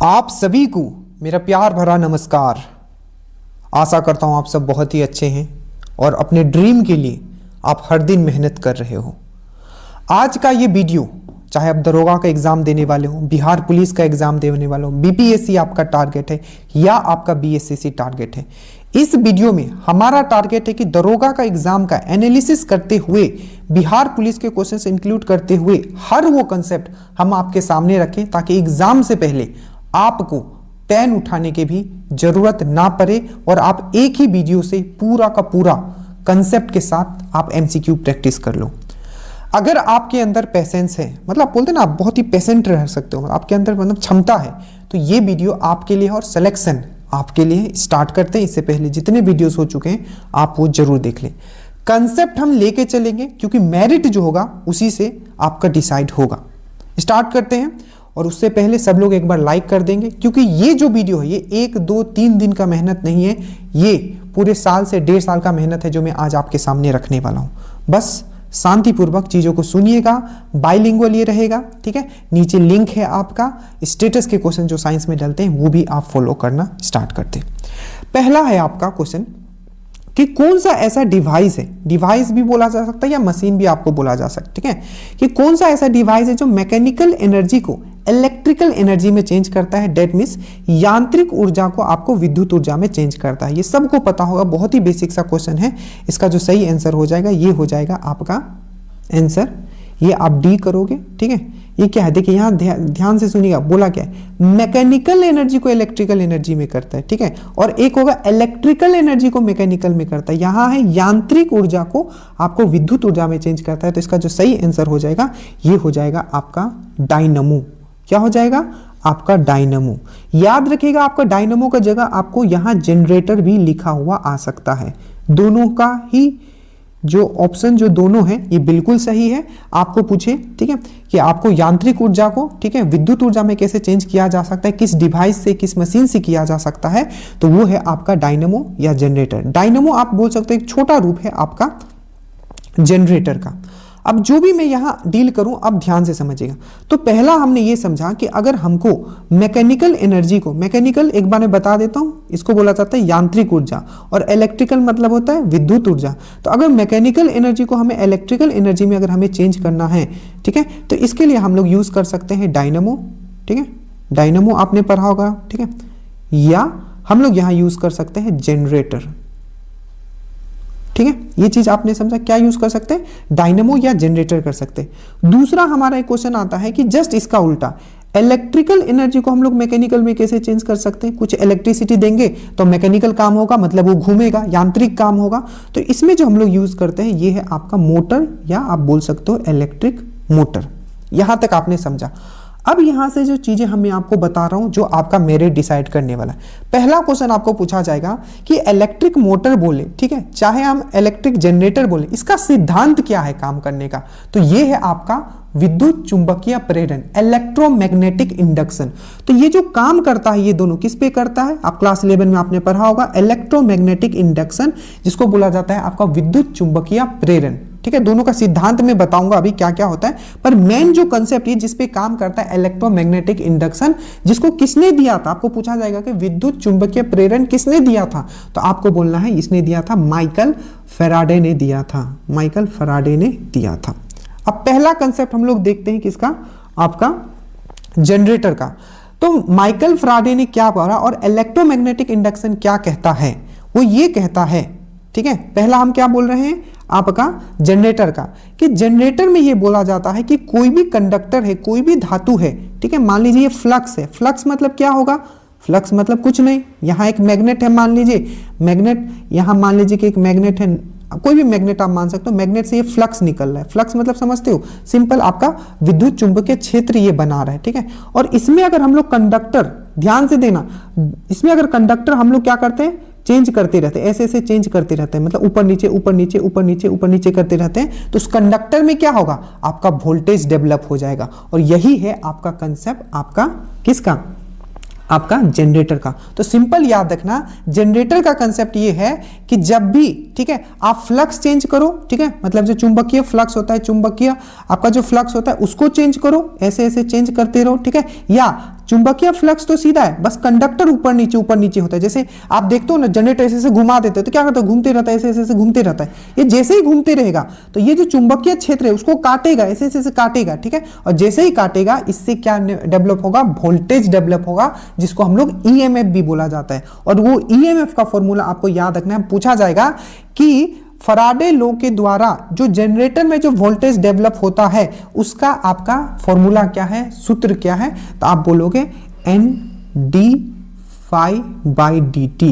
आप सभी को मेरा प्यार भरा नमस्कार। आशा करता हूँ आप सब बहुत ही अच्छे हैं और अपने ड्रीम के लिए आप हर दिन मेहनत कर रहे हो। आज का ये वीडियो, चाहे आप दरोगा का एग्ज़ाम देने वाले हो, बिहार पुलिस का एग्ज़ाम देने वाले हो, बीपीएससी आपका टारगेट है या आपका बीएसएससी टारगेट है, इस वीडियो में हमारा टारगेट है कि दरोगा का एग्ज़ाम का एनालिसिस करते हुए बिहार पुलिस के क्वेश्चंस इंक्लूड करते हुए हर वो कंसेप्ट हम आपके सामने रखें ताकि एग्ज़ाम से पहले आपको पेन उठाने की भी जरूरत ना पड़े और आप एक ही वीडियो से पूरा का पूरा कंसेप्ट के साथ आप एमसीक्यू प्रैक्टिस कर लो। अगर आपके अंदर पेशेंस है, मतलब आप बोलते हैं ना, आप बहुत ही पेशेंट रह सकते हो, आपके अंदर मतलब क्षमता है, तो ये वीडियो आपके लिए और सिलेक्शन आपके लिए। स्टार्ट करते हैं। इससे पहले जितने वीडियोस हो चुके हैं आप वो जरूर देख लें। कंसेप्ट हम लेके चलेंगे क्योंकि मेरिट जो होगा उसी से आपका डिसाइड होगा। स्टार्ट करते हैं। और उससे पहले सब लोग एक बार लाइक कर देंगे क्योंकि ये जो वीडियो है ये 1, 2, 3 दिन का मेहनत नहीं है, ये पूरे साल से 1.5 साल का मेहनत है जो मैं आज आपके सामने रखने वाला हूं। बस शांतिपूर्वक चीज़ों को सुनिएगा। बाइलिंगुअल ये रहेगा, ठीक है। नीचे लिंक है आपका, स्टेटस के क्वेश्चन जो साइंस में डलते हैं वो भी आप फॉलो करना स्टार्ट करते हैं। पहला है आपका क्वेश्चन कि कौन सा ऐसा डिवाइस है, डिवाइस भी बोला जा सकता है या मशीन भी आपको बोला जा सकता है, ठीक है, कि कौन सा ऐसा डिवाइस है जो मैकेनिकल एनर्जी को इलेक्ट्रिकल एनर्जी में चेंज करता है। डेट मीन्स यांत्रिक ऊर्जा को आपको विद्युत ऊर्जा में चेंज करता है। ये सबको पता होगा, बहुत ही बेसिक सा क्वेश्चन है। इसका जो सही आंसर हो जाएगा ये हो जाएगा आपका आंसर, ये आप डी करोगे, ठीक है। ये क्या है, देखिए यहाँ ध्यान से सुनिएगा, बोला क्या है, मैकेनिकल एनर्जी को इलेक्ट्रिकल एनर्जी में करता है, ठीक है, और एक होगा इलेक्ट्रिकल एनर्जी को मैकेनिकल में करता है। यहाँ है यांत्रिक ऊर्जा को आपको विद्युत ऊर्जा में चेंज करता है। तो इसका जो सही आंसर हो जाएगा ये हो जाएगा आपका डायनमो। क्या हो जाएगा आपका डायनमो। याद रखिएगा आपका डायनमो का जगह आपको यहाँ जनरेटर भी लिखा हुआ आ सकता है। दोनों का ही जो ऑप्शन जो दोनों है ये बिल्कुल सही है। आपको पूछे, ठीक है, कि आपको यांत्रिक ऊर्जा को, ठीक है, विद्युत ऊर्जा में कैसे चेंज किया जा सकता है, किस डिवाइस से, किस मशीन से किया जा सकता है, तो वो है आपका डायनमो या जनरेटर। डायनमो आप बोल सकते हैं एक छोटा रूप है आपका जनरेटर का। अब जो भी मैं यहां डील करूं, अब ध्यान से समझिएगा। तो पहला हमने ये समझा कि अगर हमको मैकेनिकल एनर्जी को, मैकेनिकल एक बार मैं बता देता हूं, इसको बोला जाता है यांत्रिक ऊर्जा, और इलेक्ट्रिकल मतलब होता है विद्युत ऊर्जा। तो अगर मैकेनिकल एनर्जी को हमें इलेक्ट्रिकल एनर्जी में अगर हमें चेंज करना है, ठीक है, तो इसके लिए हम लोग यूज कर सकते हैं डायनमो, ठीक है, डायनमो आपने पढ़ा होगा, ठीक है, या हम लोग यहां यूज कर सकते हैं जनरेटर, ठीक है। ये चीज आपने समझा, क्या यूज कर सकते हैं, डायनमो या जनरेटर कर सकते हैं। दूसरा हमारा एक क्वेश्चन आता है कि जस्ट इसका उल्टा, इलेक्ट्रिकल एनर्जी को हम लोग मैकेनिकल में कैसे चेंज कर सकते हैं। कुछ इलेक्ट्रिसिटी देंगे तो मैकेनिकल काम होगा, मतलब वो घूमेगा, यांत्रिक काम होगा। तो इसमें जो हम लोग यूज करते हैं ये है आपका मोटर, या आप बोल सकते हो इलेक्ट्रिक मोटर। यहां तक आपने समझा। अब यहां से जो चीजें मैं आपको बता रहा हूं जो आपका मेरिट डिसाइड करने वाला है। पहला क्वेश्चन आपको पूछा जाएगा कि इलेक्ट्रिक मोटर बोले, ठीक है, चाहे हम इलेक्ट्रिक जनरेटर बोले, इसका सिद्धांत क्या है काम करने का। तो ये है आपका विद्युत चुंबकीय प्रेरण, इलेक्ट्रोमैग्नेटिक इंडक्शन। तो ये जो काम करता है ये दोनों किस पे करता है, आप क्लास 11 में आपने पढ़ा होगा, इलेक्ट्रोमैग्नेटिक इंडक्शन, जिसको बोला जाता है आपका विद्युत चुंबकीय प्रेरण, ठीक है। दोनों का सिद्धांत में बताऊंगा अभी क्या क्या होता है, पर मेन जो कंसेप्ट ये जिस पे काम करता है इलेक्ट्रोमैग्नेटिक इंडक्शन, जिसको किसने दिया था, आपको पूछा जाएगा कि विद्युत चुंबकीय प्रेरण किसने दिया था, तो आपको बोलना है इसने दिया था माइकल फैराडे ने दिया था, माइकल फैराडे ने दिया था। अब पहला कंसेप्ट हम लोग देखते हैं किसका, आपका जनरेटर का। तो माइकल फैराडे ने क्या पढ़ा और इलेक्ट्रोमैग्नेटिक इंडक्शन क्या कहता है, वो ये कहता है, ठीक है। पहला हम क्या बोल रहे हैं आपका जनरेटर का, कि जनरेटर में ये बोला जाता है कि कोई भी कंडक्टर है, कोई भी धातु है, ठीक है, मान लीजिए ये फ्लक्स है। फ्लक्स मतलब क्या होगा, फ्लक्स मतलब कुछ नहीं, यहाँ एक मैग्नेट है, मान लीजिए मैग्नेट, यहाँ मान लीजिए कि एक मैग्नेट है, कोई भी मैग्नेट आप मान सकते हो, मैग्नेट से ये फ्लक्स निकल रहा है। फ्लक्स मतलब समझते हो, सिंपल आपका विद्युत चुंबकीय क्षेत्र ये बना रहा है, ठीक है। और इसमें अगर हम लोग कंडक्टर, ध्यान से देना, इसमें अगर कंडक्टर हम लोग क्या करते हैं, चेंज करते रहते हैं, ऐसे ऐसे चेंज करते रहते हैं, मतलब ऊपर नीचे ऊपर नीचे ऊपर नीचे ऊपर नीचे करते रहते हैं। तो उस कंडक्टर में क्या होगा, आपका वोल्टेज डेवलप हो जाएगा। और यही है आपका कंसेप्ट, आपका किसका, आपका जनरेटर का। तो सिंपल याद रखना, जनरेटर का कंसेप्ट ये है कि जब भी, ठीक है, आप फ्लक्स चेंज करो, ठीक है, मतलब जो चुंबकीय फ्लक्स होता है, चुंबकीय आपका जो फ्लक्स होता है उसको चेंज करो, ऐसे ऐसे चेंज करते रहो, ठीक है, या चुंबकीय फ्लक्स तो सीधा है, बस कंडक्टर ऊपर नीचे होता है। जैसे आप देखते हो ना, जनरेटर ऐसे घुमा देते हो तो क्या करता है, घूमते रहता है, ऐसे घूमते रहता है। ये जैसे ही घूमते रहेगा तो ये जो चुंबकीय क्षेत्र है उसको काटेगा, ऐसे काटेगा, ठीक है। और जैसे ही काटेगा इससे क्या डेवलप होगा, वोल्टेज डेवलप होगा, जिसको हम लोग ईएमएफ भी बोला जाता है। और वो ईएमएफ का फॉर्मूला आपको याद रखना है, पूछा जाएगा कि फराडे लॉ के द्वारा जो जनरेटर में जो वोल्टेज डेवलप होता है उसका आपका फॉर्मूला क्या है, सूत्र क्या है, तो आप बोलोगे N D phi by D T.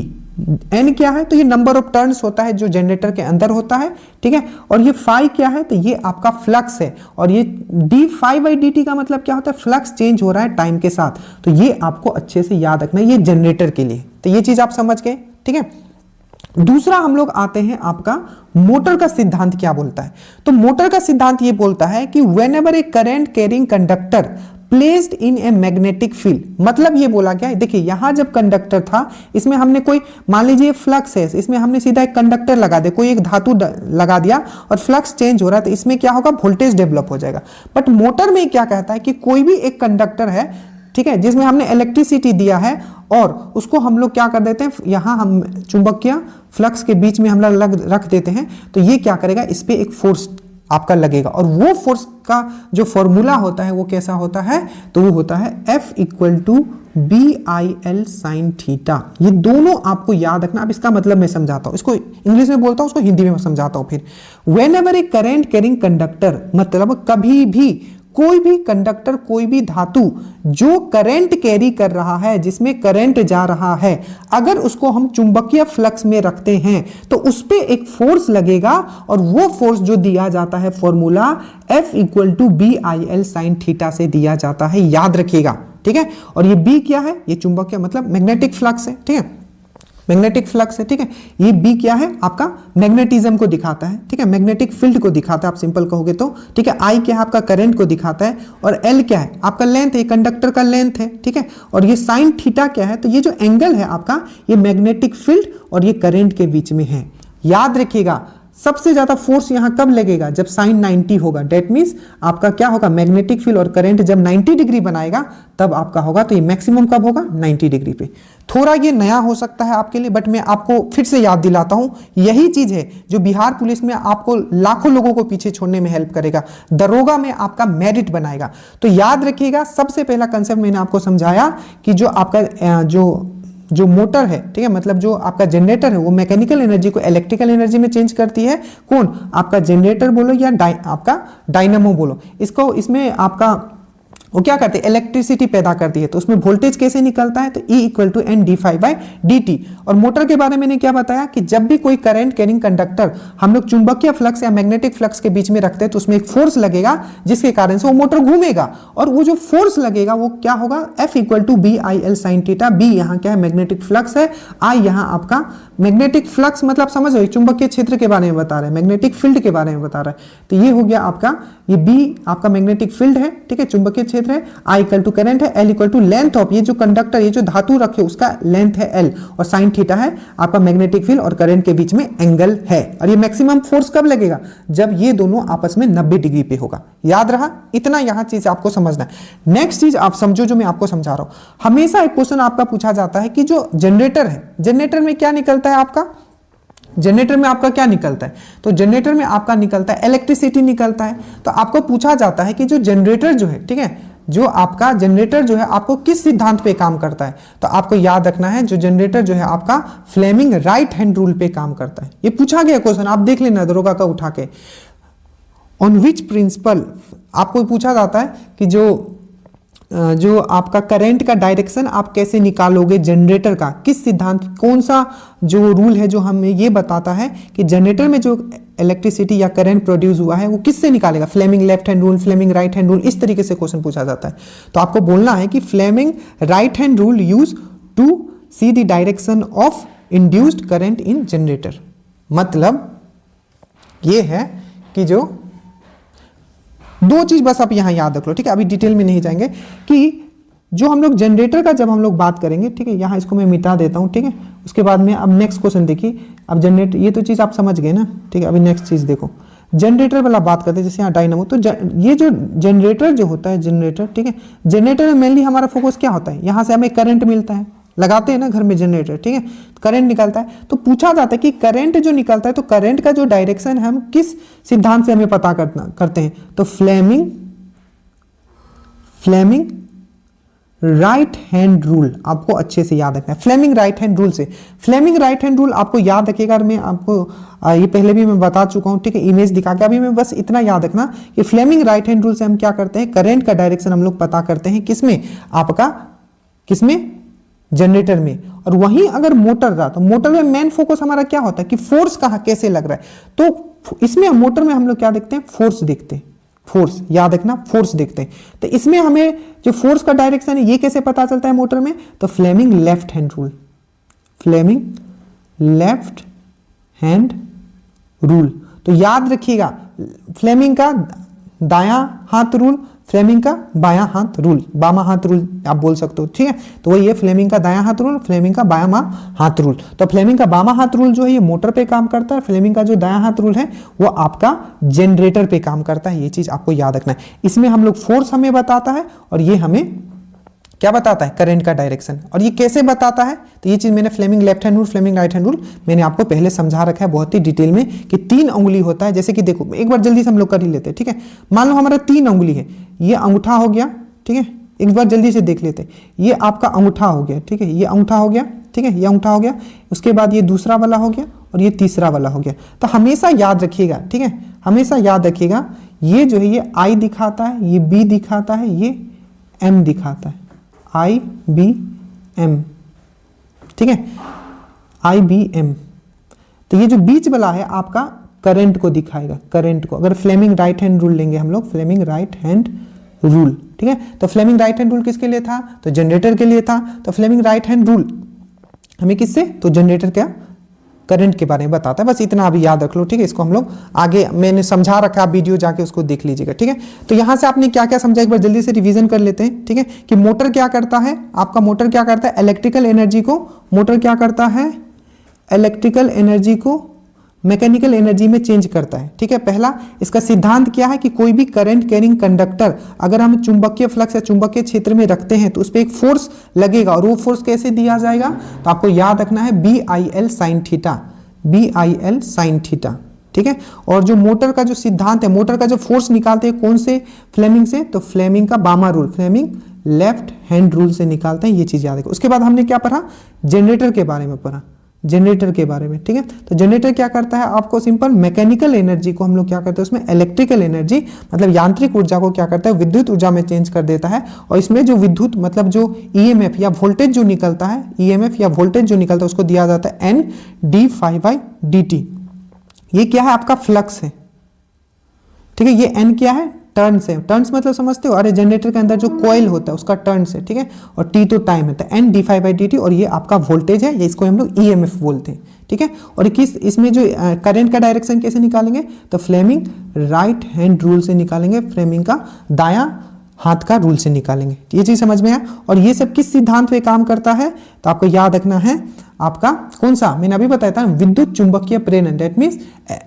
N क्या है, तो ये नंबर ऑफ टर्न्स होता है जो जनरेटर के अंदर होता है, ठीक है। और ये फाई क्या है, तो ये आपका फ्लक्स है। और ये D phi by D T का मतलब क्या होता है, फ्लक्स चेंज हो रहा है टाइम के साथ। तो ये आपको अच्छे से याद रखना है, ये जनरेटर के लिए। तो ये चीज आप समझ गए, ठीक है। दूसरा हम लोग आते हैं, आपका मोटर का सिद्धांत क्या बोलता है। तो मोटर का सिद्धांत ये बोलता है कि whenever A current carrying conductor placed in a magnetic field, मतलब ये बोला क्या है, देखिए यहां जब कंडक्टर था इसमें हमने कोई, मान लीजिए फ्लक्स है, इसमें हमने सीधा एक कंडक्टर लगा दिया, कोई एक धातु लगा दिया और फ्लक्स चेंज हो रहा है, तो इसमें क्या होगा, वोल्टेज डेवलप हो जाएगा। बट मोटर में क्या कहता है कि कोई भी एक कंडक्टर है, ठीक है, जिसमें हमने इलेक्ट्रिसिटी दिया है और उसको हम लोग क्या कर देते हैं, यहां हम चुंबकीय फ्लक्स के बीच में हम लोग रख देते हैं, तो ये क्या करेगा, इस पे एक फोर्स आपका लगेगा। और वो फोर्स का जो फॉर्मूला होता है वो कैसा होता है, तो वो होता है F equal to BIL sine theta. ये दोनों आपको याद रखना। अब इसका मतलब मैं समझाता हूं, इसको इंग्लिश में बोलता हूं, उसको हिंदी में समझाता हूं फिर। व्हेनेवर ए करंट कैरिंग कंडक्टर, मतलब कभी भी कोई भी कंडक्टर, कोई भी धातु जो करंट कैरी कर रहा है, जिसमें करंट जा रहा है, अगर उसको हम चुंबकीय फ्लक्स में रखते हैं तो उस पे एक फोर्स लगेगा और वो फोर्स जो दिया जाता है formula F equal to BIL sine theta से दिया जाता है, याद रखिएगा, ठीक है। और ये B क्या है, ये चुंबकीय मतलब मैग्नेटिक फ्लक्स है, ठीक है, मैग्नेटिक फ्लक्स है, ठीक है। ये बी क्या है, आपका मैग्नेटिज्म को दिखाता है, ठीक है, मैग्नेटिक फील्ड को दिखाता है, आप सिंपल कहोगे तो, ठीक है। आई क्या है, आपका करंट को दिखाता है। और एल क्या है, आपका लेंथ है, कंडक्टर का लेंथ है, ठीक है। और ये साइन थीटा क्या है, तो ये जो एंगल है आपका, ये मैग्नेटिक फील्ड और ये करंट के बीच में है। याद रखिएगा, सबसे ज्यादा फोर्स यहां कब लगेगा, जब साइन 90 होगा। डेट मींस आपका क्या होगा, मैग्नेटिक फील्ड और करंट जब 90 डिग्री बनाएगा तब आपका होगा। तो ये मैक्सिमम कब होगा, 90 डिग्री पे। थोड़ा ये नया हो सकता है आपके लिए, बट मैं आपको फिर से याद दिलाता हूं, यही चीज है जो बिहार पुलिस में आपको लाखों लोगों को पीछे छोड़ने में हेल्प करेगा, दरोगा में आपका मेरिट बनाएगा। तो याद रखिएगा, सबसे पहला कंसेप्ट मैंने आपको समझाया कि जो आपका जो मोटर है, ठीक है, मतलब जो आपका जनरेटर है वो मैकेनिकल एनर्जी को इलेक्ट्रिकल एनर्जी में चेंज करती है। कौन, आपका जनरेटर बोलो या आपका डायनामो बोलो, इसमें आपका वो क्या करते हैं, इलेक्ट्रिसिटी पैदा करती है। तो उसमें वोल्टेज कैसे निकलता है, तो E equal to N D phi by D T. और मोटर के बारे में मैंने क्या बताया कि जब भी कोई करंट कैरिंग कंडक्टर हम लोग चुंबकीय फ्लक्स या मैग्नेटिक फ्लक्स के बीच में रखते हैं तो उसमें एक फोर्स लगेगा जिसके कारण से वो मोटर घूमेगा। और वो जो फोर्स लगेगा वो क्या होगा, F equal to BIL sine theta. B यहाँ क्या है, मैग्नेटिक फ्लक्स है, आई यहाँ आपका मैग्नेटिक फ्लक्स मतलब समझ रहे, चुंबकीय क्षेत्र के बारे में बता रहे हैं, मैग्नेटिक फील्ड के बारे में बता रहा है। तो ये हो गया आपका, ये बी आपका मैग्नेटिक फील्ड है, ठीक है, चुंबकीय क्षेत्र है। आई इक्वल टू करंट है, L equal to length of, ये जो कंडक्टर, ये जो धातु रखे उसका लेंथ है एल, और साइन थीटा है आपका मैग्नेटिक फील्ड और करंट के बीच में एंगल है। और ये मैक्सिमम फोर्स कब लगेगा, जब ये दोनों आपस में 90 डिग्री पे होगा। याद रहा, इतना यहां चीज आपको समझना है। नेक्स्ट चीज आप समझो जो मैं आपको समझा रहा हूं। हमेशा एक क्वेश्चन आपका पूछा जाता है कि जो जनरेटर है, जनरेटर में क्या निकलता है आपका, जनरेटर में आपका क्या निकलता है, तो जनरेटर में आपका निकलता है इलेक्ट्रिसिटी निकलता है। तो आपको पूछा जाता है कि जो जनरेटर जो है, ठीक है, जो आपका जनरेटर जो है आपको किस सिद्धांत पे काम करता है, तो आपको याद रखना है जो जनरेटर जो है आपका फ्लेमिंग राइट हैंड रूल पे काम करता है। ये पूछा गया क्वेश्चन, आप देख लेना दरोगा का उठा के। ऑन विच प्रिंसिपल, आपको पूछा जाता है कि जो आपका करंट का डायरेक्शन आप कैसे निकालोगे जनरेटर का, किस सिद्धांत, कौन सा जो रूल है जो हमें ये बताता है कि जनरेटर में जो इलेक्ट्रिसिटी या करंट प्रोड्यूस हुआ है वो किससे निकालेगा, Fleming left hand rule, Fleming right hand rule, इस तरीके से क्वेश्चन पूछा जाता है। तो आपको बोलना है कि Fleming right hand rule use to see the direction of induced current in generator. मतलब ये है कि जो दो चीज बस आप यहां याद रख लो, ठीक है, अभी डिटेल में नहीं जाएंगे, कि जो हम लोग जनरेटर का जब हम लोग बात करेंगे, ठीक है, यहां इसको मैं मिटा देता हूं, ठीक है, उसके बाद में अब नेक्स्ट क्वेश्चन देखिए। अब जनरेटर, ये तो चीज आप समझ गए ना, ठीक है। अभी नेक्स्ट चीज देखो, जनरेटर वाला बात करते हैं, जैसे यहाँ डायनामो, तो ये जो जनरेटर जो होता है, जनरेटर, ठीक है, जनरेटर में मेनली हमारा फोकस क्या होता है, यहाँ से हमें करंट मिलता है, लगाते हैं ना घर में जनरेटर, ठीक है, करंट निकलता है, तो पूछा जाता है कि करंट जो निकलता है तो करंट का जो डायरेक्शन है हम किस सिद्धांत से हमें पता करते हैं, तो फ्लेमिंग राइट हैंड रूल आपको अच्छे से याद रखना है, फ्लेमिंग राइट हैंड रूल से। फ्लेमिंग राइट हैंड रूल आपको याद रखिएगा, मैं आपको ये पहले भी मैं बता चुका हूं, ठीक है, इमेज दिखा के, अभी मैं बस इतना याद रखना कि फ्लेमिंग राइट हैंड रूल से हम क्या करते हैं, करंट का डायरेक्शन हम लोग पता करते हैं, किसमें, आपका किसमें, जनरेटर में। और वहीं अगर मोटर रहा तो मोटर में मेन फोकस हमारा क्या होता है कि फोर्स कहां कैसे लग रहा है, तो इसमें मोटर में हम लोग क्या देखते हैं, फोर्स देखते हैं, फोर्स याद रखना, फोर्स देखते हैं। तो इसमें हमें जो फोर्स का डायरेक्शन है ये कैसे पता चलता है मोटर में, तो Fleming left hand rule, Fleming left hand rule. तो याद रखिएगा फ्लेमिंग का दायां हाथ रूल, फ्लेमिंग का बायां हाथ रूल, बामा हाथ रूल आप बोल सकते हो, ठीक है, तो वही है फ्लेमिंग का दायां हाथ रूल, फ्लेमिंग का बायां हाथ रूल। तो फ्लेमिंग का बामा हाथ रूल जो है ये मोटर पे काम करता है, फ्लेमिंग का जो दायां हाथ रूल है वो आपका जनरेटर पे काम करता है, ये चीज आपको याद रखना है। इसमें हम लोग फोर्स हमें बताता है और ये हमें क्या बताता है, करंट का डायरेक्शन। और ये कैसे बताता है, तो ये चीज मैंने Fleming left hand rule, Fleming right hand rule मैंने आपको पहले समझा रखा है बहुत ही डिटेल में कि 3 उंगली होता है। जैसे कि देखो एक बार जल्दी से हम लोग कर ही लेते हैं, ठीक है, मान लो हमारा 3 उंगली है, ये अंगूठा हो गया, ठीक है, एक बार जल्दी से देख लेते हैं, ये आपका अंगूठा हो गया, ठीक है, ये अंगूठा हो गया, ठीक है, ये अंगूठा हो गया, उसके बाद ये दूसरा वाला हो गया और ये तीसरा वाला हो गया। तो हमेशा याद रखिएगा, ठीक है, हमेशा याद रखिएगा, ये जो है ये आई दिखाता है, ये बी दिखाता है, ये एम दिखाता है, आई बी एम, ठीक है, आई बी एम। तो ये जो बीच वाला है आपका करंट को दिखाएगा, करंट को। अगर फ्लेमिंग राइट हैंड रूल लेंगे हम लोग, फ्लेमिंग राइट हैंड रूल, ठीक है, तो फ्लेमिंग राइट हैंड रूल किसके लिए था, तो जनरेटर के लिए था। तो फ्लेमिंग राइट हैंड रूल हमें किससे, तो जनरेटर का करंट के बारे में बताता है, बस इतना अभी याद रख लो, ठीक है, इसको हम लोग आगे मैंने समझा रखा, वीडियो जाके उसको देख लीजिएगा, ठीक है। तो यहां से आपने क्या क्या समझा एक बार जल्दी से रिवीजन कर लेते हैं, ठीक है, कि मोटर क्या करता है, आपका मोटर क्या करता है, इलेक्ट्रिकल एनर्जी को, मोटर क्या करता है, इलेक्ट्रिकल एनर्जी को मैकेनिकल एनर्जी में चेंज करता है, ठीक है। पहला इसका सिद्धांत क्या है कि कोई भी करंट कैरिंग कंडक्टर अगर हम चुंबकीय फ्लक्स या चुंबकीय क्षेत्र में रखते हैं तो उस पर एक फोर्स लगेगा, और वो फोर्स कैसे दिया जाएगा, तो आपको याद रखना है BIL sin theta, BIL sin theta, ठीक है। और जो मोटर का जो सिद्धांत है, मोटर का जो फोर्स निकालते हैं कौन से, फ्लेमिंग से, तो फ्लेमिंग का बामा rule, Fleming left hand rule से निकालते हैं, ये चीज याद रखो। उसके बाद हमने क्या पढ़ा, जनरेटर के बारे में पढ़ा, जनरेटर के बारे में, ठीक है। तो जनरेटर क्या करता है, आपको सिंपल मैकेनिकल एनर्जी को हम लोग क्या करते हैं, उसमें इलेक्ट्रिकल एनर्जी मतलब यांत्रिक ऊर्जा को क्या करता है, विद्युत ऊर्जा में चेंज कर देता है। और इसमें जो विद्युत मतलब जो EMF या वोल्टेज जो निकलता है, EMF या वोल्टेज जो निकलता है उसको दिया जाता है NdΦ/dt। ये क्या है, आपका फ्लक्स है, ठीक है, ये N क्या है, टर्न्स है, टर्न्स मतलब समझते हो, अरे जनरेटर के अंदर जो कॉइल होता है उसका टर्न्स है, ठीक है, और T तो टाइम है, तो NdΦ/dt, और ये आपका वोल्टेज है, ये इसको हम लोग EMF बोलते हैं, ठीक है। और किस इसमें जो करंट का डायरेक्शन कैसे निकालेंगे, तो फ्लेमिंग राइट हैंड रूल से निकालेंगे, फ्लेमिंग का दायां हाथ का रूल से निकालेंगे, ये चीज समझ में आया। और ये सब किस सिद्धांत पे काम करता है, तो आपको याद रखना है आपका कौन सा, मैंने अभी बताया था, विद्युत चुंबकीय प्रेरण, दैट मींस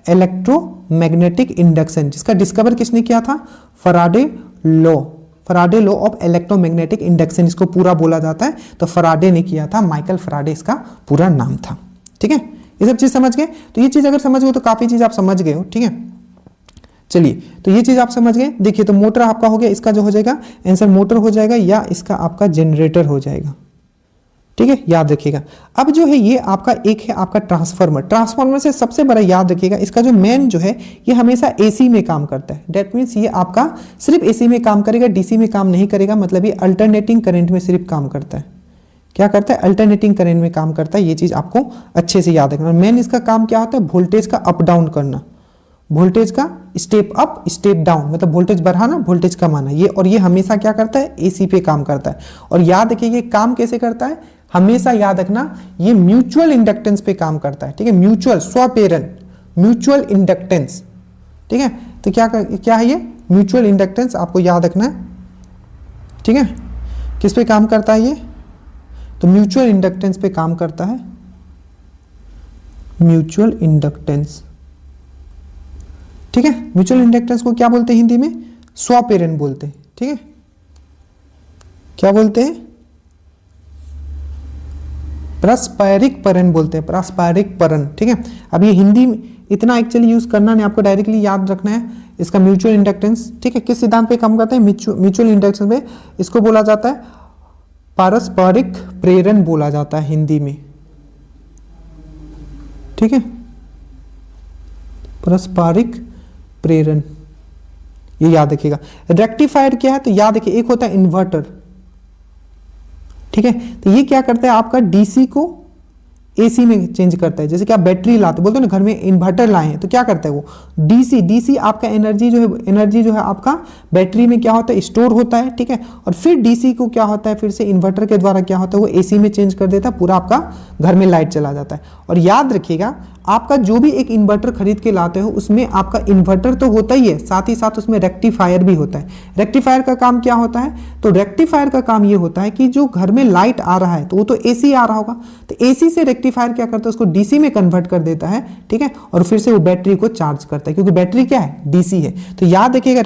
इलेक्ट्रोमैग्नेटिक इंडक्शन, जिसका डिस्कवर किसने किया था, Faraday law, Faraday law of electromagnetic induction इसको पूरा बोला जाता है, तो फराडे ने किया था, माइकल फराडे इसका पूरा नाम था, ठीक है। ये सब चीज समझ गए, तो ये चीज अगर समझ गए तो काफी चीज आप समझ गए हो, ठीक है। चलिए, तो ये चीज आप समझ गए। देखिए, तो मोटर आपका हो गया, इसका जो हो जाएगा आंसर मोटर हो जाएगा या इसका आपका जनरेटर हो जाएगा, ठीक है, याद रखिएगा। अब जो है ये आपका एक है आपका ट्रांसफार्मर, ट्रांसफार्मर से सबसे बड़ा याद रखिएगा, इसका जो मेन जो है ये हमेशा AC में काम करता है, दैट मीन्स ये आपका सिर्फ AC में काम करेगा, DC में काम नहीं करेगा, मतलब ये अल्टरनेटिंग करंट में सिर्फ काम करता है। क्या करता है, अल्टरनेटिंग करंट में काम करता है, ये चीज आपको अच्छे से याद रखना। मेन इसका काम क्या होता है, वोल्टेज का अप डाउन करना, वोल्टेज का स्टेप अप स्टेप डाउन, मतलब वोल्टेज बढ़ाना वोल्टेज कमाना, ये। और ये हमेशा क्या करता है, AC पे काम करता है। और याद रखिए ये काम कैसे करता है, हमेशा याद रखना, ये म्यूचुअल इंडक्टेंस पे काम करता है, ठीक है, म्यूचुअल स्वप्रेरण, म्यूचुअल इंडक्टेंस, ठीक है। तो क्या है ये म्यूचुअल इंडक्टेंस, आपको याद रखना है, ठीक है। किस पे काम करता है ये, तो म्यूचुअल इंडक्टेंस पे काम करता है, म्यूचुअल इंडक्टेंस, ठीक है। म्यूचुअल इंडक्टेंस को क्या बोलते हैं हिंदी में? स्वप्रेरण बोलते हैं। ठीक है, क्या बोलते हैं? पारस्परिक परण बोलते हैं, पारस्परिक परण। ठीक है, अब ये हिंदी में इतना एक्चुअली यूज करना नहीं, आपको डायरेक्टली याद रखना है इसका म्यूचुअल इंडक्टेंस। ठीक है, किस सिद्धांत पे काम करते हैं? म्यूचुअल इंडक्टेंस पे। इसको बोला जाता है पारस्परिक प्रेरण बोला जाता है हिंदी में। ठीक है, पारस्परिक प्रेरण, ये याद रखिएगा। रेक्टिफायर क्या है? तो याद रखिए, एक होता है इन्वर्टर। ठीक है, तो ये क्या करता है? आपका डीसी को एसी में चेंज करता है। जैसे कि आप बैटरी लाते, बोलते हो ना घर में इन्वर्टर लाए हैं, तो क्या करता है वो? डीसी आपका एनर्जी जो है आपका बैटरी में क्या होता है? स्टोर होता है। ठीक है, और फिर डीसी को क्या होता है? फिर से इन्वर्टर के द्वारा क्या होता है? वो एसी में चेंज कर देता है, पूरा आपका घर में लाइट चला जाता है। और याद रखिएगा, आपका जो भी एक इन्वर्टर खरीद के लाते हो उसमें आपका इन्वर्टर तो होता ही है, साथ ही साथ उसमें रेक्टिफायर भी होता है। रेक्टिफायर का काम क्या होता है? तो रेक्टिफायर का काम ये होता है कि जो घर में लाइट आ रहा है तो वो तो एसी आ रहा होगा, तो एसी से रेक्टिफायर क्या करता है? उसको डीसी में कन्वर्ट कर देता है। ठीक है, और फिर से वो बैटरी को चार्ज करता है, क्योंकि बैटरी क्या है? डीसी है। तो याद रखिएगा,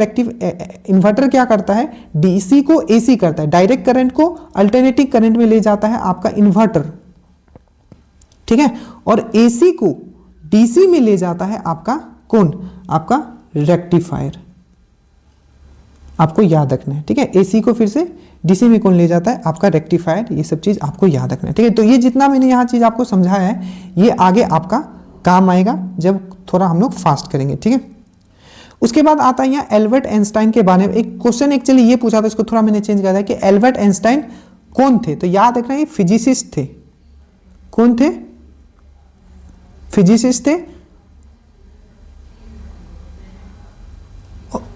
इन्वर्टर क्या करता है? डीसी को एसी करता है, डायरेक्ट करंट को अल्टरनेटिंग करंट में ले जाता है आपका इन्वर्टर। ठीक है, और एसी को डीसी में ले जाता है आपका कौन? आपका रेक्टिफायर। आपको याद रखना है। ठीक है, एसी को फिर से डीसी में कौन ले जाता है? आपका रेक्टिफायर। ये सब चीज आपको याद रखना है। ठीक है, तो ये जितना मैंने यहाँ चीज आपको समझाया है, ये आगे आपका काम आएगा जब थोड़ा हम लोग फास्ट करेंगे। ठीक है, उसके बाद आता है यहाँ एल्बर्ट आइंस्टाइन के बारे में। एक क्वेश्चन एक्चुअली ये पूछा था, इसको थोड़ा मैंने चेंज कर दिया कि एल्बर्ट आइंस्टाइन कौन थे? तो याद रखना, ये फिजिसिस्ट थे। कौन थे? फिजिसिस्ट थे,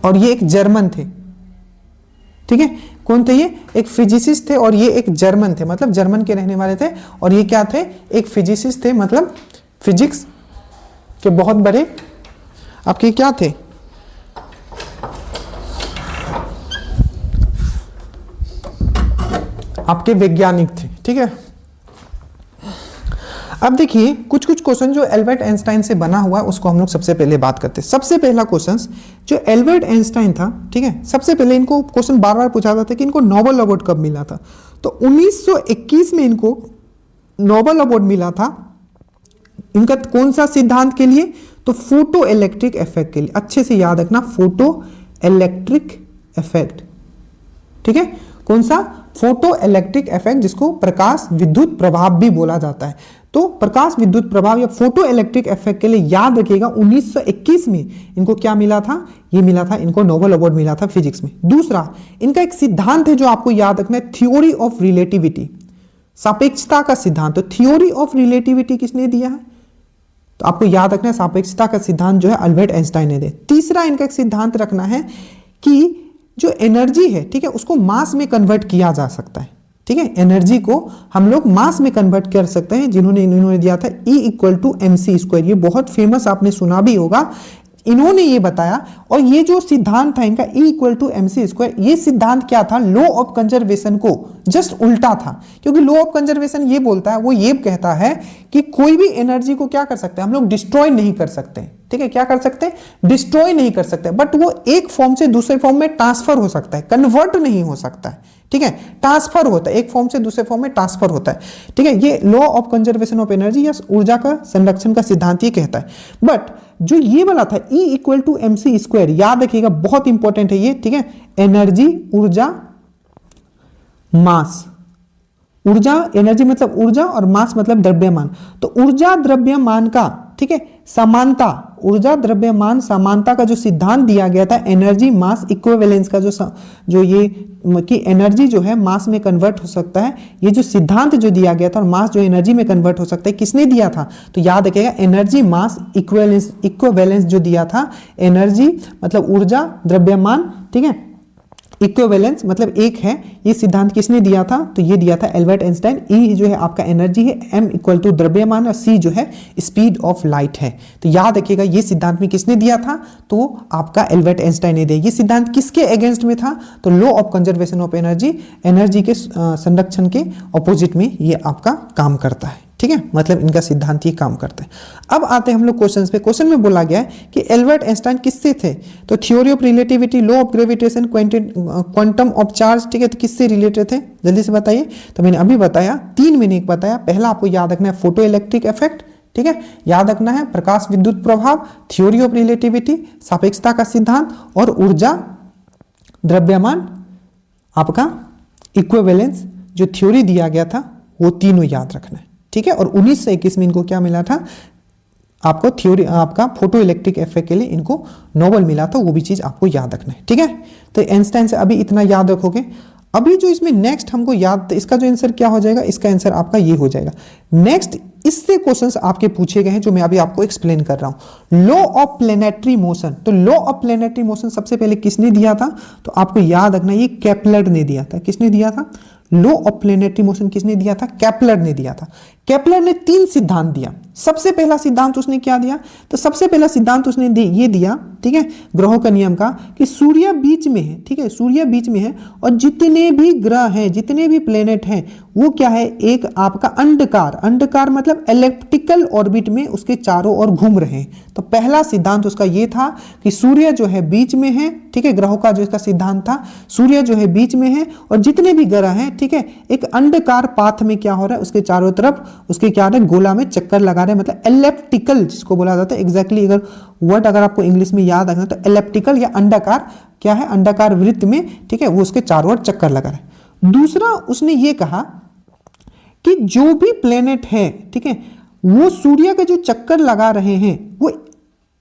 और ये एक जर्मन थे। ठीक है, कौन थे ये? एक फिजिसिस्ट थे, और ये एक जर्मन थे, मतलब जर्मन के रहने वाले थे। और ये क्या थे? एक फिजिसिस्ट थे, मतलब फिजिक्स के बहुत बड़े आपके क्या थे? आपके वैज्ञानिक थे। ठीक है, अब देखिए कुछ क्वेश्चन जो एल्बर्ट आइंस्टाइन से बना हुआ है उसको हम लोग सबसे पहले बात करते हैं। सबसे पहला क्वेश्चन जो एल्बर्ट आइंस्टाइन था, ठीक है, सबसे पहले इनको क्वेश्चन बार बार पूछा जाता है कि इनको नोबेल अवार्ड कब मिला था? तो 1921 में इनको नोबेल अवार्ड मिला था। इनका कौन सा सिद्धांत के लिए? तो फोटो इलेक्ट्रिक इफेक्ट के लिए। अच्छे से याद रखना, फोटो इलेक्ट्रिक इफेक्ट। ठीक है, कौन सा? फोटो इलेक्ट्रिक इफेक्ट, जिसको प्रकाश विद्युत प्रभाव भी बोला जाता है। तो प्रकाश विद्युत प्रभाव या फोटो इलेक्ट्रिक इफेक्ट के लिए याद रखिएगा 1921 में इनको क्या मिला था? ये मिला था, इनको नोबेल अवार्ड मिला था फिजिक्स में। दूसरा, इनका एक सिद्धांत है जो आपको याद रखना है, थ्योरी ऑफ रिलेटिविटी, सापेक्षता का सिद्धांत। तो थ्योरी ऑफ रिलेटिविटी किसने दिया है? तो आपको याद रखना है, सापेक्षता का सिद्धांत जो है अल्बर्ट आइंस्टाइन ने दिया। तीसरा, इनका एक सिद्धांत रखना है कि जो एनर्जी है, ठीक है, उसको मास में कन्वर्ट किया जा सकता है। ठीक है, एनर्जी को हम लोग मास में कन्वर्ट कर सकते हैं, इन्होंने दिया था E = mc²। ये बहुत फेमस, आपने सुना भी होगा। इन्होंने ये बताया, और ये जो सिद्धांत था इनका E = mc², ये सिद्धांत क्या था? लॉ ऑफ कंजर्वेशन को जस्ट उल्टा था। क्योंकि लॉ ऑफ कंजर्वेशन ये बोलता है, वो ये कहता है कि कोई भी एनर्जी को क्या कर सकते हैं हम लोग? डिस्ट्रॉय नहीं कर सकते। ठीक है, क्या कर सकते हैं? डिस्ट्रॉय नहीं कर सकते, बट वो एक फॉर्म से दूसरे फॉर्म में ट्रांसफर हो सकता है, कन्वर्ट नहीं हो सकता है। ठीक है, ट्रांसफर होता है, एक फॉर्म से दूसरे फॉर्म में ट्रांसफर होता है। ठीक है, ये law of conservation of energy या ऊर्जा का संरक्षण का सिद्धांत ये कहता है। बट जो ये वाला था E = mc², याद रखिएगा, बहुत इंपॉर्टेंट है ये। ठीक है, एनर्जी, ऊर्जा, मास। ऊर्जा, एनर्जी मतलब ऊर्जा, और मास मतलब द्रव्यमान। तो ऊर्जा द्रव्यमान का, ठीक है, समानता, ऊर्जा द्रव्यमान समानता का जो सिद्धांत दिया गया था, एनर्जी मास इक्विवेलेंस का जो ये कि एनर्जी जो है मास में कन्वर्ट हो सकता है, ये जो सिद्धांत जो दिया गया था, और मास जो एनर्जी में कन्वर्ट हो सकता है, किसने दिया था? तो याद रखिएगा, एनर्जी मास इक्विवेलेंस जो दिया था, एनर्जी मतलब ऊर्जा, द्रव्यमान, ठीक है, इक्विवेलेंस मतलब एक है, ये सिद्धांत किसने दिया था? तो ये दिया था एल्बर्ट आइंस्टाइन। E जो है आपका एनर्जी है, M = द्रव्यमान, और C जो है स्पीड ऑफ लाइट है। तो याद रखिएगा, ये सिद्धांत में किसने दिया था? तो आपका एल्बर्ट आइंस्टाइन ने दिया। ये सिद्धांत किसके अगेंस्ट में था? तो law of conservation of energy, energy के संरक्षण के ऑपोजिट में ये आपका काम करता है। ठीक है, मतलब इनका सिद्धांत ये काम करता है। अब आते हैं हम लोग क्वेश्चन पे। क्वेश्चन में बोला गया है कि एल्बर्ट आइंस्टाइन किससे थे, तो theory of relativity, law of gravitation, quantum of charge, ठीक है, तो किससे रिलेटेड थे, जल्दी से बताइए। तो मैंने अभी बताया, 3 मैंने एक बताया। पहला आपको याद रखना है फोटो इलेक्ट्रिक इफेक्ट, ठीक है, याद रखना है प्रकाश विद्युत प्रभाव, थ्योरी ऑफ रिलेटिविटी, सापेक्षता का सिद्धांत, और ऊर्जा, द्रव्यमान, आपका इक्विवेलेंस जो थ्योरी दिया गया था, वो तीनों याद रखना है, ठीक है। और 1921 में इनको क्या मिला था, आपको थ्योरी, आपका फोटो इलेक्ट्रिक इफेक्ट के लिए इनको नोबेल मिला था, वो भी चीज आपको याद रखना है, ठीक है। तो आइंस्टाइन से अभी इतना याद रखोगे। अभी जो इसमें नेक्स्ट हमको याद, इसका जो आंसर क्या हो जाएगा, इसका आंसर आपका ये हो जाएगा। नेक्स्ट इससे क्वेश्चंस आपके पूछे गए हैं जो मैं अभी आपको एक्सप्लेन कर रहा हूं। लॉ ऑफ प्लेनेटरी मोशन, तो लॉ ऑफ प्लेनेटरी मोशन सबसे पहले किसने दिया था, तो आपको याद रखना ये केपलर ने दिया था। किसने दिया था, लॉ ऑफ प्लेनेटरी मोशन किसने दिया था, केपलर ने दिया था। केपलर ने 3 सिद्धांत दिया। सबसे पहला सिद्धांत उसने क्या दिया, तो सबसे पहला सिद्धांत उसने ये दिया, ठीक है, ग्रहों का नियम का, कि सूर्य बीच में है, ठीक है, सूर्य बीच में है और जितने भी ग्रह हैं, जितने भी प्लेनेट हैं, वो क्या है, एक आपका अंडकार, अंडकार मतलब एलिप्टिकल ऑर्बिट में उसके चारों ओर घूम रहे हैं। तो पहला सिद्धांत उसका ये था कि सूर्य जो है बीच में है, ठीक है, ग्रहों का जो इसका सिद्धांत था, सूर्य जो है बीच में है और जितने भी ग्रह हैं, ठीक है, एक अंडकार पाथ में क्या हो रहा है, उसके चारों तरफ उसके क्या है, गोला में चक्कर लगा रहे हैं, मतलब एलिप्टिकल जिसको बोला जाता है। एग्जैक्टली अगर वर्ड अगर आपको इंग्लिश में याद रखना तो एलिप्टिकल या अंडाकार क्या है, अंडाकार वृत्त में, ठीक है, वो उसके चारों ओर चक्कर लगा रहे हैं। दूसरा उसने ये कहा कि जो भी प्लेनेट है, ठीक है, वो सूर्य का जो चक्कर लगा रहे हैं वो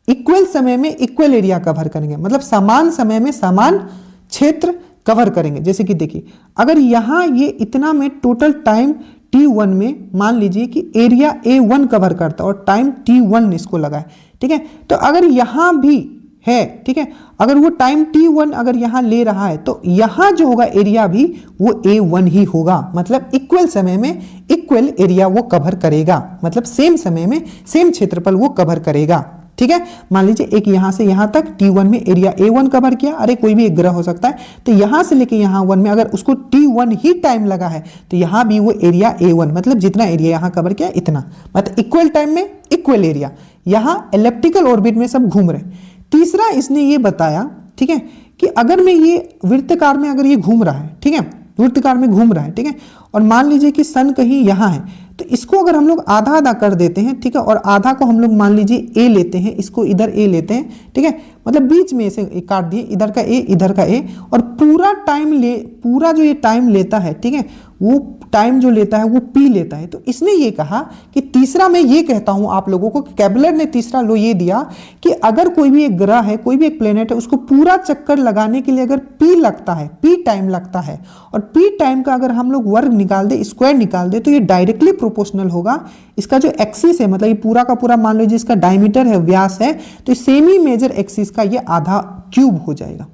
इक्वल समय में इक्वल एरिया कवर करेंगे, मतलब समान समय में समान क्षेत्र कवर करेंगे। जैसे कि देखिए, अगर यहां ये इतना में टोटल टाइम T1 में मान लीजिए कि एरिया A1 कवर करता है और टाइम T1 इसको लगा है, ठीक है, तो अगर यहां भी है, ठीक है, अगर वो टाइम T1 अगर यहां ले रहा है तो यहां जो होगा एरिया भी वो A1 ही होगा, मतलब इक्वल समय में इक्वल एरिया वो कवर करेगा, मतलब सेम समय में सेम क्षेत्रफल वो कवर करेगा, ठीक है। मान लीजिए एक यहां से यहां तक T1 में एरिया A1 कवर किया, अरे कोई भी एक ग्रह हो सकता है, तो यहां से लेके यहां 1 में अगर उसको T1 ही टाइम लगा है तो यहां भी वो एरिया A1, मतलब जितना एरिया यहां कवर किया इतना, मतलब इक्वल टाइम में इक्वल एरिया, यहां एलिप्टिकल ऑर्बिट में सब घूम रहे। तीसरा इसने ये बताया, ठीक है, कि अगर मैं ये वृत्तकार में अगर ये घूम रहा है, ठीक है, वृत्तकार में घूम रहा है, ठीक है, और मान लीजिए कि सन कहीं यहां है, तो इसको अगर हम लोग आधा आधा कर देते हैं, ठीक है, और आधा को हम लोग मान लीजिए ए लेते हैं, इसको इधर ए लेते हैं, ठीक है, मतलब बीच में से काट दिए, इधर का ए इधर का ए, और पूरा जो ये टाइम लेता है, ठीक है, वो टाइम जो लेता है वो पी लेता है। तो इसने ये कहा कि तीसरा, मैं ये कहता हूं आप लोगों को, केपलर ने तीसरा लो ये दिया कि अगर कोई भी एक ग्रह है, कोई भी एक प्लेनेट है, उसको पूरा चक्कर लगाने के लिए अगर पी लगता है, पी टाइम लगता है, और पी टाइम का अगर हम लोग वर्ग निकाल दे, स्क्वायर निकाल दे, तो ये डायरेक्टली प्रोपोर्शनल होगा इसका जो एक्सिस है, मतलब ये पूरा का पूरा मान लीजिए इसका डायमीटर है, व्यास है, तो सेमी मेजर एक्सिस का ये आधा क्यूब हो जाएगा।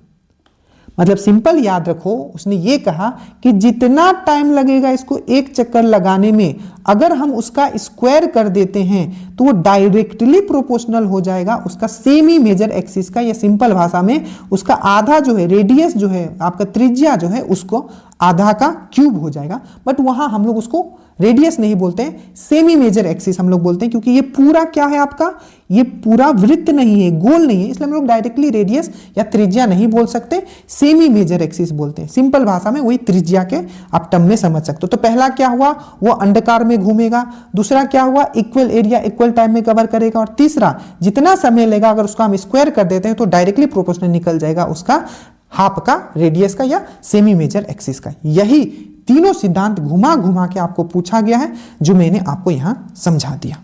मतलब सिंपल याद रखो, उसने ये कहा कि जितना टाइम लगेगा इसको एक चक्कर लगाने में, अगर हम उसका स्क्वायर कर देते हैं तो वो डायरेक्टली प्रोपोर्शनल हो जाएगा उसका सेमी मेजर एक्सिस का, या सिंपल भाषा में उसका आधा जो है रेडियस जो है आपका त्रिज्या जो है उसको आधा का क्यूब हो जाएगा। बट वहां हम लोग उसको रेडियस नहीं बोलते हैं, सेमी मेजर एक्सिस हम लोग बोलते हैं, क्योंकि ये पूरा क्या है आपका, ये पूरा वृत्त नहीं है, गोल नहीं है, इसलिए हम लोग डायरेक्टली रेडियस या त्रिज्या नहीं बोल सकते, सेमी मेजर एक्सिस बोलते हैं। सिंपल भाषा में वही त्रिज्या के आप टर्म में समझ सकते हो। तो पहला क्या हुआ, वो अंडाकार में घूमेगा, दूसरा क्या हुआ, इक्वल एरिया इक्वल टाइम में कवर करेगा, और तीसरा जितना समय लेगा अगर उसको हम स्क्वायर कर देते हैं तो डायरेक्टली प्रोपोर्शनल निकल जाएगा उसका हाफ का, रेडियस का या सेमी मेजर एक्सिस का। यही तीनों सिद्धांत घुमा घुमा के आपको पूछा गया है, जो मैंने आपको यहां समझा दिया।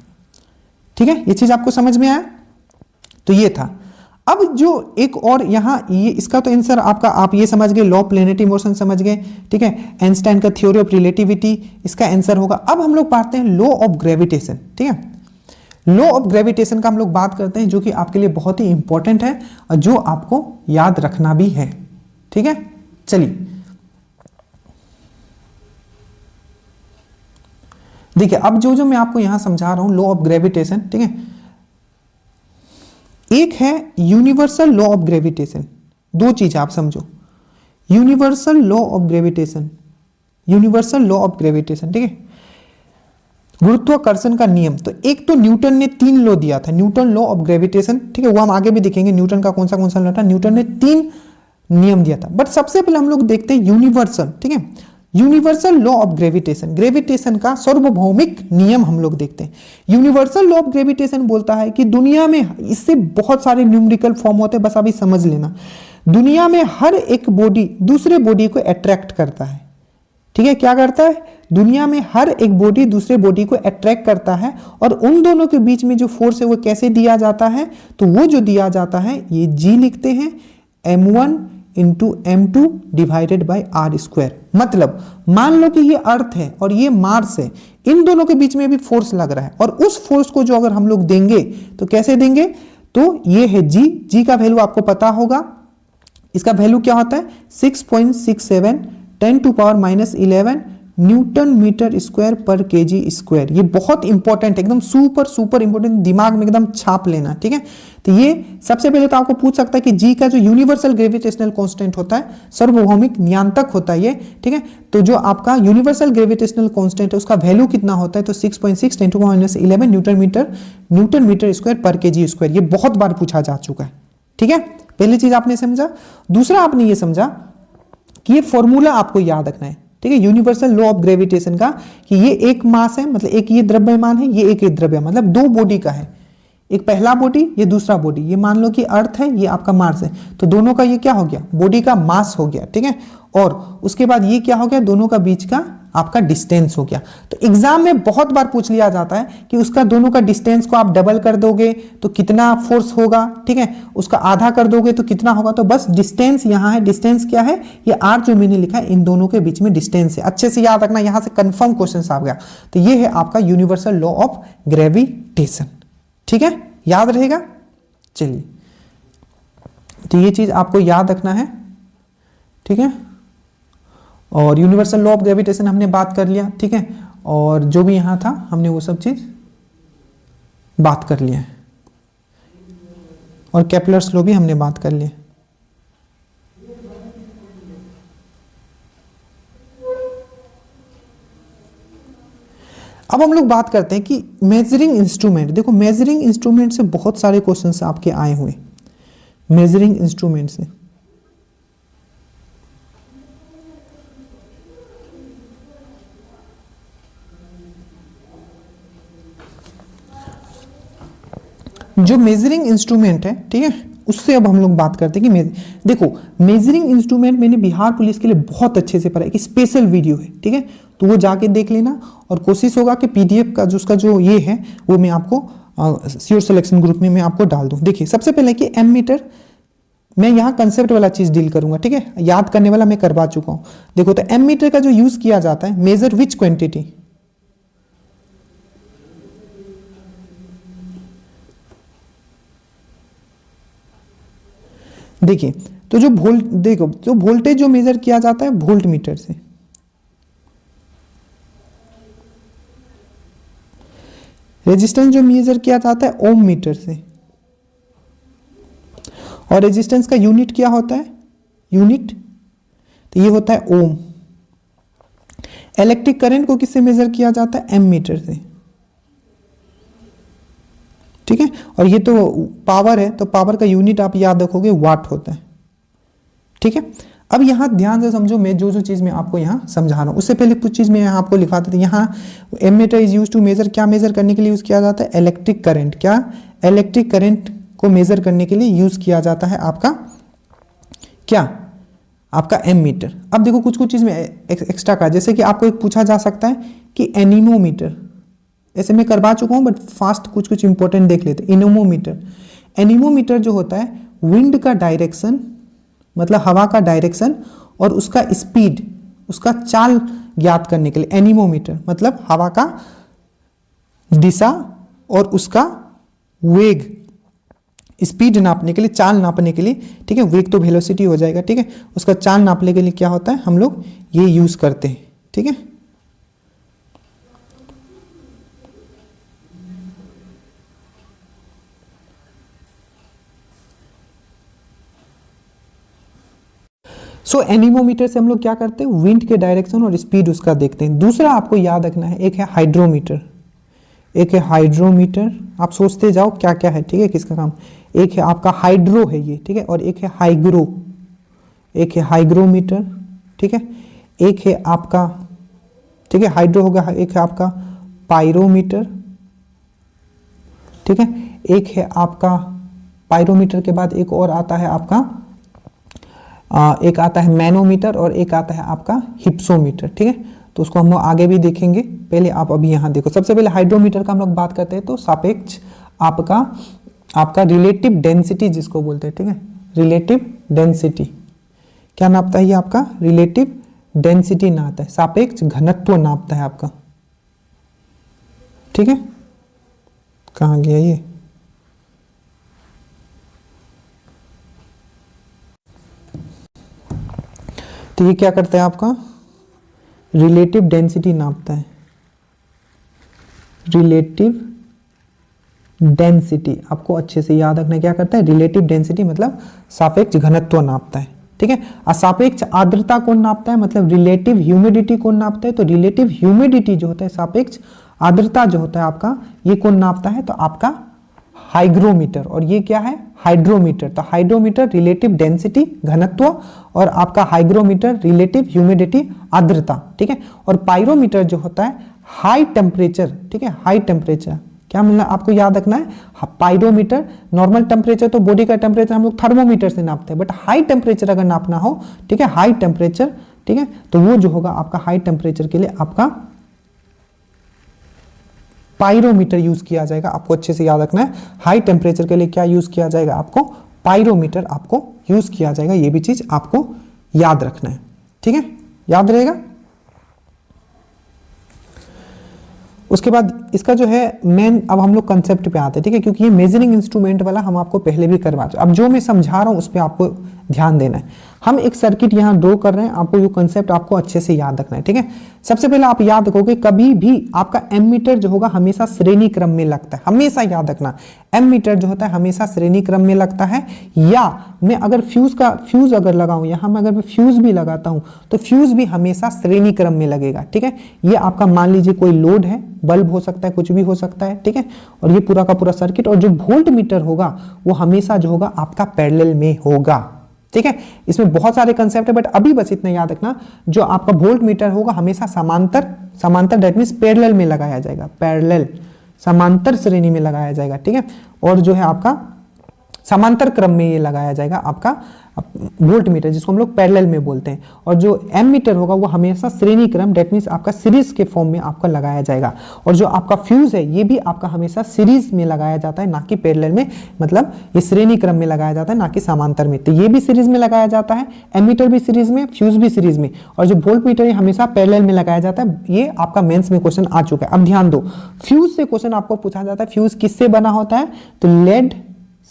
ठीक है, ये चीज आपको समझ में आया, तो ये था। अब जो एक और यहां ये इसका तो आंसर आपका, आप ये समझ गए, लॉ ऑफ प्लेनेटरी मोशन समझ गए, ठीक है, आइंस्टाइन का थ्योरी ऑफ रिलेटिविटी इसका आंसर होगा। अब हम लोग पढ़ते हैं लॉ ऑफ ग्रेविटेशन। ठीक है, लॉ ऑफ ग्रेविटेशन का हम लोग बात करते हैं, जो कि आपके लिए बहुत ही इंपॉर्टेंट है और जो आपको याद रखना भी है। ठीक है, चलिए देखिए, अब जो मैं आपको यहां समझा रहा हूं लॉ ऑफ ग्रेविटेशन, ठीक है, एक है यूनिवर्सल लॉ ऑफ ग्रेविटेशन। दो चीज आप समझो, universal law of gravitation, universal law of gravitation, ठीक है, गुरुत्वाकर्षण का नियम, तो एक तो न्यूटन ने 3 लॉ दिया था, न्यूटन लॉ ऑफ ग्रेविटेशन, ठीक है, वो हम आगे भी देखेंगे न्यूटन का कौन सा लॉ था। न्यूटन ने 3 नियम दिया था, बट सबसे पहले हम लोग देखते हैं यूनिवर्सल, ठीक है, universal law of gravitation, gravitation का सार्वभौमिक नियम हम लोग देखते हैं। यूनिवर्सल लॉ ऑफ ग्रेविटेशन बोलता है कि दुनिया में, इससे बहुत सारे न्यूमेरिकल फॉर्म होते हैं, बस अभी समझ लेना, दुनिया में हर एक बॉडी दूसरे बॉडी को अट्रैक्ट करता है, ठीक है, क्या करता है, दुनिया में हर एक बॉडी दूसरे बॉडी को अट्रैक्ट करता है, और उन दोनों के बीच में जो फोर्स है वो कैसे दिया जाता है, तो वो जो दिया जाता है ये G लिखते हैं, m1 into m2 divided by R square. मतलब मान लो कि ये अर्थ है और ये मार्स है, इन दोनों के बीच में भी फोर्स लग रहा है, और उस फोर्स को जो अगर हम लोग देंगे तो कैसे देंगे, तो ये है G का वैल्यू आपको पता होगा, इसका वैल्यू क्या होता है 6.67 10⁻11 न्यूटन मीटर स्क्वायर पर केजी स्क्वायर। ये बहुत इंपॉर्टेंट है, एकदम सुपर इंपॉर्टेंट, दिमाग में एकदम छाप लेना, ठीक है। तो ये सबसे पहले तो आपको पूछ सकता है कि जी का जो यूनिवर्सल ग्रेविटेशनल कांस्टेंट होता है, सार्वभौमिक नियंत्रक होता है ये, ठीक है, तो जो आपका यूनिवर्सल ग्रेविटेशनल कांस्टेंट है उसका वैल्यू कितना होता है, तो 6.6 10⁻11 न्यूटन मीटर स्क्वायर पर केजी स्क्वायर। ये बहुत बार पूछा जा चुका है, ठीक है, पहली चीज आपने समझा। दूसरा आपने ये समझा कि ये फॉर्मूला आपको याद रखना है, ठीक है, यूनिवर्सल लॉ ऑफ ग्रेविटेशन का, कि ये एक मास है, मतलब एक ये द्रव्यमान है, ये एक द्रव्यमान, मतलब दो बॉडी का है, एक पहला बॉडी, ये दूसरा बॉडी, ये मान लो कि अर्थ है, ये आपका मार्स है, तो दोनों का ये क्या हो गया, बॉडी का मास हो गया, ठीक है, और उसके बाद ये क्या हो गया, दोनों का बीच का आपका डिस्टेंस हो गया। तो एग्जाम में बहुत बार पूछ लिया जाता है कि उसका दोनों का डिस्टेंस को आप डबल कर दोगे तो कितना फोर्स होगा, ठीक है, उसका आधा कर दोगे तो कितना होगा, तो बस डिस्टेंस यहां है, डिस्टेंस क्या है, ये आर जो मैंने लिखा है, इन दोनों के बीच में डिस्टेंस है, अच्छे से याद रखना, यहां से कंफर्म क्वेश्चन आ गया। तो ये है आपका यूनिवर्सल लॉ ऑफ ग्रेविटेशन, ठीक है, याद रहेगा। चलिए, तो ये चीज आपको याद रखना है, ठीक है, और यूनिवर्सल लॉ ऑफ ग्रेविटेशन हमने बात कर लिया, ठीक है, और जो भी यहां था हमने वो सब चीज बात कर लिया है, और केपलर्स लॉ भी हमने बात कर लिया। अब हम लोग बात करते हैं कि मेजरिंग इंस्ट्रूमेंट। देखो मेजरिंग इंस्ट्रूमेंट से बहुत सारे क्वेश्चंस आपके आए हुए, मेजरिंग इंस्ट्रूमेंट से। जो मेजरिंग इंस्ट्रूमेंट है, ठीक है, उससे अब हम लोग बात करते हैं कि देखो मेजरिंग इंस्ट्रूमेंट मैंने बिहार पुलिस के लिए बहुत अच्छे से पढ़ा है, कि स्पेशल वीडियो है, ठीक है, तो वो जाके देख लेना, और कोशिश होगा कि पीडीएफ का जो उसका जो ये है वो मैं आपको श्योर सिलेक्शन ग्रुप में मैं आपको डाल दूं। देखिए सबसे पहले कि एम मीटर, मैं यहाँ कंसेप्ट वाला चीज डील करूंगा, ठीक है, याद करने वाला मैं करवा चुका हूं। देखो तो एम मीटर का जो यूज किया जाता है, मेजर विच क्वांटिटी, देखिए तो जो देखो जो वोल्टेज जो मेजर किया जाता है वोल्ट मीटर से, रेजिस्टेंस जो मेजर किया जाता है ओम मीटर से, और रेजिस्टेंस का यूनिट क्या होता है, यूनिट, तो ये होता है ओम। इलेक्ट्रिक करंट को किससे मेजर किया जाता है, एम मीटर से, ठीक है, और ये तो पावर है, तो पावर का यूनिट आप याद रखोगे वाट होता है, ठीक है। अब यहां ध्यान से समझो, मैं जो जो चीज मैं आपको यहां समझा रहा हूं, उससे पहले कुछ चीज मैं यहां आपको लिखा देता हूं। यहां ammeter is used to measure, क्या मेजर करने के लिए यूज किया जाता है, इलेक्ट्रिक करंट, क्या इलेक्ट्रिक करंट को मेजर करने के लिए यूज किया जाता है आपका क्या, आपका एम मीटर। अब देखो कुछ कुछ चीज में एक्स्ट्रा का, जैसे कि आपको एक पूछा जा सकता है कि एनीमोमीटर, ऐसे मैं करवा चुका हूं बट फास्ट कुछ कुछ इंपॉर्टेंट देख लेते। एनीमोमीटर, एनीमोमीटर जो होता है विंड का डायरेक्शन, मतलब हवा का डायरेक्शन और उसका स्पीड, उसका चाल ज्ञात करने के लिए एनीमोमीटर, मतलब हवा का दिशा और उसका वेग, स्पीड नापने के लिए, चाल नापने के लिए, ठीक है, वेग तो वेलोसिटी हो जाएगा, ठीक है, उसका चाल नापने के लिए क्या होता है, हम लोग ये यूज करते हैं, ठीक है। सो एनीमोमीटर से हम लोग क्या करते हैं, विंड के डायरेक्शन और स्पीड उसका देखते हैं। दूसरा आपको याद रखना है, एक है हाइड्रोमीटर, एक है हाइड्रोमीटर, आप सोचते जाओ क्या क्या है, ठीक है, किसका काम। एक है आपका हाइड्रो है ये, ठीक है, और एक है हाइग्रो, एक है हाइग्रोमीटर, ठीक है, एक है आपका, ठीक है, हाइड्रो होगा, एक है आपका पायरोमीटर, ठीक है, एक है आपका पायरोमीटर के बाद एक और आता है आपका एक आता है मैनोमीटर और एक आता है आपका हिप्सोमीटर, ठीक है। तो उसको हम लोग आगे भी देखेंगे, पहले आप अभी यहाँ देखो। सबसे पहले हाइड्रोमीटर का हम लोग बात करते हैं, तो सापेक्ष आपका रिलेटिव डेंसिटी जिसको बोलते हैं, ठीक है, रिलेटिव डेंसिटी क्या नापता है ये आपका, रिलेटिव डेंसिटी नापता है, सापेक्ष घनत्व नापता है आपका, ठीक है। कहाँ गया ये, तो ये क्या करता है आपका, रिलेटिव डेंसिटी नापता है, रिलेटिव डेंसिटी आपको अच्छे से याद रखना, क्या करता है, रिलेटिव डेंसिटी मतलब सापेक्ष घनत्व नापता है, ठीक है। और सापेक्ष आर्द्रता कौन नापता है, मतलब रिलेटिव ह्यूमिडिटी कौन नापता है, तो रिलेटिव ह्यूमिडिटी जो होता है, सापेक्ष आर्द्रता जो होता है आपका, ये कौन नापता है, तो आपका हाइग्रोमीटर, और ये क्या है, हाइड्रोमीटर। तो हाइड्रोमीटर रिलेटिव डेंसिटी घनत्व और आपका हाइग्रोमीटर रिलेटिव ह्यूमिडिटी आर्द्रता, ठीक है। और पायरोमीटर जो होता है हाई टेम्परेचर, ठीक है, हाई टेम्परेचर क्या मतलब आपको याद रखना है, पायरोमीटर नॉर्मल टेम्परेचर तो बॉडी का टेम्परेचर हम लोग थर्मोमीटर से नापते हैं, बट हाई टेम्परेचर अगर नापना हो, ठीक है, हाई टेम्परेचर, ठीक है, तो वो जो होगा आपका हाई टेम्परेचर के लिए आपका पायरोमीटर यूज किया जाएगा। आपको अच्छे से याद रखना है, हाई टेम्परेचर के लिए क्या यूज किया जाएगा, आपको पायरोमीटर आपको यूज किया जाएगा, ये भी चीज आपको याद रखना है, ठीक है, याद रहेगा। उसके बाद इसका जो है मेन, अब हम लोग कंसेप्ट पे आते हैं, ठीक है, क्योंकि ये मेजरिंग इंस्ट्रूमेंट वाला हम आपको पहले भी करवा चुके, अब जो मैं समझा रहा हूं उस पर आपको ध्यान देना है। हम एक सर्किट यहाँ ड्रॉ कर रहे हैं, आपको ये कंसेप्ट आपको अच्छे से याद रखना है, ठीक है। सबसे पहले आप याद रखोगे, कभी भी आपका एमीटर जो होगा हमेशा श्रेणी क्रम में लगता है, हमेशा याद रखना, एमीटर जो होता है हमेशा श्रेणी क्रम में लगता है। या मैं अगर फ्यूज अगर लगाऊं, यहाँ मैं अगर फ्यूज भी लगाता हूं तो फ्यूज भी हमेशा श्रेणी क्रम में लगेगा, ठीक है। ये आपका मान लीजिए कोई लोड है, बल्ब हो सकता है, कुछ भी हो सकता है, ठीक है, और ये पूरा का पूरा सर्किट, और जो वोल्ट मीटर होगा वो हमेशा जो होगा आपका पैरेलल में होगा, ठीक है। इसमें बहुत सारे कंसेप्ट है, बट अभी बस इतना याद रखना, जो आपका वोल्ट मीटर होगा हमेशा समांतर दैट मींस पैरेलल में लगाया जाएगा, पैरेलल समांतर श्रेणी में लगाया जाएगा, ठीक है। और जो है आपका समांतर क्रम में ये लगाया जाएगा आपका वोल्ट मीटर, जिसको हम लोग पैरेलल में बोलते हैं। और जो एम मीटर होगा वो हमेशा श्रेणी क्रम दैट मींस आपका सीरीज के फॉर्म में आपका लगाया जाएगा। और जो आपका फ्यूज है ये भी आपका हमेशा सीरीज में लगाया जाता है, ना कि पैरेलल में, मतलब ये श्रेणी क्रम में लगाया जाता है, ना कि समांतर में। तो ये भी सीरीज में लगाया जाता है, एम मीटर भी सीरीज में, फ्यूज भी सीरीज में, और जो वोल्ट मीटर है हमेशा पैरेलल में लगाया जाता है। ये आपका मेंस में क्वेश्चन आ चुका है। अब ध्यान दो, फ्यूज से क्वेश्चन आपको पूछा जाता है, फ्यूज किससे बना होता है, तो लेड,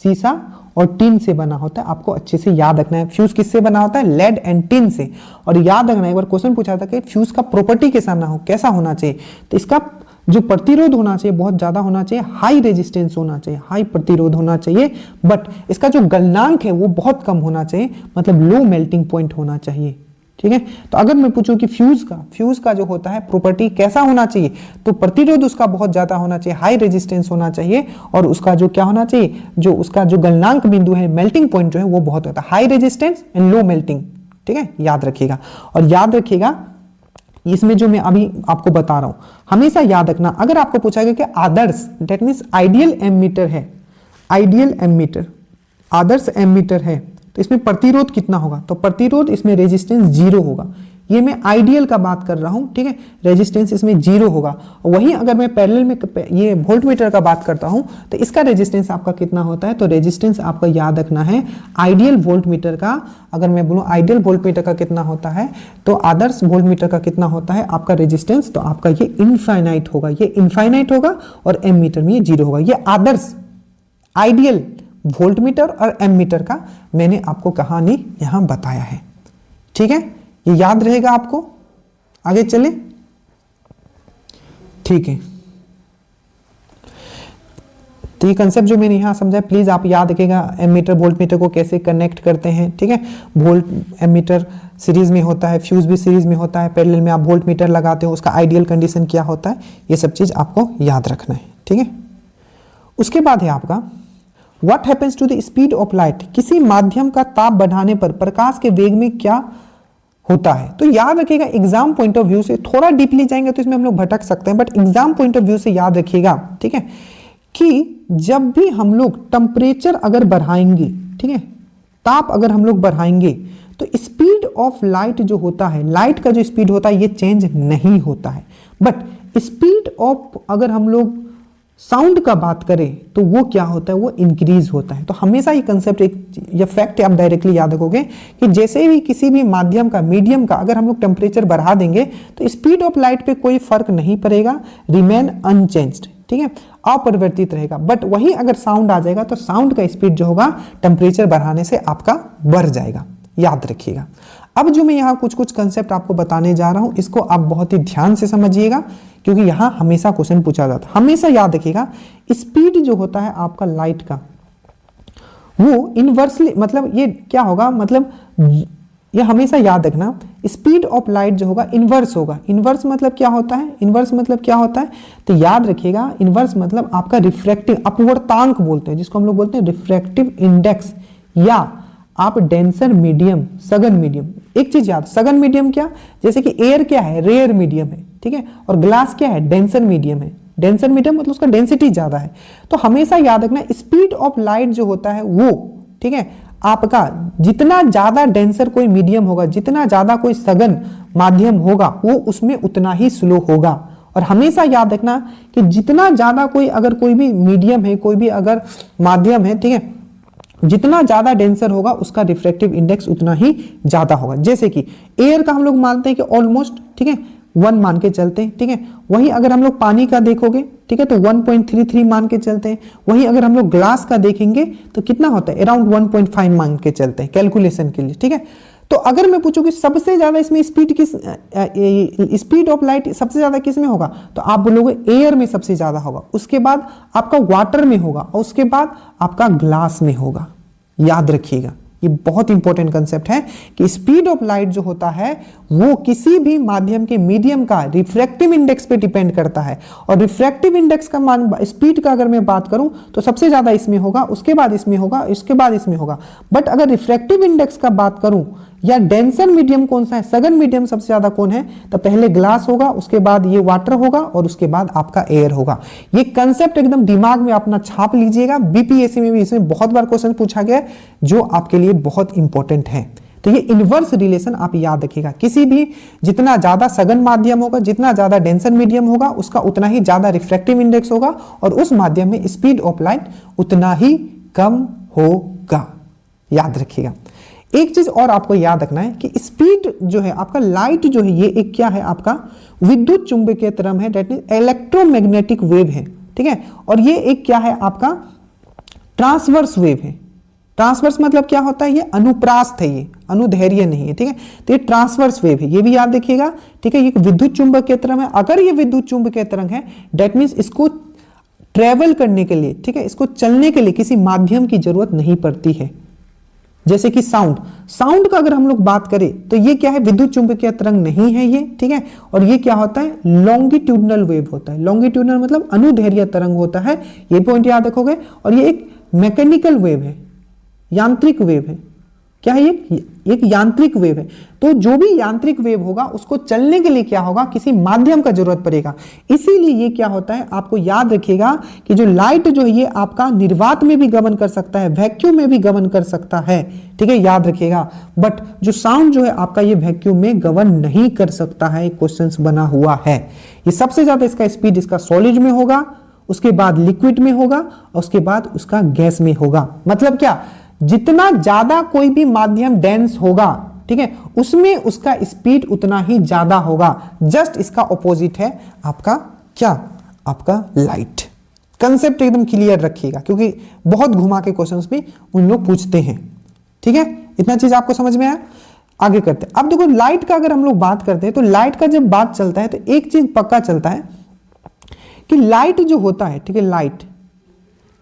शीशा और टीन से बना होता है। आपको अच्छे से याद रखना है, फ्यूज किससे बना होता है, लेड एंड टीन से। और याद रखना, एक बार क्वेश्चन पूछा था कि फ्यूज का प्रॉपर्टी कैसा होना चाहिए, तो इसका जो प्रतिरोध होना चाहिए बहुत ज्यादा होना चाहिए, हाई रेजिस्टेंस होना चाहिए, हाई प्रतिरोध होना चाहिए, बट इसका जो गलनांक है वो बहुत कम होना चाहिए, मतलब लो मेल्टिंग पॉइंट होना चाहिए, ठीक है। तो अगर मैं पूछूं कि फ्यूज का जो होता है प्रॉपर्टी कैसा होना चाहिए, तो प्रतिरोध उसका बहुत ज्यादा होना चाहिए, हाई रेजिस्टेंस होना चाहिए, और उसका जो क्या होना चाहिए, जो उसका जो गलनांक बिंदु है, मेल्टिंग पॉइंट जो है वो बहुत होता है, high resistance and low melting, ठीक है, याद रखिएगा। और याद रखिएगा इसमें जो मैं अभी आपको बता रहा हूं हमेशा याद रखना, अगर आपको पूछा गया कि आदर्श दैट मींस आइडियल एमीटर है, आइडियल एमीटर, आदर्श एमीटर है, तो इसमें प्रतिरोध कितना होगा, तो प्रतिरोध इसमें रेजिस्टेंस 0 होगा। ये मैं आइडियल का बात कर रहा हूं, ठीक है, रेजिस्टेंस इसमें 0 होगा। वहीं अगर मैं पैरेलल में ये वोल्ट मीटर का बात करता हूं तो इसका रेजिस्टेंस आपका कितना होता है, तो रेजिस्टेंस आपका याद रखना है आइडियल वोल्ट मीटर का, अगर मैं बोलूं आइडियल वोल्ट मीटर का कितना होता है, तो आदर्श वोल्ट मीटर का कितना होता है आपका रेजिस्टेंस, तो आपका ये इनफाइनाइट होगा, ये इनफाइनाइट होगा, और एम मीटर में ये 0 होगा। ये आदर्श आइडियल वोल्ट मीटर और एम मीटर का मैंने आपको कहानी यहां बताया है, ठीक है, ये याद रहेगा आपको। आगे चले, ठीक है। तो ये कंसेप्ट जो मैंने यहां समझा प्लीज आप याद रखिएगा, एम मीटर वोल्ट मीटर को कैसे कनेक्ट करते हैं, ठीक है। वोल्ट एम मीटर सीरीज में होता है, फ्यूज भी सीरीज में होता है, पैरेलल में आप वोल्ट मीटर लगाते हो, उसका आइडियल कंडीशन क्या होता है, ये सब चीज आपको याद रखना है। ठीक है। उसके बाद है आपका what happens to the speed of light, किसी माध्यम का ताप बढ़ाने पर प्रकाश के वेग में क्या होता है। तो याद रखिएगा एग्जाम पॉइंट ऑफ व्यू से, थोड़ा डीपली जाएंगे तो इसमें हम लोग भटक सकते हैं, but exam point of view से याद रखिएगा, ठीक है, कि जब भी हम लोग टेम्परेचर अगर बढ़ाएंगे, ठीक है, ताप अगर हम लोग बढ़ाएंगे तो स्पीड ऑफ लाइट जो होता है, लाइट का जो स्पीड होता है ये चेंज नहीं होता है, बट स्पीड ऑफ अगर हम लोग साउंड का बात करें तो वो क्या होता है, वो इंक्रीज होता है। तो हमेशा ये कंसेप्ट ये फैक्ट आप डायरेक्टली याद रखोगे कि जैसे भी किसी भी माध्यम का, मीडियम का अगर हम लोग टेम्परेचर बढ़ा देंगे तो स्पीड ऑफ लाइट पे कोई फर्क नहीं पड़ेगा, रिमेन अनचेंज्ड, ठीक है, अपरिवर्तित रहेगा। बट वही अगर साउंड आ जाएगा तो साउंड का स्पीड जो होगा टेम्परेचर बढ़ाने से आपका बढ़ जाएगा, याद रखिएगा। अब जो मैं यहाँ कुछ कुछ कंसेप्ट आपको बताने जा रहा हूं इसको आप बहुत ही ध्यान से समझिएगा, क्योंकि यहाँ हमेशा क्वेश्चन पूछा जाता है। हमेशा याद रखिएगा स्पीड जो होता है आपका लाइट का वो इनवर्सली, मतलब ये क्या होगा, मतलब ये हमेशा याद रखना स्पीड ऑफ लाइट जो होगा इनवर्स होगा। इनवर्स मतलब क्या होता है, इनवर्स मतलब क्या होता है, तो याद रखिएगा इनवर्स मतलब आपका रिफ्रैक्टिव अपवर्तांक बोलते हैं, जिसको हम लोग बोलते हैं रिफ्रैक्टिव इंडेक्स, या आप डेंसर मीडियम, सघन मीडियम। एक चीज याद, सघन मीडियम क्या, जैसे कि एयर क्या है, रेयर मीडियम है, ठीक है, और ग्लास क्या है, डेंसर मीडियम है। डेंसर मीडियम मतलब उसका डेंसिटी ज्यादा है। तो हमेशा याद रखना स्पीड ऑफ लाइट जो होता है वो, ठीक है, आपका जितना ज्यादा डेंसर कोई मीडियम होगा, जितना ज्यादा कोई सघन माध्यम होगा वो उसमें उतना ही स्लो होगा। और हमेशा याद रखना कि जितना ज्यादा कोई अगर कोई भी मीडियम है, कोई भी अगर माध्यम है, ठीक है, जितना ज्यादा डेंसर होगा उसका रिफ्रैक्टिव इंडेक्स उतना ही ज्यादा होगा। जैसे कि एयर का हम लोग मानते हैं कि ऑलमोस्ट, ठीक है, 1 मान के चलते हैं, ठीक है। वही अगर हम लोग पानी का देखोगे, ठीक है, तो 1.33 मान के चलते हैं। वही अगर हम लोग ग्लास का देखेंगे तो कितना होता है, अराउंड 1.5 मान के चलते हैं कैलकुलेशन के लिए, ठीक है। तो अगर मैं पूछूं कि सबसे ज्यादा इसमें स्पीड ऑफ लाइट सबसे ज्यादा किस में होगा, तो आप बोलोगे एयर में सबसे ज्यादा होगा, उसके बाद आपका वाटर में होगा, और उसके बाद आपका ग्लास में होगा। याद रखिएगा ये बहुत इंपॉर्टेंट कंसेप्ट है कि स्पीड ऑफ लाइट जो होता है वो किसी भी माध्यम के मीडियम का रिफ्रैक्टिव इंडेक्स पे डिपेंड करता है। और रिफ्रैक्टिव इंडेक्स का मान, स्पीड का अगर मैं बात करूं तो सबसे ज्यादा इसमें होगा, उसके बाद इसमें होगा, इसके बाद इसमें होगा। बट अगर रिफ्रैक्टिव इंडेक्स का बात करूं या डेंसर मीडियम कौन सा है, सघन मीडियम सबसे ज्यादा कौन है, तो पहले ग्लास होगा, उसके बाद ये वाटर होगा, और उसके बाद आपका एयर होगा। ये कंसेप्ट एकदम दिमाग में अपना छाप लीजिएगा। बीपीएससी में भी इसमें बहुत बार क्वेश्चन पूछा गया है जो आपके लिए बहुत इंपॉर्टेंट है। तो ये इनवर्स रिलेशन आप याद रखिएगा, किसी भी जितना ज्यादा सघन माध्यम होगा, जितना ज्यादा डेंसर मीडियम होगा, उसका उतना ही ज्यादा रिफ्रैक्टिव इंडेक्स होगा, और उस माध्यम में स्पीड ऑफ लाइट उतना ही कम होगा। याद रखिएगा। एक चीज और आपको याद रखना है कि स्पीड जो है आपका, लाइट जो है, ये एक क्या है आपका विद्युत चुंबकीय तरंग है, दैट इज इलेक्ट्रोमैग्नेटिक वेव है, ठीक है। और ये एक क्या है आपका ट्रांसवर्स वेव है। ट्रांसवर्स मतलब क्या होता है, ये अनुप्रास्थ है, ये अनुदैर्घ्य नहीं है, ठीक है। तो ये ट्रांसवर्स वेव है, ये भी याद रखिएगा, ठीक है। ये विद्युत चुंबकीय तरंग है। अगर ये विद्युत चुंबकीय तरंग है दैट मींस इसको ट्रेवल करने के लिए, ठीक है, इसको चलने के लिए किसी माध्यम की जरूरत नहीं पड़ती है। जैसे कि साउंड का अगर हम लोग बात करें तो ये क्या है, विद्युत चुंबकीय तरंग नहीं है ये, ठीक है। और ये क्या होता है, लॉन्गिट्यूडनल वेव होता है। लॉन्गिट्यूडनल मतलब अनुदैर्घ्य तरंग होता है, ये पॉइंट याद रखोगे। और ये एक मैकेनिकल वेव है, यांत्रिक वेव है। क्या है ये, एक यांत्रिक वेव है। तो जो भी यांत्रिक वेव होगा उसको चलने के लिए क्या होगा, किसी माध्यम का जरूरत पड़ेगा। इसीलिए ये क्या होता है, आपको याद रखिएगा कि जो लाइट जो है ये आपका निर्वात में भी गमन कर सकता है, वैक्यूम में भी गमन कर सकता है, ठीक है, याद रखिएगा। बट जो साउंड जो है आपका ये वैक्यूम में गमन नहीं कर सकता है, क्वेश्चन बना हुआ है। ये सबसे ज्यादा इसका स्पीड इसका सॉलिड में होगा, उसके बाद लिक्विड में होगा, और उसके बाद उसका गैस में होगा। मतलब क्या, जितना ज्यादा कोई भी माध्यम डेंस होगा, ठीक है, उसमें उसका स्पीड उतना ही ज्यादा होगा। जस्ट इसका ऑपोजिट है आपका क्या, आपका लाइट। कंसेप्ट एकदम क्लियर रखिएगा, क्योंकि बहुत घुमा के क्वेश्चंस भी उन लोग पूछते हैं, ठीक है। इतना चीज आपको समझ में आया, आगे करते हैं। अब देखो लाइट का अगर हम लोग बात करते हैं तो लाइट का जब बात चलता है तो एक चीज पक्का चलता है कि लाइट जो होता है, ठीक है,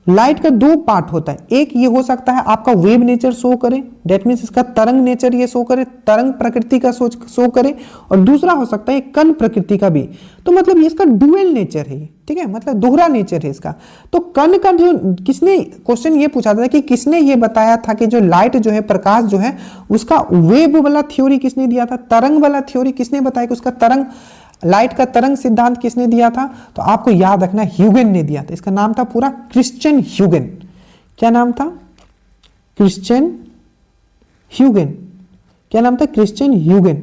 लाइट का दो पार्ट होता है, एक ये हो सकता है आपका वेव नेचर शो करे, डेट मीन्स इसका तरंग नेचर ये शो करे, तरंग प्रकृति का शो करे, और दूसरा हो सकता है कण प्रकृति का भी। तो मतलब इसका डुअल नेचर है, ठीक है, मतलब दोहरा नेचर है इसका। तो कण का जो किसने क्वेश्चन ये पूछा था कि किसने ये बताया था कि जो लाइट जो है, प्रकाश जो है, उसका वेव वाला थ्योरी किसने दिया था, तरंग वाला थ्योरी किसने बताया कि उसका तरंग, लाइट का तरंग सिद्धांत किसने दिया था? तो आपको याद रखना ह्यूगेन ने दिया था। इसका नाम था पूरा क्रिश्चियन ह्यूगेन। क्या नाम था? क्रिश्चियन ह्यूगेन। क्या नाम था? क्रिश्चियन ह्यूगेन।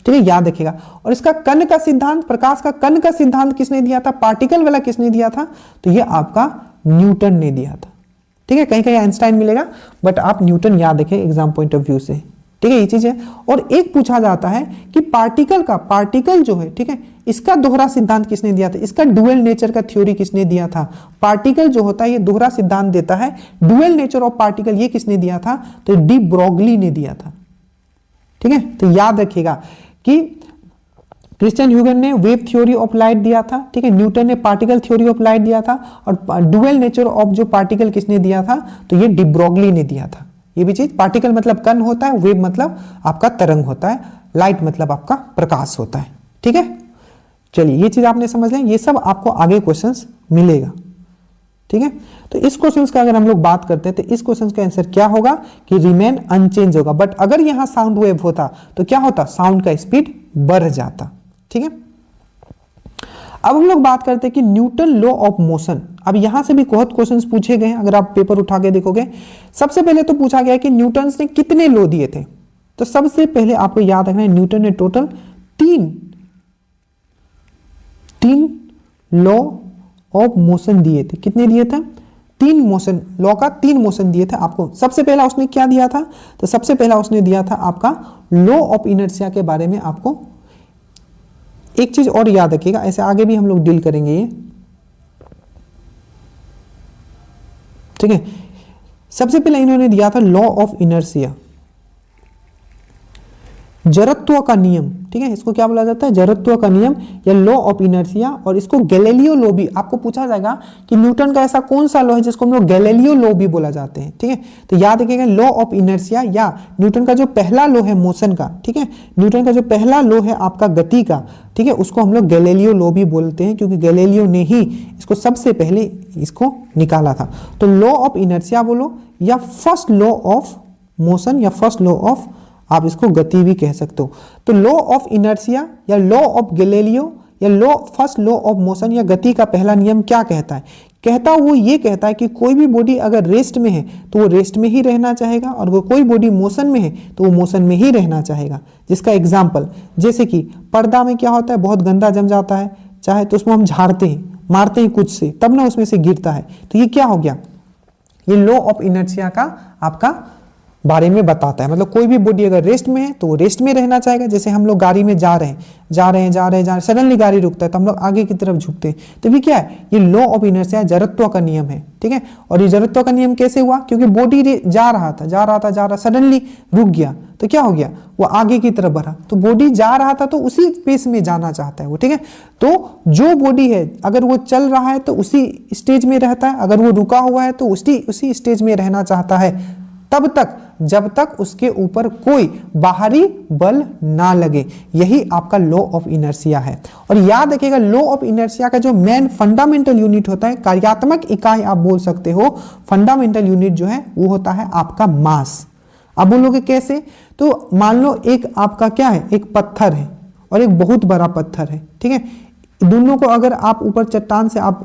ठीक है, याद रखिएगा। और इसका कण का सिद्धांत, प्रकाश का कण का सिद्धांत किसने दिया था? पार्टिकल वाला किसने दिया था? तो ये आपका न्यूटन ने दिया था। ठीक है, कहीं कहीं आइंस्टाइन मिलेगा, बट आप न्यूटन याद रखें एग्जाम पॉइंट ऑफ व्यू से। ठीक है, ये चीज है। और एक पूछा जाता है कि पार्टिकल जो है, ठीक है, इसका दोहरा सिद्धांत किसने दिया था? इसका डुअल नेचर का थ्योरी किसने दिया था? पार्टिकल जो होता है ये दोहरा सिद्धांत देता है। डुअल नेचर ऑफ पार्टिकल ये किसने दिया था? तो डी ब्रोगली ने दिया था। ठीक है, तो याद रखिएगा कि क्रिश्चियन ह्यूगन ने वेव थ्योरी ऑफ लाइट दिया था, ठीक है, न्यूटन ने पार्टिकल थ्योरी ऑफ लाइट दिया था, और डुअल नेचर ऑफ जो पार्टिकल किसने दिया था? तो ये डी ब्रोगली ने दिया था। ये भी चीज, पार्टिकल मतलब कण होता है, वेव मतलब आपका तरंग होता है, लाइट मतलब आपका प्रकाश होता है। ठीक है, चलिए ये चीज आपने समझ लिया। ये सब आपको आगे क्वेश्चंस मिलेगा। ठीक है, तो इस क्वेश्चंस का अगर हम लोग बात करते हैं तो इस क्वेश्चंस का आंसर क्या होगा कि रिमेन अनचेंज होगा। बट अगर यहां साउंड वेव होता तो क्या होता? साउंड का स्पीड बढ़ जाता। ठीक है, अब हम लोग बात करते हैं कि न्यूटन लॉ ऑफ मोशन। अब यहां से भी बहुत क्वेश्चंस पूछे गए हैं, अगर आप पेपर उठा के देखोगे। सबसे पहले तो पूछा गया कि न्यूटन ने कितने लॉ दिए थे। तो सबसे पहले आपको याद रखना है न्यूटन ने टोटल तीन लॉ ऑफ मोशन दिए थे। कितने दिए थे? तीन मोशन लॉ का, तीन मोशन दिए थे आपको। सबसे पहला उसने क्या दिया था? तो सबसे पहला उसने दिया था आपका लॉ ऑफ इनर्शिया के बारे में। आपको एक चीज और याद रखिएगा, ऐसे आगे भी हम लोग डील करेंगे ये। ठीक है, सबसे पहले इन्होंने दिया था लॉ ऑफ इनर्शिया, जड़त्व का नियम। ठीक है, इसको क्या बोला जाता है? जड़त्व का नियम या लॉ ऑफ इनर्शिया। और इसको गैलीलियो लॉ भी आपको पूछा जाएगा कि न्यूटन का ऐसा कौन सा लॉ है जिसको हम लोग गैलीलियो लॉ भी बोला जाते हैं। ठीक है, तो याद रखिएगा लॉ ऑफ इनर्शिया या न्यूटन का जो पहला लॉ है मोशन का, ठीक है, न्यूटन का जो पहला लॉ है आपका गति का, ठीक है, उसको हम लोग गैलीलियो लॉ भी बोलते हैं, क्योंकि गैलीलियो ने ही इसको सबसे पहले इसको निकाला था। तो लॉ ऑफ इनर्शिया बोलो या फर्स्ट लॉ ऑफ मोशन या फर्स्ट लॉ ऑफ, आप इसको गति भी कह सकते हो। तो लॉ ऑफ इनर्शिया या लॉ ऑफ गैलीलियो या law first law of motion या गति का पहला नियम क्या कहता है? वो ये कहता है कि कोई भी बॉडी अगर रेस्ट में है तो वो रेस्ट में ही रहना चाहेगा, और वो कोई बॉडी मोशन में है तो वो मोशन में ही रहना चाहेगा। जिसका एग्जाम्पल, जैसे कि पर्दा में क्या होता है? बहुत गंदा जम जाता है, चाहे तो उसमें हम झाड़ते हैं, मारते हैं कुछ से, तब ना उसमें से गिरता है। तो ये क्या हो गया? ये लॉ ऑफ इनर्शिया का आपका बारे में बताता है। मतलब कोई भी बॉडी अगर रेस्ट में है तो वो रेस्ट में रहना चाहेगा। जैसे हम लोग गाड़ी में जा रहे हैं, सडनली गाड़ी रुकता है तो हम लोग आगे की तरफ झुकते हैं। तो ये क्या है? ये लॉ ऑफ इनर्शिया, जड़त्व का नियम है। ठीक है, और ये जड़त्व का नियम कैसे हुआ? क्योंकि बॉडी जा रहा, सडनली रुक गया तो क्या हो गया? वो आगे की तरफ बढ़ा। तो बॉडी जा रहा था तो उसी पेस में जाना चाहता है वो। ठीक है, तो जो बॉडी है अगर वो चल रहा है तो उसी स्टेज में रहता है, अगर वो रुका हुआ है तो उसी स्टेज में रहना चाहता है, तब तक जब तक उसके ऊपर कोई बाहरी बल ना लगे। यही आपका लॉ ऑफ इनर्शिया है। और याद रखिएगा लॉ ऑफ इनर्शिया का जो मेन फंडामेंटल यूनिट होता है, कार्यात्मक इकाई आप बोल सकते हो, फंडामेंटल यूनिट जो है वो होता है आपका मास। आप बोलोगे कैसे? तो मान लो एक आपका क्या है? एक पत्थर है और एक बहुत बड़ा पत्थर है। ठीक है, दोनों को अगर आप ऊपर चट्टान से आप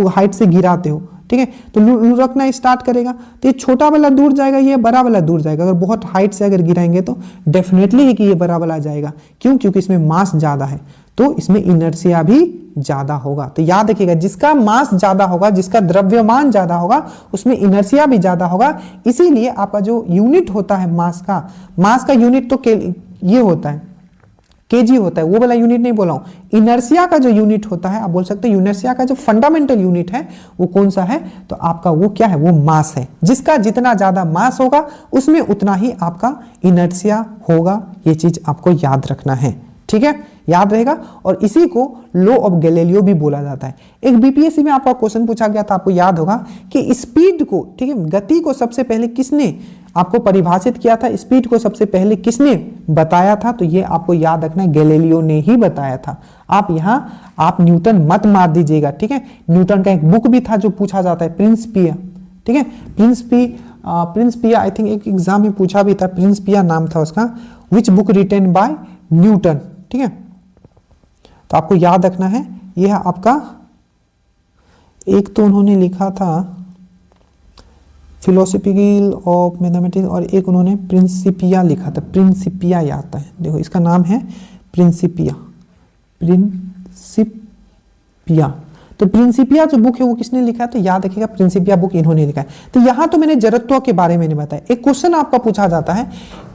हाइट से गिराते हो, ठीक है, तो लुढ़कना स्टार्ट करेगा। तो ये छोटा वाला दूर जाएगा, ये बड़ा वाला दूर जाएगा। अगर बहुत हाइट से अगर गिराएंगे तो डेफिनेटली है कि ये बड़ा वाला जाएगा। क्यों? क्योंकि इसमें मास ज्यादा है, तो इसमें इनर्शिया भी ज्यादा होगा। तो याद रखिएगा जिसका मास ज्यादा होगा, जिसका द्रव्यमान ज्यादा होगा, उसमें इनर्शिया भी ज्यादा होगा। इसीलिए आपका जो यूनिट होता है मास का यूनिट तो ये होता है, केजी होता है, वो वाला यूनिट नहीं बोला हूं। इनर्शिया का जो यूनिट होता है, आप बोल सकते हो इनर्शिया का जो फंडामेंटल यूनिट है वो कौन सा है? तो आपका वो क्या है? वो मास है। जिसका जितना ज्यादा मास होगा उसमें उतना ही आपका इनर्शिया होगा। ये चीज आपको याद रखना है। ठीक है, याद रहेगा। और इसी को लॉ ऑफ गैलीलियो भी बोला जाता है। एक बीपीएससी में आपका क्वेश्चन पूछा गया था, आपको याद होगा कि स्पीड को, ठीक है, गति को सबसे पहले किसने आपको परिभाषित किया था, स्पीड को सबसे पहले किसने बताया था, तो ये आपको याद रखना है, गैलीलियो ने ही बताया था। आप यहाँ आप न्यूटन मत मार दीजिएगा, ठीक है। न्यूटन का एक बुक भी था जो पूछा जाता है, प्रिंसिपिया, ठीक है, प्रिंसिपिया आई थिंक एक एग्जाम में पूछा भी था, प्रिंसिपिया नाम था उसका, which book written by Newton, ठीक है। तो आपको याद रखना है, यह आपका एक तो उन्होंने लिखा था फिलोसफिकल ऑफ मैथमेटिक्स और एक उन्होंने प्रिंसिपिया लिखा था, प्रिंसिपिया आता है, देखो इसका नाम है प्रिंसिपिया, प्रिंसिपिया। तो प्रिंसिपिया जो बुक है वो किसने लिखा है, तो याद रखिएगा प्रिंसिपिया बुक इन्होंने लिखा है। तो यहां तो मैंने जड़त्व के बारे में नहीं बताया। एक क्वेश्चन आपका पूछा जाता है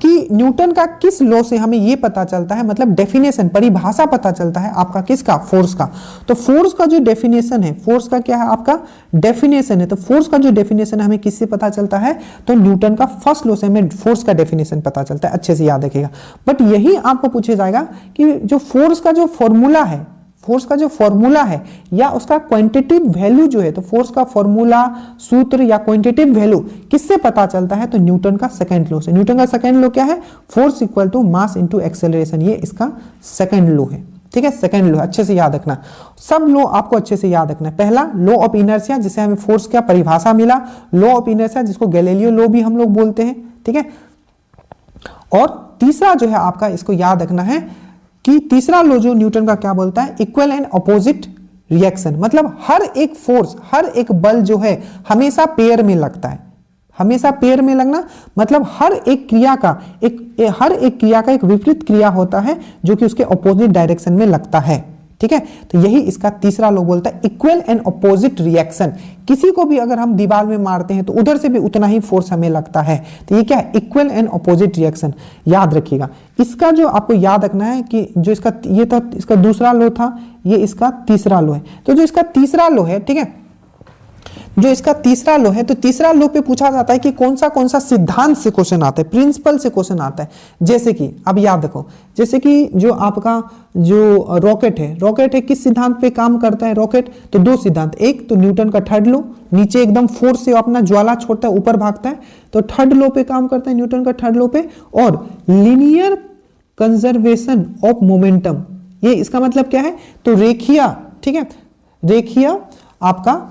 कि न्यूटन का किस लॉ से हमें ये पता चलता है, मतलब डेफिनेशन, परिभाषा पता चलता है आपका किसका, फोर्स का। तो फोर्स का जो डेफिनेशन है, फोर्स का क्या है आपका डेफिनेशन है, तो फोर्स का जो डेफिनेशन हमें किससे पता चलता है, तो न्यूटन का फर्स्ट लॉ से हमें फोर्स का डेफिनेशन पता चलता है। अच्छे से याद रखिएगा। बट यही आपको पूछा जाएगा कि जो फोर्स का जो फॉर्मूला है, फोर्स का जो फॉर्मूला है या उसका क्वांटिटेटिव वैल्यू जो है, तो फोर्स का फॉर्मूला, सूत्र या क्वांटिटेटिव वैल्यू किससे पता चलता है, तो न्यूटन का सेकंड लॉ से। न्यूटन का सेकंड लॉ क्या है, force equal to mass into acceleration, ये इसका सेकंड लॉ है, ठीक है, सेकंड लॉ। अच्छे से याद रखना, सब लॉ आपको अच्छे से याद रखना है। पहला लॉ ऑफ इनर्शिया, जिसे हमें फोर्स का परिभाषा मिला, लॉ ऑफ इनर्शिया जिसको गैलीलियो लॉ भी हम लोग बोलते हैं, ठीक है। और तीसरा जो है आपका, इसको याद रखना है कि तीसरा लॉ जो न्यूटन का क्या बोलता है, इक्वल एंड अपोजिट रिएक्शन, मतलब हर एक फोर्स, हर एक बल जो है हमेशा पेयर में लगता है। हमेशा पेयर में लगना मतलब हर एक क्रिया का एक विपरीत क्रिया होता है जो कि उसके अपोजिट डायरेक्शन में लगता है, ठीक है। तो यही इसका तीसरा लॉ बोलता है, इक्वल एंड अपोजिट रिएक्शन। किसी को भी अगर हम दीवार में मारते हैं तो उधर से भी उतना ही फोर्स हमें लगता है। तो ये क्या है, इक्वल एंड अपोजिट रिएक्शन, याद रखिएगा। इसका जो आपको याद रखना है कि जो इसका ये तो इसका दूसरा लॉ था, ये इसका तीसरा लॉ है। तो जो इसका तीसरा लॉ है, ठीक है, जो इसका तीसरा लॉ है, तो तीसरा लॉ पे पूछा जाता है कि कौन सा सिद्धांत से क्वेश्चन आता है, प्रिंसिपल से क्वेश्चन आता है। जैसे कि अब याद रखो, जैसे कि जो आपका जो रॉकेट है किस सिद्धांत पे काम करता है रॉकेट, तो दो सिद्धांत, एक तो न्यूटन का थर्ड लॉ, नीचे एकदम फोर्स से अपना ज्वाला छोड़ता है, ऊपर भागता है, तो थर्ड लॉ पे काम करता है, न्यूटन का थर्ड लॉ पे। और लीनियर कंजर्वेशन ऑफ मोमेंटम, ये इसका मतलब क्या है, तो रेखीय, ठीक है, रेखीय आपका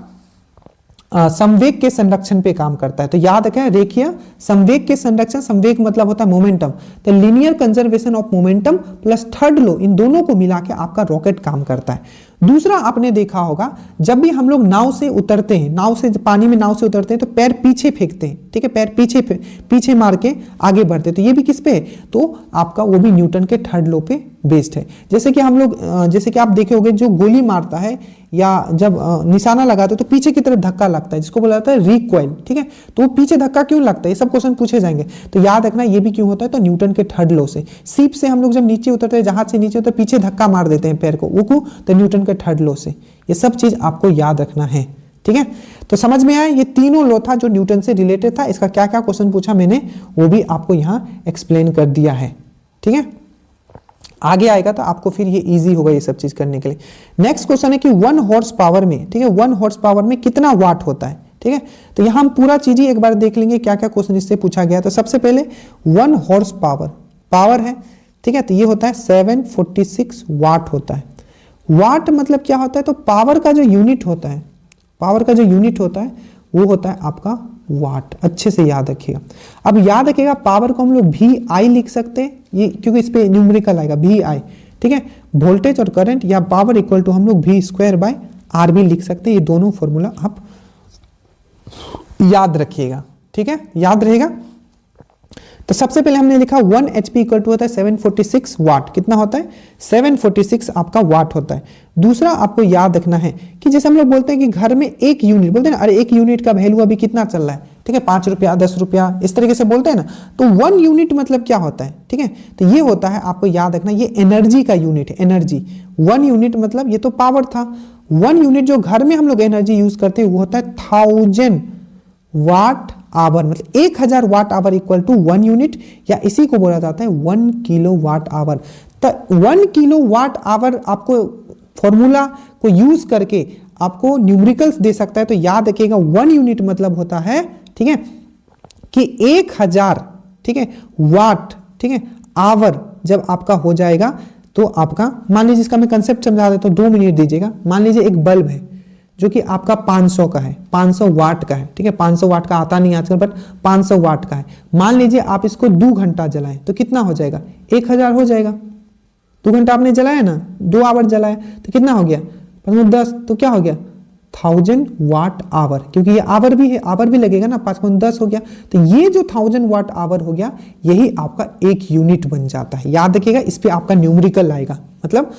संवेग के संरक्षण पे काम करता है। तो याद रखें, रेखीय संवेग के संरक्षण, संवेग मतलब होता है मोमेंटम, तो linear conservation of momentum plus third law, इन दोनों को मिला के आपका रॉकेट काम करता है। दूसरा आपने देखा होगा, जब भी हम लोग नाव से उतरते हैं, नाव से पानी में नाव से उतरते हैं तो पैर पीछे फेंकते हैं, ठीक है, पैर पीछे मार के आगे बढ़ते हैं। तो ये भी किस पे, तो आपका वो भी न्यूटन के थर्ड लॉ पे बेस्ड है। जैसे कि हम लोग, जैसे कि आप देखे होंगे, जो गोली मारता है या जब निशाना लगाते हैं तो पीछे की तरफ धक्का लगता है, जिसको बोला जाता है रिकॉइल, ठीक है। तो वो पीछे धक्का क्यों लगता है, ये सब क्वेश्चन पूछे जाएंगे। तो याद रखना ये भी क्यों होता है, तो न्यूटन के थर्ड लॉ से। सीप से हम लोग जब नीचे उतरते हैं, जहाज से नीचे उतर पीछे धक्का मार देते हैं पैर को, वो क्यों, तो न्यूटन के थर्ड लॉ से। ये सब चीज आपको याद रखना है, ठीक है। तो समझ में आया, ये तीनों लॉ था जो न्यूटन से रिलेटेड था। इसका क्या क्या क्वेश्चन पूछा मैंने वो भी आपको यहाँ एक्सप्लेन कर दिया है, ठीक है। आगे आएगा तो आपको फिर ये इजी होगा ये सब चीज करने के लिए। नेक्स्ट क्वेश्चन है कि 1 हॉर्स पावर में, ठीक है, 1 हॉर्स पावर में कितना वाट होता है, ठीक है। तो यहाँ हम पूरा चीज ही एक बार देख लेंगे क्या क्या क्वेश्चन इससे पूछा गया। तो सबसे पहले 1 हॉर्स पावर है, ठीक है, तो ये होता है 746 वाट होता है। वाट मतलब क्या होता है, तो पावर का जो यूनिट होता है, पावर का जो यूनिट होता है वो होता है आपका वाट। अच्छे से याद रखिएगा। अब याद रखिएगा, पावर को हम लोग VI लिख सकते हैं, ये क्योंकि इस पे न्यूमेरिकल आएगा VI, ठीक है। वोल्टेज और करंट या पावर इक्वल टू हम लोग V²/R भी लिख सकते हैं। ये दोनों फॉर्मूला आप याद रखिएगा, ठीक है, याद रहेगा। तो सबसे पहले हमने लिखा 1 HP इक्वल टू होता है 746 वाट। कितना होता है, 746 आपका वाट होता है। दूसरा आपको याद रखना है कि जैसे हम लोग बोलते हैं कि घर में एक यूनिट, बोलते हैं ना, अरे एक यूनिट का वैल्यू अभी कितना चल रहा है, ठीक है, 5 रुपया 10 रुपया, इस तरीके से बोलते हैं ना। तो 1 यूनिट मतलब क्या होता है, ठीक है, तो ये होता है, आपको याद रखना, ये एनर्जी का यूनिट है, एनर्जी। 1 यूनिट मतलब ये तो पावर था, 1 यूनिट जो घर में हम लोग एनर्जी यूज करते हैं वो होता है 1000 वाट आवर, मतलब 1000 watt hour equal to 1 unit, या इसी को बोला जाता है 1 किलो वाट आवर। तो 1 किलो वाट आवर आपको फॉर्मूला को यूज करके आपको न्यूमेरिकल्स दे सकता है। तो याद रखिएगा 1 यूनिट मतलब होता है, ठीक है, कि 1000, ठीक है, वाट, ठीक है, आवर जब आपका हो जाएगा तो आपका, मान लीजिए इसका मैं कंसेप्ट समझा देता हूं, 2 मिनट दीजिएगा। मान लीजिए एक बल्ब है जो कि आपका 500 का है, 500 वाट का है, ठीक है, 500 वाट का आता नहीं आजकल, बट 500 वाट का है। मान लीजिए आप इसको 2 घंटा जलाएं तो कितना हो जाएगा, 1000 हो जाएगा। 2 घंटा आपने जलाया ना, 2 आवर जलाया तो कितना हो गया, 10, तो क्या हो गया, 1000 वाट आवर, क्योंकि ये आवर भी है, आवर भी लगेगा ना, 5×10 हो गया। तो ये जो 1000 वाट आवर हो गया, यही आपका 1 यूनिट बन जाता है। याद रखिएगा, इस पे आपका न्यूमेरिकल आएगा, मतलब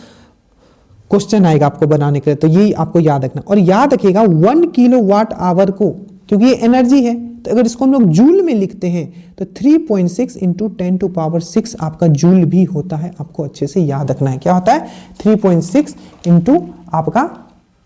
क्वेश्चन आएगा आपको बनाने के लिए, तो यही आपको याद रखना। और याद रखिएगा 1 किलो वाट आवर को, क्योंकि ये एनर्जी है, तो अगर इसको हम लोग जूल में लिखते हैं तो 3.6 इंटू 10⁶ आपका जूल भी होता है। आपको अच्छे से याद रखना है, क्या होता है, 3.6 इंटू आपका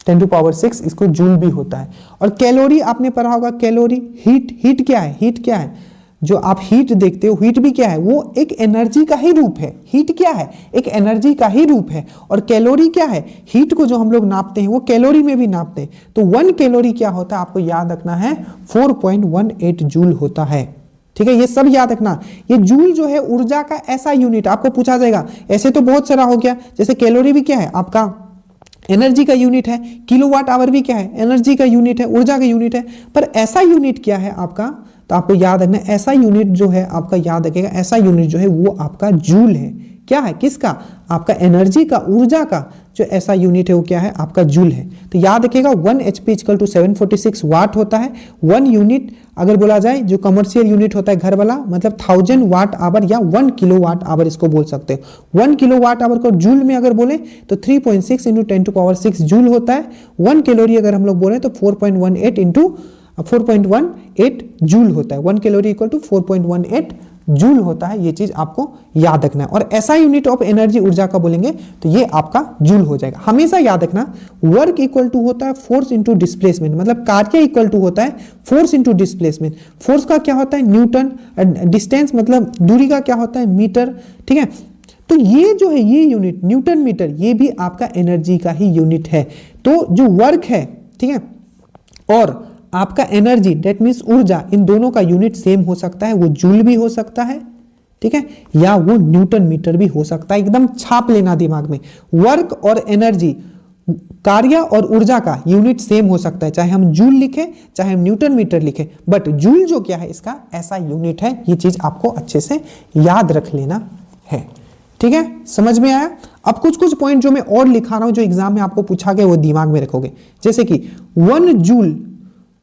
10⁶, इसको जूल भी होता है। और कैलोरी आपने पढ़ा होगा, कैलोरी, हीट क्या है, हीट क्या है, जो आप हीट देखते हो, हीट भी क्या है, वो एक एनर्जी का ही रूप है। हीट क्या है, एक एनर्जी का ही रूप है। और कैलोरी क्या है, हीट को जो हम लोग नापते हैं वो कैलोरी में भी नापते हैं। तो 1 कैलोरी क्या होता है, आपको याद रखना है 4.18 जूल होता है, ठीक है, ये सब याद रखना। ये जूल जो है ऊर्जा का ऐसा यूनिट, आपको पूछा जाएगा, ऐसे तो बहुत सारा हो गया, जैसे कैलोरी भी क्या है आपका एनर्जी का यूनिट है, किलोवाट आवर भी क्या है, एनर्जी का यूनिट है, ऊर्जा का यूनिट है। पर ऐसा यूनिट क्या है आपका, तो आपको याद रखना, ऐसा यूनिट जो है आपका, याद रखिएगा, ऐसा यूनिट जो है वो आपका जूल है। क्या है, किसका, आपका एनर्जी का, ऊर्जा का जो ऐसा यूनिट है वो क्या है, आपका जूल है। तो याद रखिएगा 1 HP = 746 वाट होता है। 1 यूनिट अगर बोला जाए, जो कमर्शियल यूनिट होता है घर वाला, मतलब 1000 वाट आवर या 1 किलो वाट आवर इसको बोल सकते हो। 1 किलो वाट आवर को जूल में अगर बोले तो 3.6 इंटू 10⁶ जूल होता है। 1 कैलोरी अगर हम लोग बोले तो 4.18 जूल होता है। 1 कैलोरी = 4.18 जूल होता है। ये चीज आपको याद रखना है। और ऐसा यूनिट ऑफ एनर्जी, ऊर्जा का बोलेंगे तो ये आपका जूल हो जाएगा। हमेशा याद रखना, वर्क इक्वल टू होता है फोर्स इंटू डिस्प्लेसमेंट, मतलब कार्य इक्वल टू होता है फोर्स इंटू डिस्प्लेसमेंट। फोर्स का क्या होता है, न्यूटन, डिस्टेंस मतलब दूरी का क्या होता है, मीटर, ठीक है। तो ये जो है, ये यूनिट न्यूटन मीटर, ये भी आपका एनर्जी का ही यूनिट है। तो जो वर्क है, ठीक है, और आपका एनर्जी, डेट मीन्स ऊर्जा, इन दोनों का यूनिट सेम हो सकता है। वो जूल भी हो सकता है, ठीक है, या वो न्यूटन मीटर भी हो सकता है। एकदम छाप लेना दिमाग में, वर्क और एनर्जी, कार्य और ऊर्जा का यूनिट सेम हो सकता है, चाहे हम जूल लिखें चाहे हम न्यूटन मीटर लिखें, बट जूल जो क्या है, इसका ऐसा यूनिट है। ये चीज आपको अच्छे से याद रख लेना है, ठीक है, समझ में आया। अब कुछ पॉइंट जो मैं और लिखा रहा हूं, जो एग्जाम में आपको पूछा गया, वो दिमाग में रखोगे। जैसे कि 1 जूल,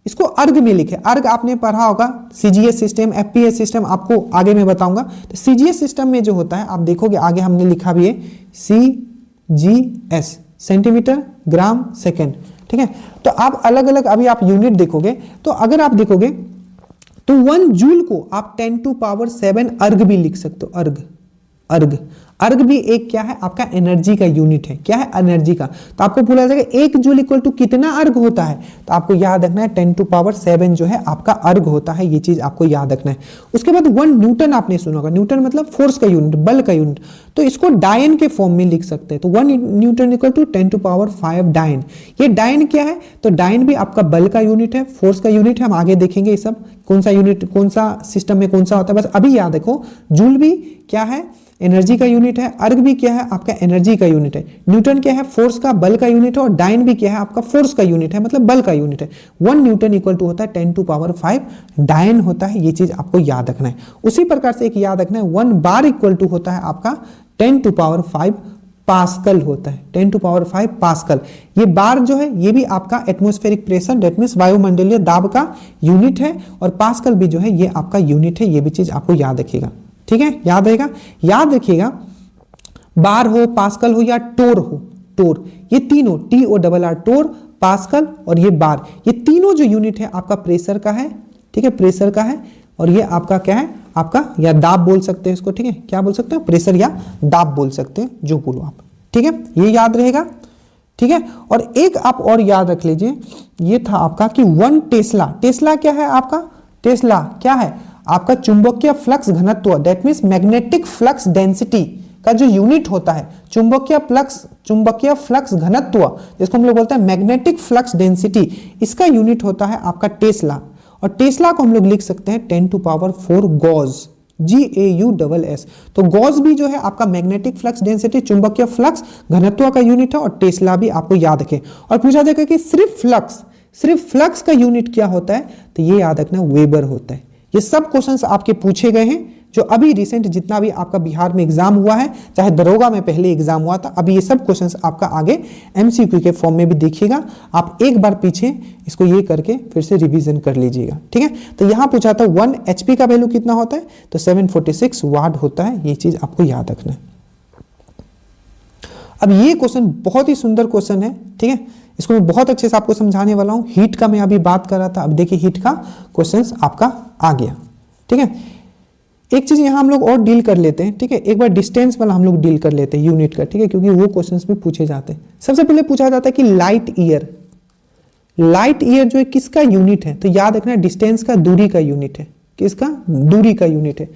इसको अर्ग में लिखे। अर्ग आपने पढ़ा होगा, सीजीएस सिस्टम, एफपीएस सिस्टम, आपको आगे मैं बताऊंगा। तो सीजीएस सिस्टम में जो होता है, आप देखोगे आगे हमने लिखा भी है सीजीएस, सेंटीमीटर, ग्राम, सेकेंड, ठीक है। तो आप अलग अलग अभी आप यूनिट देखोगे, तो अगर आप देखोगे तो 1 जूल को आप 10⁷ अर्ग भी लिख सकते हो। अर्ग भी एक क्या है, आपका एनर्जी का यूनिट है। क्या है, एनर्जी का। तो आपको पूछा जाएगा 1 जूल इक्वल टू कितना अर्ग होता है, तो आपको याद रखना है 10⁷ जो है आपका अर्ग होता है। ये चीज आपको याद रखना है। उसके बाद 1 न्यूटन आपने सुना होगा, न्यूटन मतलब फोर्स का यूनिट, बल का यूनिट। तो इसको डायन के फॉर्म में लिख सकते हैं। तो 1 न्यूटन इक्वल टू 10⁵ डायन। ये डायन क्या है, तो डायन भी आपका बल का यूनिट है, फोर्स का यूनिट है। हम आगे देखेंगे ये सब, कौन सा यूनिट कौन सा सिस्टम में कौन सा होता है। बस अभी याद रखो, जूल भी क्या है, एनर्जी का यूनिट है। अर्ग भी क्या है, आपका एनर्जी का यूनिट है। न्यूटन क्या है, फोर्स का, बल का यूनिट है। और डायन भी क्या है, आपका फोर्स का यूनिट है, मतलब बल का यूनिट है। 1 न्यूटन इक्वल टू होता है 10⁵ डायन होता है। ये चीज आपको याद रखना है। उसी प्रकार से एक याद रखना है, 1 बार इक्वल टू होता है आपका 10⁵ पास्कल होता है। 10⁵ पास्कल। ये बार जो है, ये भी आपका एटमॉस्फेरिक प्रेशर, डेट मीन्स वायुमंडलीय दाब का यूनिट है। और पास्कल भी जो है ये आपका यूनिट है। ये भी चीज आपको याद रखिएगा, ठीक है, याद रहेगा। याद रखिएगा, बार हो, पास्कल हो या टोर हो, टोर, ये तीनों, TORR, टोर, पास्कल और ये बार, ये तीनों जो यूनिट है आपका प्रेशर का है, ठीक है, प्रेशर का है। और ये आपका क्या है, आपका या दाब बोल सकते हैं इसको, ठीक है, क्या बोल सकते हैं, प्रेशर या दाब बोल सकते हैं, जो बोलो आप, ठीक है, ये याद रहेगा, ठीक है। और एक आप और याद रख लीजिए, ये था आपका कि 1 टेस्ला। टेस्ला क्या है आपका, टेस्ला क्या है, आपका चुंबकीय फ्लक्स घनत्व, that means magnetic flux density का जो यूनिट होता है चुंबकीय फ्लक्स घनत्व, जिसको हम लोग बोलते हैं मैग्नेटिक फ्लक्स डेंसिटी, इसका यूनिट होता है आपका टेस्ला। और टेस्ला को हम लोग लिख सकते हैं 10⁴ गॉज, GAUSS। तो गॉज भी जो है आपका मैग्नेटिक फ्लक्स डेंसिटी, चुंबकीय फ्लक्स घनत्व का यूनिट है, और टेस्ला भी आपको याद रखें। और पूछा जाएगा कि सिर्फ फ्लक्स का यूनिट क्या होता है, तो ये याद रखना वेबर होता है। ये सब क्वेश्चंस आपके पूछे गए हैं जो अभी रिसेंट जितना भी आपका बिहार में एग्जाम हुआ है, चाहे दरोगा में पहले एग्जाम हुआ था, अभी ये सब क्वेश्चंस आपका आगे MCQ के फॉर्म में भी देखिएगा। आप एक बार पीछे इसको ये करके फिर से रिवीजन कर लीजिएगा, ठीक है। तो यहां पूछा था 1 HP का वैल्यू कितना होता है, तो 746 वाट होता है। ये चीज आपको याद रखना है। अब ये क्वेश्चन बहुत ही सुंदर क्वेश्चन है, ठीक है। इसको मैं बहुत अच्छे से आपको समझाने वाला हूं। हीट का मैं अभी बात कर रहा था, अब देखिए हीट का क्वेश्चन आपका आ गया, ठीक है। एक चीज यहां हम लोग और डील कर लेते हैं, ठीक है। एक बार डिस्टेंस वाला हम लोग डील कर लेते हैं यूनिट का, ठीक है, क्योंकि वो क्वेश्चंस भी पूछे जाते हैं। सबसे पहले पूछा जाता है कि लाइट ईयर जो है किसका यूनिट है, तो याद रखना डिस्टेंस का, दूरी का यूनिट है। किसका? दूरी का यूनिट है।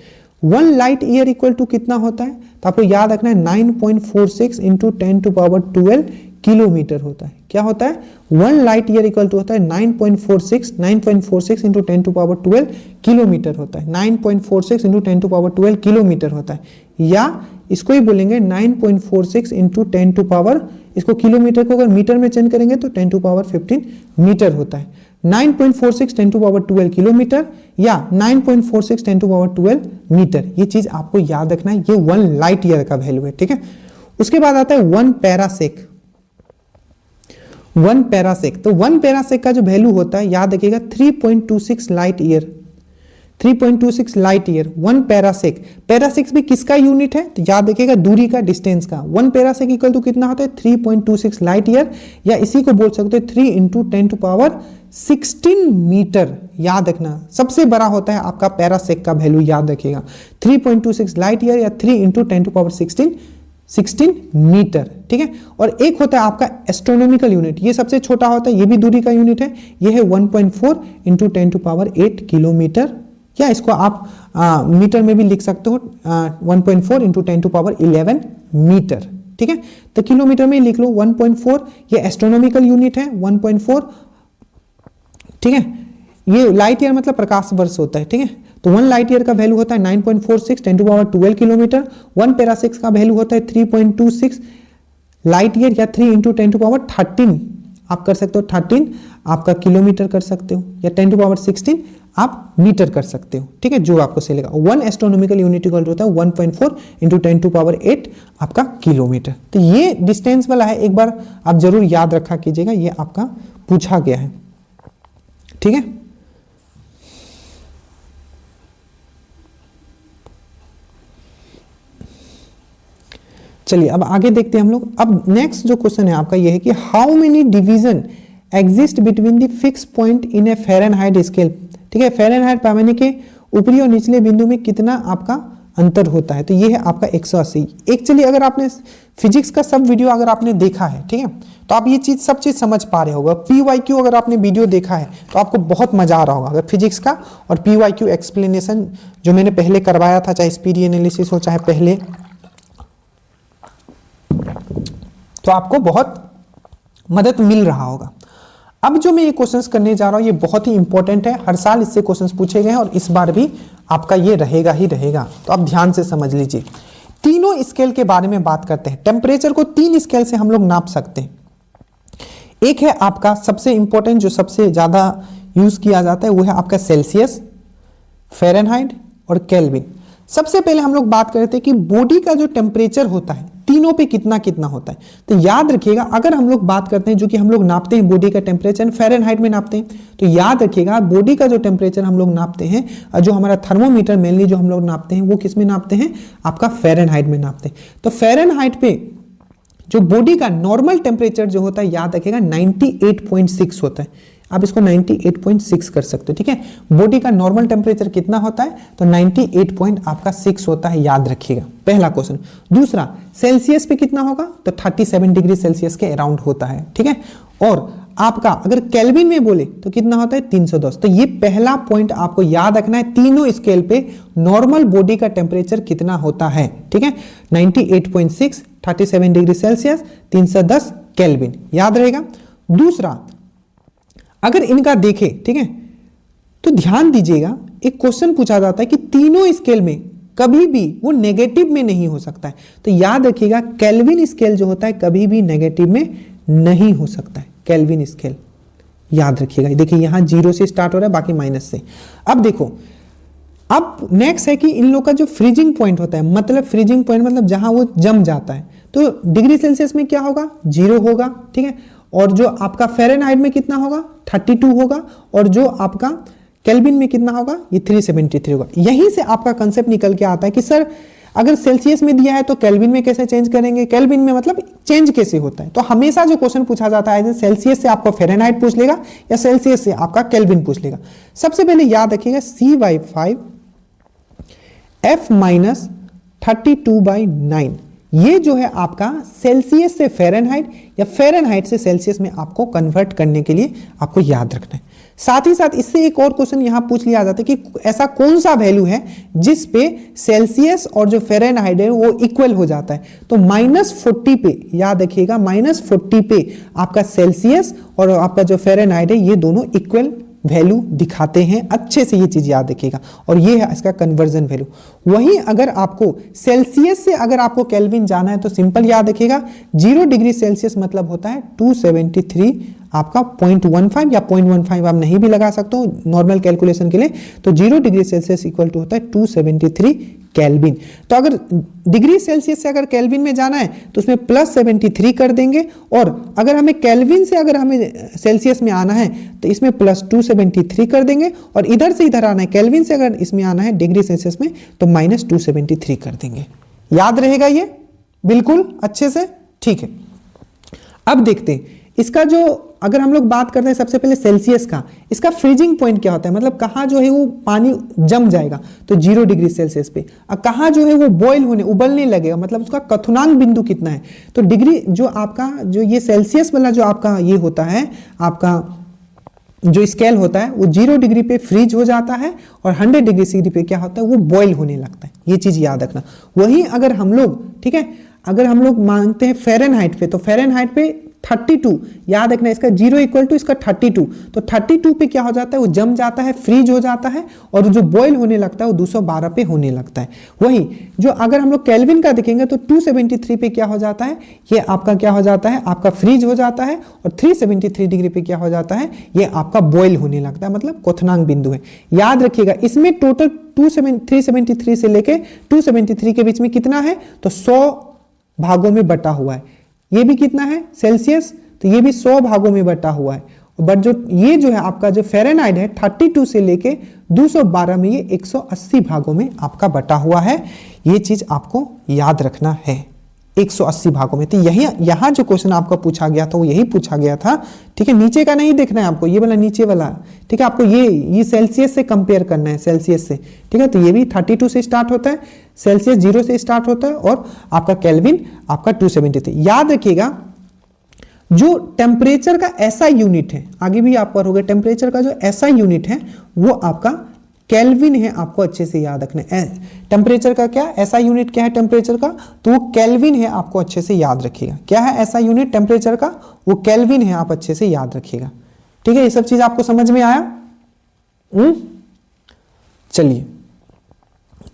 1 लाइट ईयर इक्वल टू कितना होता है, तो आपको याद रखना है 9.46 इंटू 10⁻12 किलोमीटर होता है। क्या होता है? 1 लाइट ईयर इक्वल टू होता है 9.46 इंटू 10⁻12 किलोमीटर होता है। 9.46 इंटू 10⁻12 किलोमीटर होता है, या इसको ही बोलेंगे 9.46 इंटू 10⁻, इसको किलोमीटर को अगर मीटर में चेंज करेंगे तो 10⁻15 मीटर होता है। 9.46 10⁻12 किलोमीटर या 9.46 10⁻12 मीटर, ये चीज आपको याद रखना है। ये 1 लाइट ईयर का वैल्यू है, ठीक है। उसके बाद आता है 1 पैरासेक। 1 पैरासेक, तो 1 पैरासेक का जो वैल्यू होता है याद रखिएगा 3.26 लाइट ईयर। 3.26 light year 1 पैरासेक। पैरासेक भी किसका यूनिट है, तो याद रखिएगा दूरी का, डिस्टेंस का। 1 पैरासेक इक्वल टू कितना होता है 3.26 लाइट ईयर, या इसी को बोल सकते हैं 3 इंटू 10⁻16 मीटर। याद रखना सबसे बड़ा होता है आपका पैरासेक का वैल्यू, याद रखिएगा 3.26 लाइट ईयर या 3 इंटू 10⁻16 मीटर, ठीक है। और एक होता है आपका एस्ट्रोनॉमिकल यूनिट, ये सबसे छोटा होता है, ये भी दूरी का यूनिट है। ये है 1.4 इंटू 10⁸ किलोमीटर, या इसको आप मीटर में भी लिख सकते हो, 1.4 इंटू 10⁻11 मीटर, ठीक है। तो किलोमीटर में लिख लो 1.4, ये एस्ट्रोनॉमिकल यूनिट है 1.4, ठीक है। ये लाइट ईयर मतलब प्रकाश वर्ष होता है, ठीक है। तो 1 लाइट ईयर का वैल्यू होता है 9.46 10⁻12 किलोमीटर। 1 पैरासेक का वैल्यू होता है 3.26 लाइट ईयर या 3 इंटू 10⁻13, आप कर सकते हो 13 आपका किलोमीटर कर सकते हो, या 10⁻16 आप मीटर कर सकते हो, ठीक है, जो आपको सही लगा। 1 एस्ट्रोनॉमिकल यूनिट इक्वल होता है 1.4 इंटू 10⁸ आपका किलोमीटर। तो ये डिस्टेंस वाला है, एक बार आप जरूर याद रखा कीजिएगा, ये आपका पूछा गया है, ठीक है। चलिए अब आगे देखते हैं हम लोग। अब नेक्स्ट जो क्वेश्चन है आपका ये है कि how many division exist between the fix point in A Fahrenheit scale, ठीक है। फ़ारेनहाइट पैमाने के ऊपरी और निचले बिंदु में कितना आपका अंतर होता है, तो ये है आपका 180। एक्चुअली अगर आपने फिजिक्स का सब वीडियो अगर आपने देखा है, ठीक है, तो आप ये सब चीज समझ पा रहे होगा। PYQ अगर आपने वीडियो देखा है तो आपको बहुत मजा आ रहा होगा अगर फिजिक्स का, और PYQ एक्सप्लेनेशन जो मैंने पहले करवाया था, चाहे स्पीड एनालिसिस हो चाहे पहले, तो आपको बहुत मदद मिल रहा होगा। अब जो मैं ये क्वेश्चंस करने जा रहा हूं ये बहुत ही इंपॉर्टेंट है, हर साल इससे क्वेश्चंस पूछे गए हैं और इस बार भी आपका ये रहेगा ही रहेगा, तो आप ध्यान से समझ लीजिए। तीनों स्केल के बारे में बात करते हैं। टेम्परेचर को 3 स्केल से हम लोग नाप सकते हैं। एक है आपका सबसे इंपॉर्टेंट, जो सबसे ज्यादा यूज किया जाता है, वो है आपका सेल्सियस, फ़ारेनहाइट और केल्विन। सबसे पहले हम लोग बात करते हैं कि बॉडी का जो टेम्परेचर होता है तीनों पे कितना कितना होता है। तो याद रखिएगा अगर हम लोग बात करते हैं जो कि हम लोग नापते हैं बॉडी का टेम्परेचर फ़ारेनहाइट में नापते हैं, तो याद रखिएगा बॉडी का जो टेम्परेचर हम लोग नापते हैं, जो हमारा थर्मोमीटर मेनली जो हम लोग नापते हैं वो किस में नापते हैं, आपका फ़ारेनहाइट में नापते हैं। तो फ़ारेनहाइट पे जो बॉडी का नॉर्मल टेम्परेचर जो होता है याद रखिएगा 98.6 होता है। आप इसको 98.6 कर सकते हो, ठीक है। बॉडी का नॉर्मल टेम्परेचर कितना होता है, तो 98.6 होता है, याद रखिएगा, पहला क्वेश्चन। दूसरा, सेल्सियस पे कितना होगा, तो 37 डिग्री सेल्सियस के अराउंड होता है, ठीक है। और आपका अगर केल्विन में बोले तो कितना होता है 310। तो ये पहला पॉइंट आपको याद रखना है, तीनों स्केल पे नॉर्मल बॉडी का टेम्परेचर कितना होता है, ठीक है। 98.6, 37 डिग्री सेल्सियस, 310 केल्विन, याद रहेगा। दूसरा, अगर इनका देखें, ठीक है, तो ध्यान दीजिएगा, एक क्वेश्चन पूछा जाता है कि तीनों स्केल में कभी भी वो नेगेटिव में नहीं हो सकता है। तो याद रखिएगा, केल्विन स्केल जो होता है कभी भी नेगेटिव में नहीं हो सकता है, केल्विन स्केल याद रखिएगा। देखिए यहां 0 से स्टार्ट हो रहा है, बाकी माइनस से। अब देखो, अब नेक्स्ट है कि इन लोग का जो फ्रीजिंग पॉइंट होता है, मतलब फ्रीजिंग पॉइंट मतलब जहां वो जम जाता है, तो डिग्री सेल्सियस में क्या होगा, 0 होगा, ठीक है। और जो आपका फ़ारेनहाइट में कितना होगा, 32 होगा, और जो आपका केल्विन में कितना होगा, ये 373 होगा। यहीं से आपका कंसेप्ट निकल के आता है कि सर अगर सेल्सियस में दिया है तो केल्विन में कैसे चेंज करेंगे, केल्विन में मतलब चेंज कैसे होता है। तो हमेशा जो क्वेश्चन पूछा जाता है, सेल्सियस से आपको फ़ारेनहाइट पूछ लेगा या सेल्सियस से आपका केल्विन पूछ लेगा। सबसे पहले याद रखिएगा C/5 F-32/9, ये जो है आपका सेल्सियस से फ़ारेनहाइट या फ़ारेनहाइट से सेल्सियस में आपको कन्वर्ट करने के लिए आपको याद रखना है। साथ ही साथ इससे एक और क्वेश्चन यहां पूछ लिया जाता है कि ऐसा कौन सा वैल्यू है जिस पे सेल्सियस और जो फ़ारेनहाइट है वो इक्वल हो जाता है। तो -40 पे याद रखिएगा, -40 पे आपका सेल्सियस और आपका जो फ़ारेनहाइट है ये दोनों इक्वल वैल्यू दिखाते हैं। अच्छे से ये चीज याद रखिएगा, और ये है इसका कन्वर्जन वैल्यू। वहीं अगर आपको सेल्सियस से अगर आपको केल्विन जाना है तो सिंपल याद रखिएगा, 0 डिग्री सेल्सियस मतलब होता है 273 आपका 0.15 या 0.15 आप नहीं भी लगा सकते हो नॉर्मल कैलकुलेशन के लिए। तो 0 डिग्री सेल्सियस इक्वल टू होता है 273 केल्विन। तो अगर डिग्री सेल्सियस से अगर केल्विन में जाना है तो उसमें +73 कर देंगे, और अगर हमें केल्विन से अगर हमें सेल्सियस में आना है तो इसमें +273 कर देंगे, और इधर से इधर आना है केल्विन से अगर इसमें आना है डिग्री सेल्सियस में तो -273 कर देंगे। याद रहेगा ये बिल्कुल अच्छे से, ठीक है। अब देखते हैं इसका जो अगर हम लोग बात करते हैं सबसे पहले सेल्सियस का, इसका फ्रीजिंग पॉइंट क्या होता है, मतलब कहाँ जो है वो पानी जम जाएगा तो 0 डिग्री सेल्सियस पे, और कहाँ जो है वो बॉयल होने उबलने लगेगा, मतलब उसका क्वथनांक बिंदु कितना है। तो डिग्री जो आपका जो ये सेल्सियस वाला जो आपका ये होता है, आपका जो स्केल होता है वो 0 डिग्री पे फ्रीज हो जाता है, और 100 डिग्री सी पे क्या होता है वो बॉयल होने लगता है। ये चीज याद रखना। वहीं अगर हम लोग, ठीक है, अगर हम लोग मानते हैं फ़ारेनहाइट पे, तो फ़ारेनहाइट पे 32 याद रखना, इसका 0 इक्वल टू इसका 32, तो 32 पे क्या हो जाता है वो जम जाता है, फ्रीज हो जाता है, और जो बॉयल होने लगता है वो 212 पे होने लगता है। वहीं जो अगर हम लोग केल्विन का देखेंगे तो 273 पे क्या हो जाता है, ये आपका क्या हो जाता है, आपका फ्रीज हो जाता है, और 373 डिग्री पे क्या हो जाता है, ये आपका बॉयल होने लगता है, मतलब क्वथनांक बिंदु है। याद रखिएगा इसमें टोटल 373 से लेके 273 के बीच में कितना है, तो 100 भागों में बटा हुआ है। ये भी कितना है सेल्सियस, तो ये भी 100 भागों में बटा हुआ है। बट जो ये जो है आपका जो फ़ारेनहाइट है 32 से लेके 212 में, ये 180 भागों में आपका बटा हुआ है। ये चीज आपको याद रखना है, 180 भागों में। तो यही यहाँ जो क्वेश्चन आपका पूछा गया था वो यही पूछा गया था, ठीक है। नीचे का नहीं देखना है आपको, ये वाला नीचे वाला, ठीक है। आपको ये सेल्सियस से कंपेयर करना है, सेल्सियस से, ठीक है। तो ये भी 32 से स्टार्ट होता है, सेल्सियस 0 से स्टार्ट होता है, और आपका केल्विन आपका 273। याद रखिएगा जो टेम्परेचर का ऐसा यूनिट है, आगे भी आप पढ़ोगे, टेम्परेचर का जो ऐसा यूनिट है वो आपका केल्विन है, आपको अच्छे से याद रखना है। टेम्परेचर का क्या ऐसा यूनिट क्या है टेम्परेचर का, तो वो केल्विन है, आपको अच्छे से याद रखिएगा। क्या है ऐसा यूनिट टेम्परेचर का, वो केल्विन है, आप अच्छे से याद रखिएगा, ठीक है। ये सब चीज आपको समझ में आया? चलिए,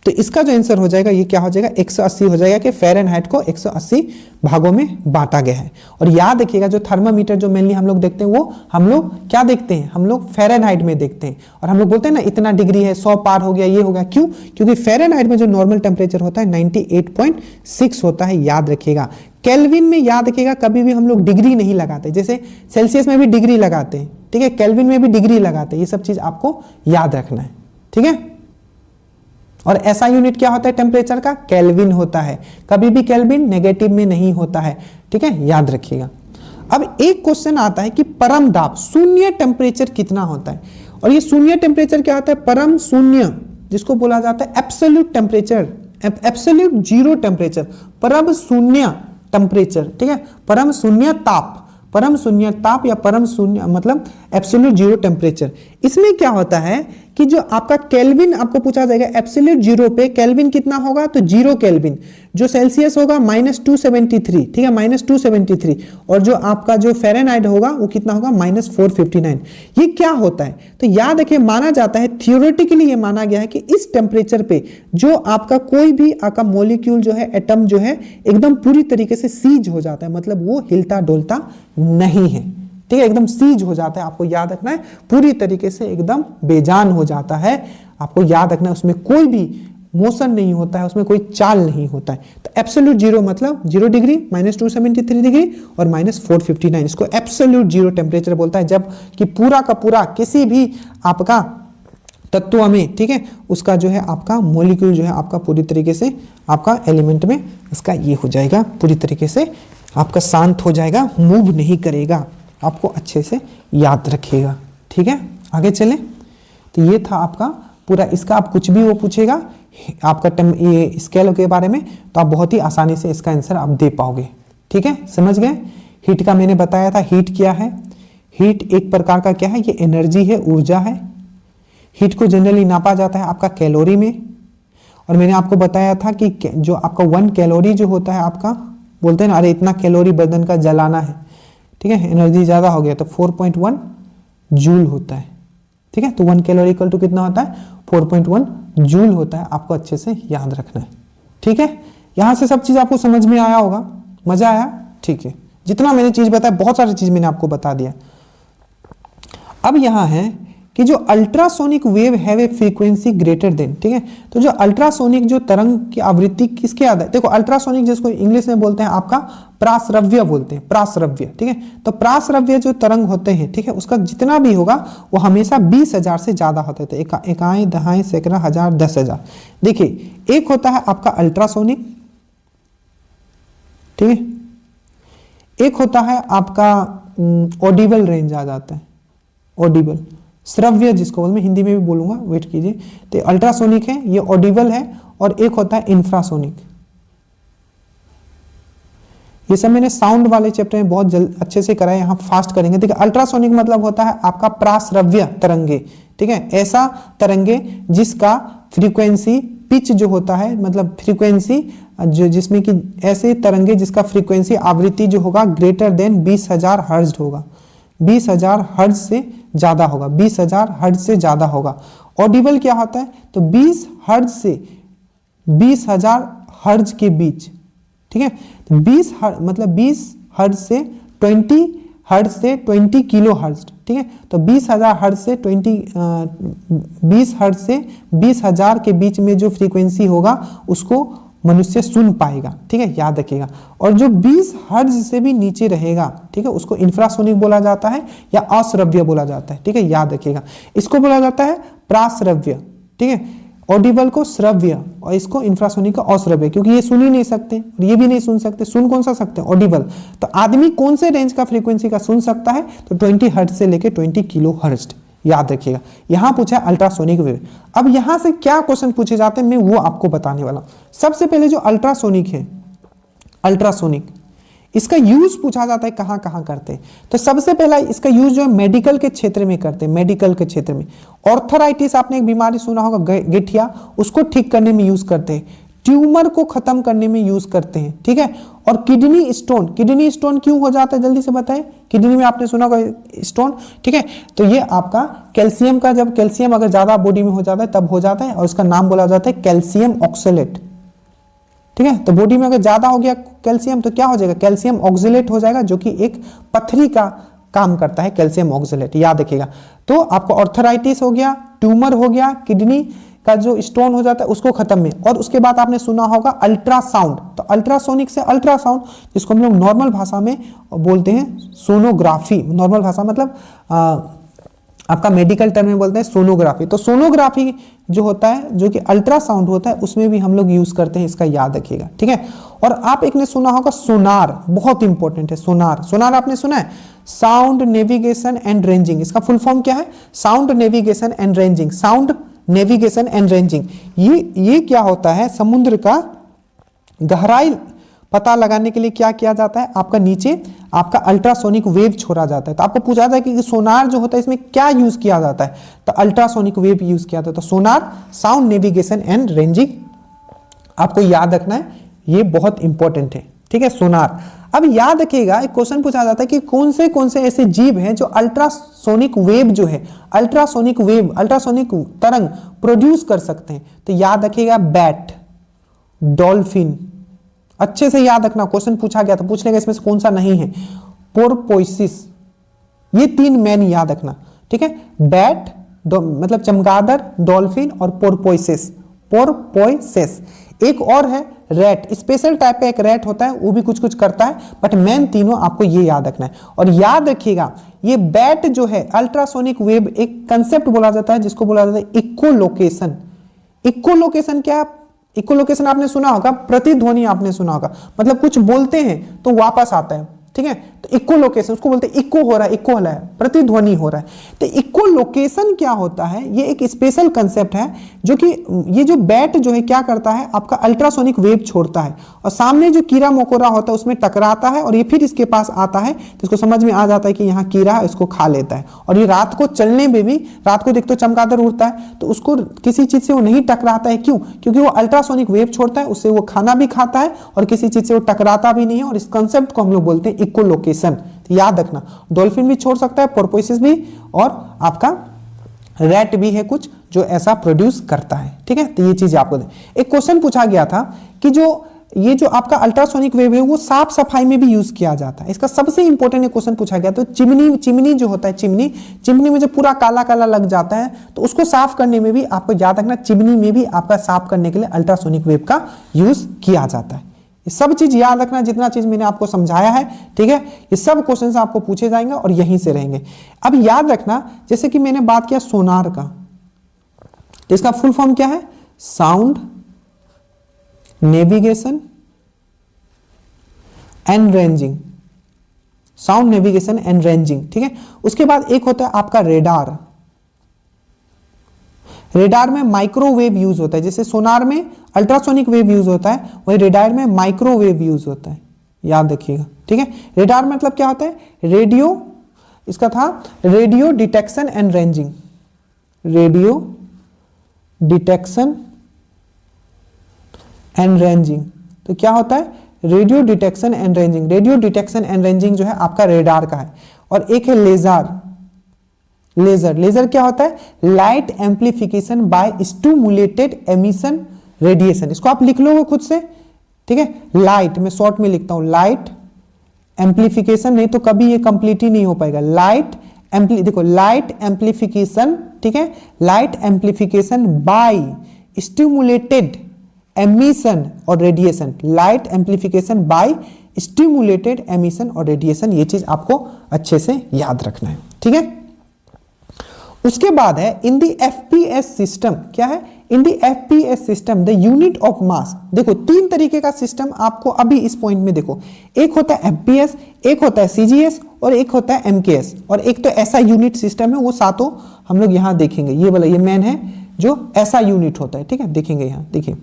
तो इसका जो आंसर हो जाएगा ये क्या हो जाएगा, 180 हो जाएगा, कि फ़ारेनहाइट को 180 भागों में बांटा गया है। और याद रखिएगा जो थर्मामीटर जो मेनली हम लोग देखते हैं वो हम लोग क्या देखते हैं, हम लोग फ़ारेनहाइट में देखते हैं, और हम लोग बोलते हैं ना इतना डिग्री है, 100 पार हो गया, ये हो गया। क्यों? क्योंकि फ़ारेनहाइट में जो नॉर्मल टेम्परेचर होता है 98.6 होता है, याद रखिएगा। केल्विन में याद रखिएगा कभी भी हम लोग डिग्री नहीं लगाते, जैसे सेल्सियस में भी डिग्री लगाते हैं, ठीक है, केल्विन में भी डिग्री लगाते हैं। ये सब चीज आपको याद रखना है, ठीक है। और ऐसा यूनिट क्या होता है टेम्परेचर का, केल्विन होता है। कभी भी केल्विन नेगेटिव में नहीं होता है, ठीक है, याद रखिएगा। अब एक क्वेश्चन आता है कि परम दाब, शून्य टेम्परेचर कितना होता है। और ये शून्य टेम्परेचर क्या होता है, परम शून्य, जिसको बोला जाता है absolute temperature, absolute zero temperature, परम शून्य टेम्परेचर, ठीक है, परम शून्य ताप, परम शून्य ताप या परम शून्य मतलब एब्सोल्यूट जीरो टेम्परेचर। इसमें क्या होता है कि जो आपका केल्विन आपको पूछा जाएगा एब्सोल्यूट जीरो पे केल्विन कितना होगा, तो 0 केल्विन। जो सेल्सियस होगा -273, ठीक है, -273। और जो आपका जो फ़ारेनहाइट होगा वो कितना होगा -459। ये क्या होता है, तो याद रखिए माना जाता है, थियोरेटिकली ये माना गया है कि इस टेम्परेचर पे जो आपका कोई भी आपका मॉलिक्यूल जो है, एटम जो है, एकदम पूरी तरीके से सीज हो जाता है, मतलब वो हिलता डोलता नहीं है, ठीक है, एकदम सीज हो जाता है। आपको याद रखना है पूरी तरीके से एकदम बेजान हो जाता है। आपको याद रखना है उसमें कोई भी मोशन नहीं होता है, उसमें कोई चाल नहीं होता है। तो एब्सोल्यूट जीरो मतलब 0 डिग्री, -273 डिग्री और -459, इसको एब्सोल्यूट जीरो टेम्परेचर बोलता है। जब कि पूरा का पूरा किसी भी आपका तत्व में, ठीक है, उसका जो है आपका मॉलिक्यूल जो है आपका पूरी तरीके से आपका एलिमेंट में इसका ये हो जाएगा, पूरी तरीके से आपका शांत हो जाएगा, मूव नहीं करेगा। आपको अच्छे से याद रखिएगा, ठीक है। आगे चलें, तो ये था आपका पूरा इसका। आप कुछ भी वो पूछेगा आपका ये स्केल के बारे में, तो आप बहुत ही आसानी से इसका आंसर आप दे पाओगे, ठीक है, समझ गए। हीट का मैंने बताया था, हीट क्या है, हीट एक प्रकार का क्या है, ये एनर्जी है, ऊर्जा है। हीट को जनरली नापा जाता है आपका कैलोरी में, और मैंने आपको बताया था कि जो आपका 1 कैलोरी जो होता है आपका, बोलते हैं ना अरे इतना कैलोरी बदन का जलाना है, ठीक है, एनर्जी ज़्यादा हो गया तो 4.1 जूल होता है, ठीक है। तो 1 कैलोरी इक्वल टू कितना होता है, 4.1 जूल होता है। आपको अच्छे से याद रखना है, ठीक है। यहाँ से सब चीज़ आपको समझ में आया होगा, मज़ा आया, ठीक है। जितना मैंने चीज़ बताया, बहुत सारी चीज़ मैंने आपको बता दिया। अब यहाँ है कि जो ultrasonic wave have a frequency greater than, ठीक है। तो जो अल्ट्रासोनिक जो तरंग की आवृत्ति किसके आधार, देखो अल्ट्रासोनिक जिसको इंग्लिश में बोलते हैं आपका प्रासरव्य बोलते हैं, प्रासरव्य, ठीक है। तो प्रासरव्य जो तरंग होते हैं, ठीक है, उसका जितना भी होगा वो हमेशा 20,000 से ज्यादा होते थे, इकाई दहाई सैकड़ा हजार 10,000। देखिए एक होता है आपका अल्ट्रासोनिक, ठीक है, एक होता है आपका ऑडिबल रेंज आ जाता है, ऑडिबल श्रव्य जिसको बोलते, मैं हिंदी में भी बोलूंगा, वेट कीजिए। तो अल्ट्रासोनिक है, ये ऑडिबल है, और एक होता है इंफ्रासोनिक। ये सब मैंने साउंड वाले चैप्टर में बहुत अच्छे से कराया, यहाँ फास्ट करेंगे। देखिए अल्ट्रासोनिक मतलब होता है आपका प्रासरव्य तरंगे, ठीक है, ऐसा तरंगे जिसका फ्रीक्वेंसी पिच जो होता है, मतलब फ्रीक्वेंसी जो जिसमें कि ऐसे तरंगे जिसका फ्रीक्वेंसी आवृत्ति जो होगा ग्रेटर देन 20,000 हर्ट्ज होगा, 20,000 हर्ट्ज से ज्यादा होगा, 20,000 हर्ट्ज से ज्यादा होगा। ऑडिबल क्या होता है, तो 20 हर्ट्ज से 20,000 हर्ट्ज के बीच, ठीक है। तो 20 मतलब 20 हर्ट्ज से 20 हर्ट्ज से 20 किलो हर्ट्ज, ठीक है। तो 20,000 हर्ट्ज से 20 हर्ट्ज से 20,000 के बीच में जो फ्रीक्वेंसी होगा उसको मनुष्य सुन पाएगा, ठीक है, याद रखिएगा। और जो 20 हर्ट्ज से भी नीचे रहेगा, ठीक है, उसको इंफ्रासोनिक बोला जाता है या अश्रव्य बोला जाता है, ठीक है, याद रखिएगा। इसको बोला जाता है प्राश्रव्य, ठीक है, ऑडिबल को श्रव्य और इसको इंफ्रासोनिक को अश्रव्य, क्योंकि ये सुन ही नहीं सकते और ये भी नहीं सुन सकते। सुन कौन सा सकते हैं, ऑडिबल। तो आदमी कौन से रेंज का फ्रीक्वेंसी का सुन सकता है, तो 20 हर्ट्ज से लेके 20 किलो हर्ट्ज, याद रखिएगा। यहां पूछा अल्ट्रासोनिक वेव। अब यहां से क्या क्वेश्चन पूछे जाते हैं मैं वो आपको बताने वाला हूं। सबसे पहले जो अल्ट्रासोनिक है, अल्ट्रासोनिक इसका यूज पूछा जाता है कहां कहां करते हैं, तो सबसे पहला इसका यूज जो है मेडिकल के क्षेत्र में करते हैं। मेडिकल के क्षेत्र में ऑर्थराइटिस, आपने एक बीमारी सुना होगा गठिया, उसको ठीक करने में यूज करते हैं। ट्यूमर को खत्म करने में यूज करते हैं, ठीक है। और किडनी स्टोन, किडनी स्टोन क्यों हो जाता है जल्दी से बताएं। किडनी में आपने सुना होगा स्टोन, ठीक है। तो ये आपका कैल्शियम का, जब कैल्शियम अगर ज्यादा बॉडी में हो जाता है तब हो जाता है, और इसका नाम बोला जाता है कैल्शियम ऑक्सलेट, ठीक है। तो बॉडी में अगर ज्यादा हो गया कैल्शियम तो क्या हो जाएगा, कैल्शियम ऑक्सलेट हो जाएगा, जो कि एक पथरी का काम करता है कैल्शियम ऑक्सलेट, याद रखिएगा। तो आपको ऑर्थराइटिस हो गया, ट्यूमर हो गया, किडनी का जो स्टोन हो जाता है उसको खत्म में। और उसके बाद आपने सुना होगा अल्ट्रासाउंड, तो अल्ट्रासोनिक से अल्ट्रासाउंड, जिसको हम लोग नॉर्मल भाषा में बोलते हैं सोनोग्राफी, नॉर्मल भाषा मतलब आपका मेडिकल टर्म में बोलते हैं सोनोग्राफी। तो सोनोग्राफी जो होता है, जो कि अल्ट्रासाउंड होता है, उसमें भी हम लोग यूज करते हैं, इसका याद रखिएगा, ठीक है। और आप एक ने सुना होगा सोनार, बहुत इंपॉर्टेंट है सोनार। सोनार आपने सुना है, साउंड नेविगेशन एंड रेंजिंग, इसका फुल फॉर्म क्या है, sound navigation and ranging, sound navigation and ranging. ये क्या होता है, समुद्र का गहराई पता लगाने के लिए क्या किया जाता है, आपका नीचे आपका अल्ट्रासोनिक वेव छोड़ा जाता है। तो आपको पूछा जाता है कि सोनार जो होता है इसमें क्या यूज किया जाता है, तो अल्ट्रासोनिक वेव यूज किया जाता है। तो sonar sound navigation and ranging आपको याद रखना है, ये बहुत इंपॉर्टेंट है, ठीक है, सोनार। अब याद रखिएगा, एक क्वेश्चन पूछा जाता है कि कौन से ऐसे जीव हैं जो अल्ट्रासोनिक वेव जो है, अल्ट्रासोनिक तरंग प्रोड्यूस कर सकते हैं। तो याद रखिएगा, बैट, डॉल्फिन, अच्छे से याद रखना, क्वेश्चन पूछा गया तो पूछ लेगा इसमें से कौन सा नहीं है, पोरपोइसिस, ये 3 मेन याद रखना, ठीक है। बैट मतलब चमगादड़, डॉल्फिन और पोरपोइसिस। एक और है रैट, स्पेशल टाइप का एक रैट होता है, वो भी कुछ कुछ करता है, बट मेन तीनों आपको ये याद रखना है। और याद रखिएगा, ये बैट जो है अल्ट्रासोनिक वेव, एक कंसेप्ट बोला जाता है जिसको बोला जाता है इकोलोकेशन। इकोलोकेशन क्या? इकोलोकेशन आपने सुना होगा, प्रतिध्वनि आपने सुना होगा, मतलब कुछ बोलते हैं तो वापस आता है, ठीक है। तो इकोलोकेशन उसको बोलते हैं, इको हो रहा है, इको हो रहा है, प्रतिध्वनि हो रहा है। तो इकोलोकेशन क्या होता है, ये एक स्पेशल कंसेप्ट है, जो कि ये जो बैट जो है क्या करता है, आपका अल्ट्रासोनिक वेव छोड़ता है और सामने जो कीड़ा मकोड़ा होता है उसमें टकराता है और ये फिर इसके पास आता है, तो इसको समझ में आ जाता है कि यहाँ कीड़ा है, इसको खा लेता है। और ये रात को चलने में भी, रात को देखते हो चमगादड़ उड़ता है तो उसको किसी चीज से वो नहीं टकराता है, क्यों? क्योंकि वो अल्ट्रासोनिक वेव छोड़ता है, उससे वो खाना भी खाता है और किसी चीज से वो टकराता भी नहीं है। और इस कंसेप्ट को हम लोग बोलते हैं इकोलोकेशन। तो याद रखना, डॉल्फिन भी छोड़ सकता है, पोरपोइसिस भी, और आपका रैट भी है कुछ जो ऐसा प्रोड्यूस करता है, ठीक है। तो ये चीज आपको एक क्वेश्चन पूछा गया था कि ये जो आपका अल्ट्रासोनिक वेव है वो साफ सफाई में भी यूज किया जाता है। इसका सबसे इंपॉर्टेंट क्वेश्चन पूछा गया, तो चिमनी जो होता है, चिमनी में जो पूरा काला काला लग जाता है तो उसको साफ करने में भी आपको याद रखना, चिमनी में भी आपका साफ करने के लिए अल्ट्रासोनिक वेव का यूज किया जाता है। ये सब चीज याद रखना, जितना चीज मैंने आपको समझाया है, ठीक है। ये सब क्वेश्चंस आपको पूछे जाएंगे और यहीं से रहेंगे। अब याद रखना, जैसे कि मैंने बात किया सोनार का, तो इसका फुल फॉर्म क्या है? Sound navigation and ranging. Sound navigation and ranging, ठीक है। उसके बाद एक होता है आपका रेडार। रेडार में माइक्रोवेव यूज होता है, जैसे सोनार में अल्ट्रासोनिक वेव यूज होता है, वही रेडार में माइक्रोवेव यूज होता है, याद रखिएगा, ठीक है। रेडार मतलब क्या होता है? रेडियो, इसका था radio detection and ranging. Radio detection and ranging, तो क्या होता है? Radio detection and ranging. Radio detection and ranging जो है आपका रेडार का है। और एक है लेजर। लेजर क्या होता है? Light amplification by stimulated emission radiation. इसको आप लिख लो खुद से, ठीक है। लाइट, मैं शॉर्ट में लिखता हूं, लाइट एम्प्लीफिकेशन, नहीं तो कभी ये कंप्लीट ही नहीं हो पाएगा। देखो लाइट एम्प्लीफिकेशन, ठीक है, light amplification by stimulated emission और radiation. Light amplification by stimulated emission और रेडिएशन, ये चीज आपको अच्छे से याद रखना है, ठीक है। उसके बाद है इन दी एफपीएस सिस्टम। क्या है? In the FPS system the unit of mass. देखो 3 तरीके का सिस्टम आपको अभी इस पॉइंट में देखो, एक होता है एफपीएस, एक होता है सीजीएस और एक होता है एमकेएस, और एक तो ऐसा यूनिट सिस्टम है, वो सातों हम लोग यहां देखेंगे। ये वाला ये मेन है जो ऐसा यूनिट होता है, ठीक है, देखेंगे यहां। देखिए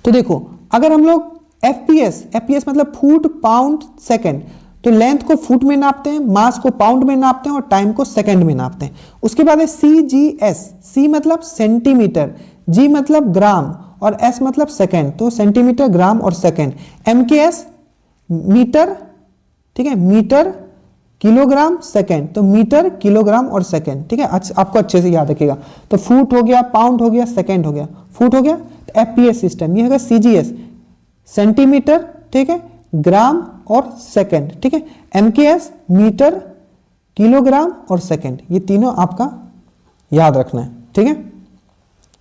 तो देखो, अगर हम लोग एफपीएस मतलब फुट पाउंड सेकेंड, तो लेंथ को फुट में नापते हैं, मास को पाउंड में नापते हैं और टाइम को सेकंड में नापते हैं। उसके बाद है सीजीएस। सी मतलब सेंटीमीटर, जी मतलब ग्राम और एस मतलब सेकंड, तो सेंटीमीटर, ग्राम और सेकंड। एमकेएस मीटर, ठीक है, मीटर, किलोग्राम, सेकंड, तो मीटर, किलोग्राम और सेकंड, ठीक है। आपको अच्छे से याद रखिएगा। तो फुट हो गया, पाउंड हो गया, सेकंड हो गया, फुट हो गया। तो एफपीएस सिस्टम ये होगा सीजीएस, सेंटीमीटर, ठीक है, ग्राम और सेकंड, ठीक है। एमकेएस मीटर, किलोग्राम और सेकंड, ये तीनों आपका याद रखना है, ठीक है,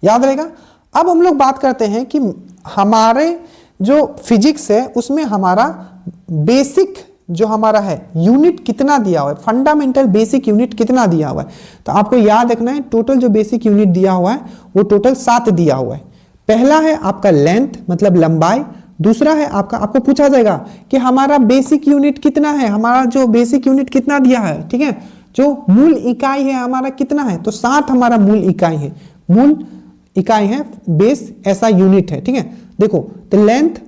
याद रहेगा। अब हम लोग बात करते हैं कि हमारे जो फिजिक्स है उसमें हमारा बेसिक जो हमारा है यूनिट कितना दिया हुआ है, फंडामेंटल बेसिक यूनिट कितना दिया हुआ है। तो आपको याद रखना है, टोटल जो बेसिक यूनिट दिया हुआ है वो टोटल 7 दिया हुआ है। पहला है आपका लेंथ मतलब लंबाई, दूसरा है आपको पूछा जाएगा कि हमारा बेसिक यूनिट कितना है, हमारा जो बेसिक यूनिट कितना दिया है, ठीक है, जो मूल इकाई है हमारा कितना है, तो 7 हमारा मूल इकाई है, मूल इकाई है, बेस ऐसा यूनिट है, ठीक है। देखो तो लेंथ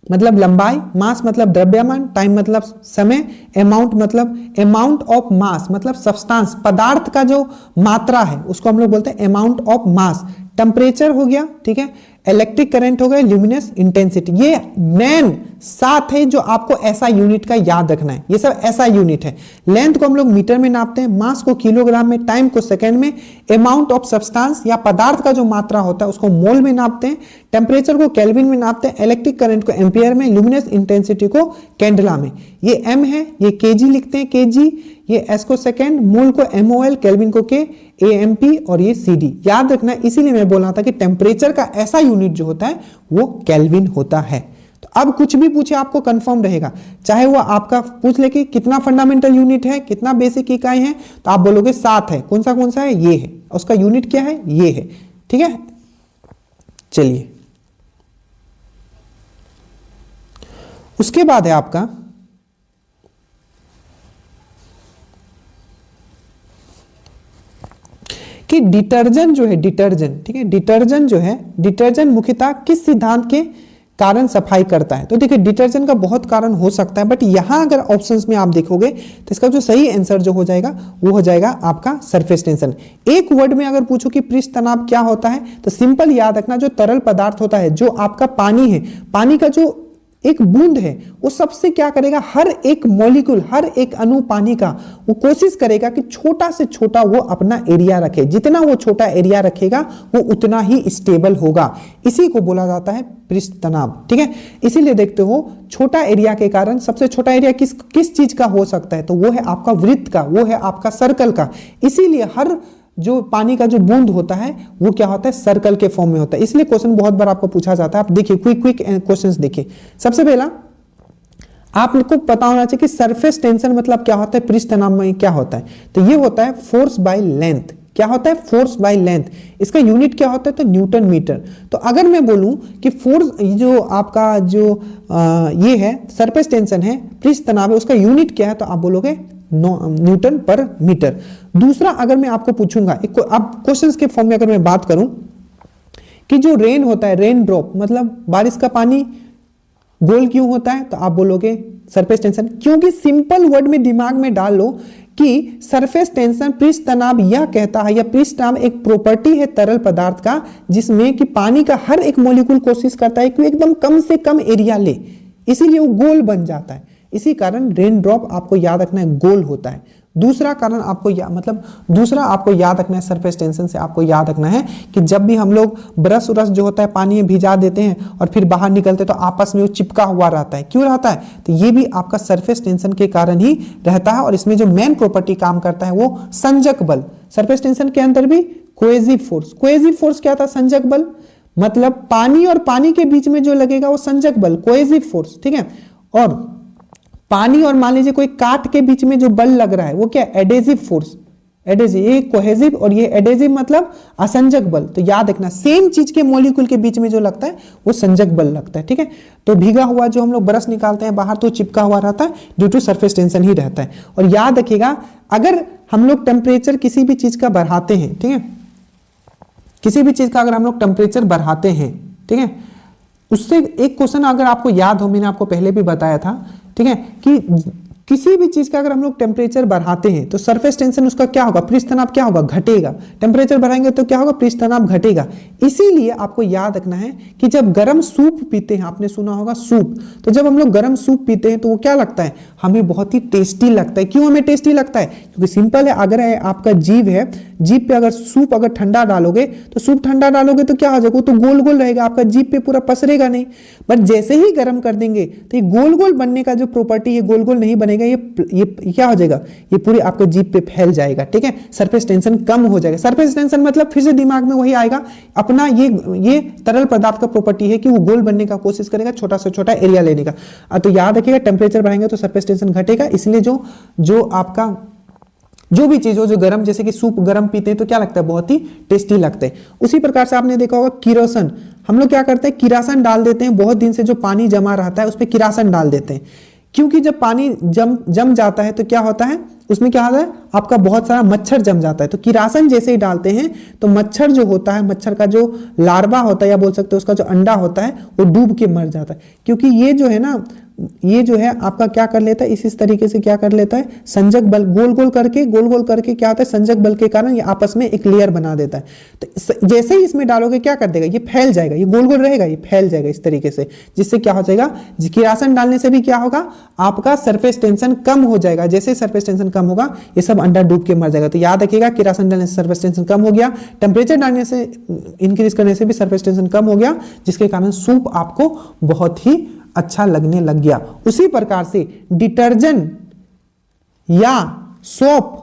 मतलब लंबाई, मास मतलब द्रव्यमान, टाइम मतलब समय, अमाउंट मतलब अमाउंट ऑफ मास मतलब सब्सटेंस, पदार्थ का जो मात्रा है उसको हम लोग बोलते हैं अमाउंट ऑफ मास। टेम्परेचर हो गया, ठीक है, इलेक्ट्रिक करंट हो गया, ल्यूमिनस इंटेंसिटी। ये मेन 7 है जो आपको ऐसा यूनिट का याद रखना है। ये सब ऐसा यूनिट है। लेंथ को हम लोग मीटर में नापते हैं, मास को किलोग्राम में, टाइम को सेकंड में, अमाउंट ऑफ सब्सटेंस या पदार्थ का जो मात्रा होता है उसको मोल में नापते हैं, टेम्परेचर को केल्विन में नापते हैं, इलेक्ट्रिक करंट को एम्पियर में, ल्यूमिनस इंटेंसिटी को कैंडेला में। ये एम है, ये केजी लिखते हैं केजी, ये एस को सेकेंड, मोल को एमओएल, केल्विन को के, एएमपी और ये सीडी याद रखना। इसीलिए मैं बोल रहा था कि टेम्परेचर का ऐसा यूनिट जो होता है वो केल्विन होता है। तो अब कुछ भी पूछे आपको कंफर्म रहेगा, चाहे वो आपका पूछ ले कि कितना फंडामेंटल यूनिट है, कितना बेसिक इकाई है, तो आप बोलोगे 7 है। कौन सा है? ये है। उसका यूनिट क्या है? ये है। ठीक है, चलिए उसके बाद है आपका कि डिटर्जेंट जो है, डिटर्जेंट, ठीक है, डिटर्जेंट जो है, डिटर्जेंट मुख्यतः किस सिद्धांत के कारण सफाई करता है? तो देखिए डिटर्जेंट का बहुत कारण हो सकता है, बट यहां अगर ऑप्शंस में आप देखोगे तो इसका जो सही आंसर जो हो जाएगा वो हो जाएगा आपका सरफेस टेंशन। एक वर्ड में अगर पूछो कि पृष्ठ तनाव क्या होता है, तो सिंपल याद रखना, जो तरल पदार्थ होता है, जो आपका पानी है, पानी का जो एक बूंद है, वो सबसे क्या करेगा, हर एक मॉलिक्यूल, हर एक अणु पानी का वो कोशिश करेगा कि छोटा से छोटा वो अपना एरिया रखे। जितना वो छोटा एरिया रखेगा वो उतना ही स्टेबल होगा। इसी को बोला जाता है पृष्ठ तनाव। ठीक है, इसीलिए देखते हो छोटा एरिया के कारण, सबसे छोटा एरिया किस चीज का हो सकता है, तो वो है आपका वृत्त का, वो है आपका सर्कल का। इसीलिए हर जो पानी का जो बूंद होता है वो क्या होता है, सर्कल के फॉर्म में होता है। इसलिए क्वेश्चन बहुत बार आपको पूछा जाता है। आप देखिए क्विक क्वेश्चंस देखिए। सबसे पहला आपको पता होना चाहिए कि सरफेस टेंशन मतलब क्या होता है, पृष्ठ तनाव में क्या होता है। तो ये होता है फोर्स बाय लेंथ। क्या होता है? Force by length. इसका यूनिट क्या होता है? तो न्यूटन मीटर। तो अगर मैं बोलूं कि फोर्स जो आपका जो ये है सरफेस टेंशन है, पृष्ठ तनाव है, उसका यूनिट क्या है, तो आप बोलोगे न्यूटन पर मीटर। दूसरा अगर मैं आपको पूछूंगा, अब क्वेश्चंस के फॉर्म में अगर मैं बात करूं कि जो रेन होता है, रेन ड्रॉप मतलब बारिश का पानी गोल क्यों होता है, तो आप बोलोगे सरफेस टेंशन। क्योंकि सिंपल वर्ड में दिमाग में डाल लो कि सरफेस टेंशन, पृष्ठ तनाव यह कहता है, या पृष्ठ तनाव एक प्रॉपर्टी है तरल पदार्थ का, जिसमें कि पानी का हर एक मॉलिक्यूल कोशिश करता है कि एकदम कम से कम एरिया ले, इसीलिए वो गोल बन जाता है। इसी कारण रेन ड्रॉप आपको याद रखना है, गोल होता है। दूसरा कारण आपको दूसरा आपको याद रखना है, सरफेस टेंशन से आपको याद रखना है कि जब भी हम लोग ब्रश उरस जो होता है पानी में भिजा देते हैं और फिर बाहर निकलते तो आपस में वो चिपका हुआ रहता है। क्यों रहता है? तो ये भी आपका सरफेस टेंशन के कारण ही रहता है। और इसमें जो मेन प्रॉपर्टी काम करता है वो संजक बल। सरफेस टेंशन के अंदर भी कोएसिव फोर्स। कोएसिव फोर्स क्या था? संजक बल। मतलब पानी और पानी के बीच में जो लगेगा वो संजक बल, कोएसिव फोर्स। ठीक है, और पानी और मान लीजिए कोई काट के बीच में जो बल लग रहा है वो क्या? Adhesive force. एडेसिव, ये कोहेसिव और ये एडेसिव मतलब असंजक बल। तो याद रखना, सेम चीज के मॉलिक्यूल के बीच में जो लगता है वो संजक बल लगता है। ठीक है, तो भीगा हुआ जो हम लोग ब्रश निकालते हैं बाहर तो चिपका हुआ रहता है, ड्यू टू सरफेस टेंशन ही रहता है। और याद रखिएगा, अगर हम लोग टेम्परेचर किसी भी चीज का बढ़ाते हैं, ठीक है, किसी भी चीज का अगर हम लोग टेम्परेचर बढ़ाते हैं, ठीक है, उससे एक क्वेश्चन अगर आपको याद हो, मैंने आपको पहले भी बताया था, ठीक है, कि किसी भी चीज का अगर हम लोग टेम्परेचर बढ़ाते हैं तो सरफेस टेंशन उसका क्या होगा? पृष्ठ तनाव क्या होगा? घटेगा। टेम्परेचर बढ़ाएंगे तो क्या होगा? पृष्ठ तनाव घटेगा। इसीलिए आपको याद रखना है कि जब गर्म सूप पीते हैं, आपने सुना होगा सूप, तो जब हम लोग गर्म सूप पीते हैं तो वो क्या लगता है? हमें बहुत ही टेस्टी लगता है। क्यों हमें टेस्टी लगता है? क्योंकि सिंपल है, अगर आपका जीभ है, जीभ पे अगर सूप अगर ठंडा डालोगे तो सूप ठंडा डालोगे तो क्या हो जाएगा? तो गोल गोल रहेगा, आपका जीभ पे पूरा पसरेगा नहीं। बट जैसे ही गर्म कर देंगे तो ये गोल गोल बनने का जो प्रॉपर्टी है, गोल गोल नहीं बनेगा, ये क्या हो जाएगा? ये पूरी आपके जीभ पे फैल जाएगा। ठीक है, सरफेस टेंशन कम हो जाएगा। सरफेस टेंशन मतलब फिर से दिमाग में वही आएगा अपना, ये तरल पदार्थ का प्रॉपर्टी है कि वो गोल बनने का कोशिश करेगा, छोटा से छोटा एरिया लेने का। तो याद रखिएगा, टेम्परेचर बढ़ाएंगे तो सरफेस टेंशन घटेगा। इसलिए जो आपका जो भी चीज हो जो गर्म, जैसे कि सूप गर्म पीते हैं तो क्या लगता है? बहुत ही टेस्टी लगता है। उसी प्रकार से आपने देखा होगा किरोसिन, हम लोग क्या करते हैं? किरासन डाल देते हैं। बहुत दिन से जो पानी जमा रहता है उस पर किरासन डाल देते हैं। क्योंकि जब पानी जम जाता है तो क्या होता है, उसमें क्या होता है, आपका बहुत सारा मच्छर जम जाता है। तो किरासन जैसे ही डालते हैं तो मच्छर जो होता है, मच्छर का जो लार्वा होता है या बोल सकते हो उसका जो अंडा होता है वो डूब के मर जाता है। क्योंकि ये जो है ना, ये जो है आपका क्या कर लेता है, इस तरीके से क्या कर लेता है, संजक बल गोल गोल करके क्या होता है, संजक बल के कारण ये आपस में एक लेयर बना देता है। तो जैसे ही इसमें डालोगे क्या कर देगा, ये फैल जाएगा, ये गोल गोल रहेगा, ये फैल जाएगा इस तरीके से, जिससे क्या हो जाएगा, किरासन डालने से भी क्या होगा, आपका सरफेस टेंशन कम हो जाएगा। जैसे सरफेस टेंशन कम होगा ये सब अंडा डूब के मर जाएगा। तो याद रखिएगा, किरासन डालने से सरफेस टेंशन कम हो गया, टेम्परेचर डालने से इंक्रीज करने से भी सरफेस टेंशन कम हो गया, जिसके कारण सूप आपको बहुत ही अच्छा लगने लग गया। उसी प्रकार से डिटर्जेंट या सोप